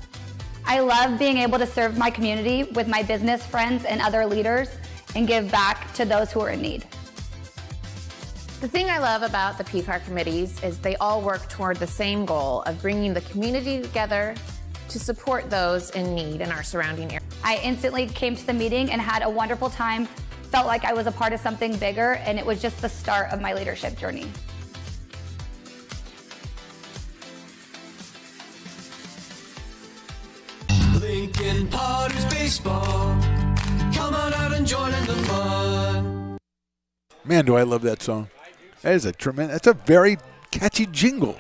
I love being able to serve my community with my business friends and other leaders and give back to those who are in need. The thing I love about the PCAR committees is they all work toward the same goal of bringing the community together to support those in need in our surrounding area. I instantly came to the meeting and had a wonderful time, felt like I was a part of something bigger, and it was just the start of my leadership journey. Lincoln Potters Baseball. Come on out and join in the fun. Man, do I love that song. That is that's a very catchy jingle.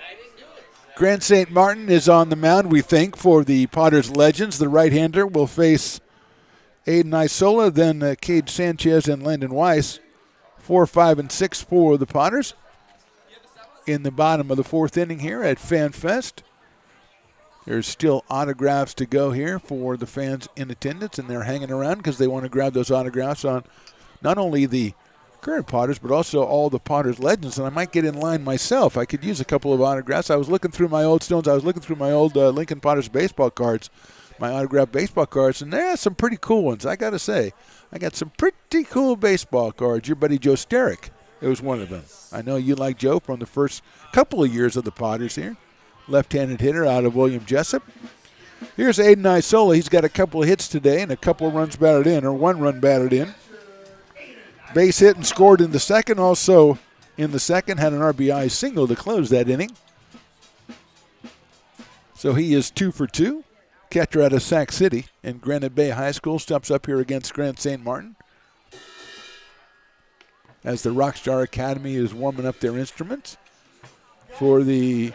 Grant St. Martin is on the mound, we think, for the Potters Legends. The right-hander will face Aiden Isola, then Cade Sanchez and Landon Weiss. 4, 5, and 6 for the Potters. In the bottom of the fourth inning here at Fan Fest. There's still autographs to go here for the fans in attendance, and they're hanging around because they want to grab those autographs on not only the current Potters, but also all the Potters Legends, and I might get in line myself. I could use a couple of autographs. I was looking through my old Stones. I was looking through my old Lincoln Potters baseball cards, my autographed baseball cards, and there's some pretty cool ones, I got to say. I got some pretty cool baseball cards. Your buddy Joe Sterick, it was one of them. I know you like Joe from the first couple of years of the Potters here. Left-handed hitter out of William Jessup. Here's Aiden Isola. He's got a couple of hits today and a couple of runs batted in, or 1 run batted in. base hit and scored in the second. Also in the second, had an RBI single to close that inning. So he is 2 for 2. Catcher out of Sac City and Granite Bay High School steps up here against Grant St. Martin. As the Rockstar Academy is warming up their instruments for the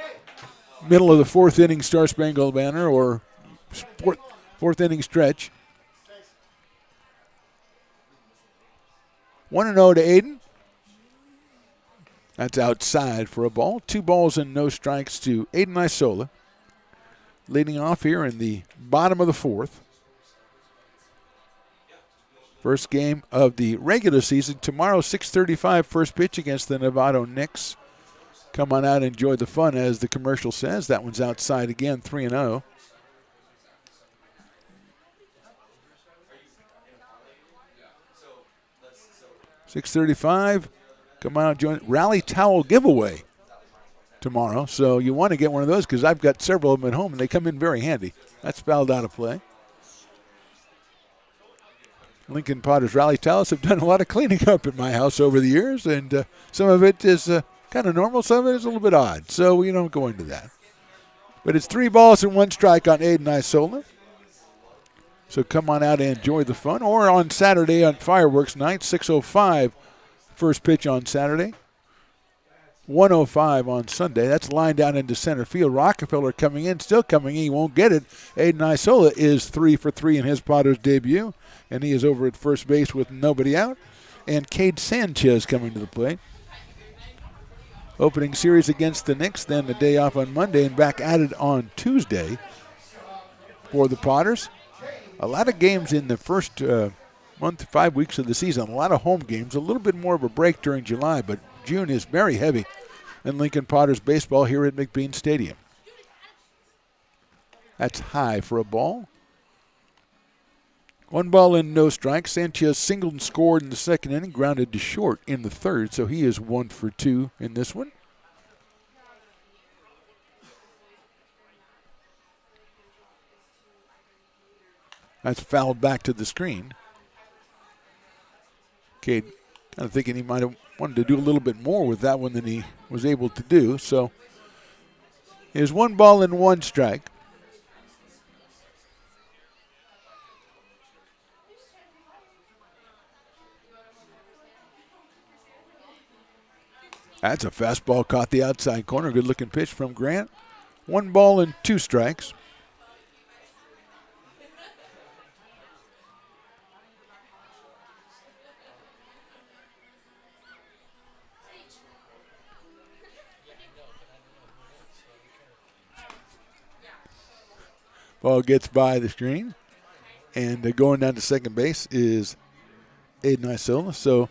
middle of the fourth inning Star Spangled Banner or fourth inning stretch. 1-0 to Aiden. That's outside for a ball. 2 balls and no strikes to Aiden Isola. Leading off here in the bottom of the fourth. First game of the regular season. Tomorrow, 6:35, first pitch against the Novato Knicks. Come on out and enjoy the fun, as the commercial says. That one's outside again, 3-0. $6:35. Come on, join Rally Towel giveaway tomorrow. So you want to get one of those because I've got several of them at home and they come in very handy. That's fouled out of play. Lincoln Potters Rally Towels have done a lot of cleaning up at my house over the years, and some of it is kind of normal, some of it is a little bit odd. So we don't go into that. But it's 3 balls and 1 strike on Aiden Isola. So come on out and enjoy the fun. Or on Saturday on fireworks night, 6:05 first pitch on Saturday. 1:05 on Sunday. That's lined down into center field. Rockefeller coming in, still coming in. He won't get it. Aiden Isola is 3 for 3 in his Potters debut, and he is over at first base with nobody out. And Cade Sanchez coming to the plate. Opening series against the Knicks, then the day off on Monday, and back at it on Tuesday for the Potters. A lot of games in the first month to 5 weeks of the season. A lot of home games. A little bit more of a break during July, but June is very heavy in Lincoln Potters baseball here at McBean Stadium. That's high for a ball. 1 ball and no strikes. Sanchez singled and scored in the second inning, grounded to short in the third, so he is 1 for 2 in this one. That's fouled back to the screen. Cade kind of thinking he might have wanted to do a little bit more with that one than he was able to do. So here's 1 ball and 1 strike. That's a fastball caught the outside corner. Good looking pitch from Grant. 1 ball and 2 strikes. Ball gets by the screen. And going down to second base is Aiden Isola. So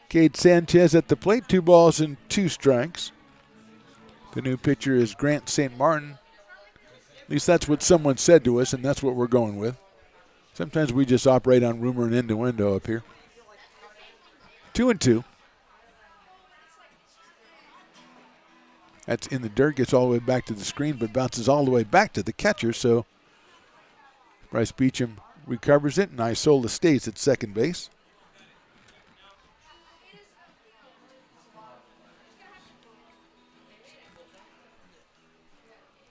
Cade Sanchez at the plate, 2 balls and 2 strikes. The new pitcher is Grant St. Martin. At least that's what someone said to us, and that's what we're going with. Sometimes we just operate on rumor and innuendo up here. 2-2. That's in the dirt, gets all the way back to the screen, but bounces all the way back to the catcher. So Bryce Beecham recovers it, and Isola stays at second base.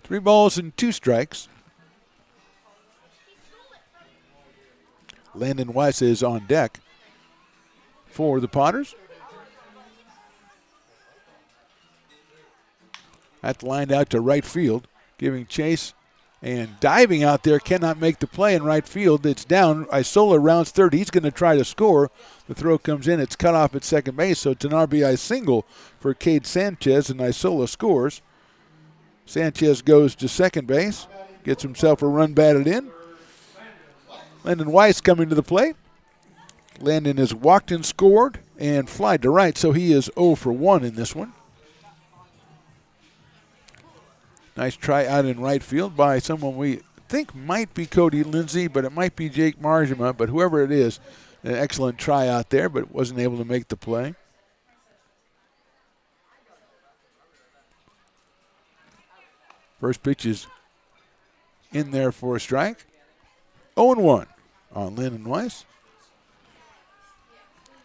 Three balls and 2 strikes. Landon Weiss is on deck for the Potters. That's lined out to right field, giving chase and diving out there. Cannot make the play in right field. It's down. Isola rounds third. He's going to try to score. The throw comes in. It's cut off at second base, so it's an RBI single for Cade Sanchez, and Isola scores. Sanchez goes to second base, gets himself a run batted in. Landon Weiss coming to the plate. Landon has walked and scored and flied to right, so he is 0 for 1 in this one. Nice try out in right field by someone we think might be Cody Lindsay, but it might be Jake Marjama. But whoever it is, an excellent try out there, but wasn't able to make the play. First pitch is in there for a strike. 0-1 on Landon Weiss.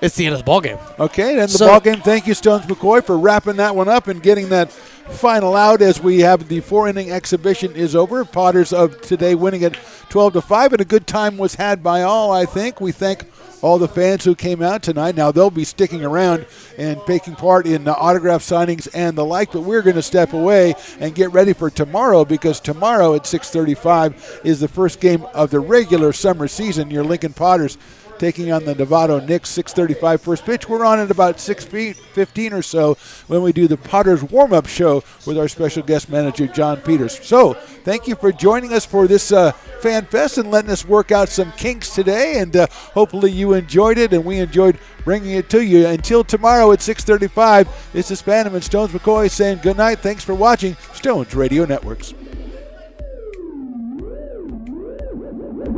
It's the end of the ball game. Okay, then the ball game. Thank you, Stones McCoy, for wrapping that one up and getting that final out as we have the 4-inning exhibition is over. Potters of today winning it 12-5, and a good time was had by all, I think. We thank all the fans who came out tonight. Now, they'll be sticking around and taking part in autograph signings and the like, but we're going to step away and get ready for tomorrow, because tomorrow at 6:35 is the first game of the regular summer season. Your Lincoln Potters taking on the Novato Knicks, 6:35 first pitch. We're on at about 6:15 or so when we do the Potters warm-up show with our special guest manager, John Peters. So thank you for joining us for this Fan Fest and letting us work out some kinks today, and hopefully you enjoyed it and we enjoyed bringing it to you. Until tomorrow at 6:35, this is Bannerman Stones McCoy saying good night. Thanks for watching Stones Radio Networks.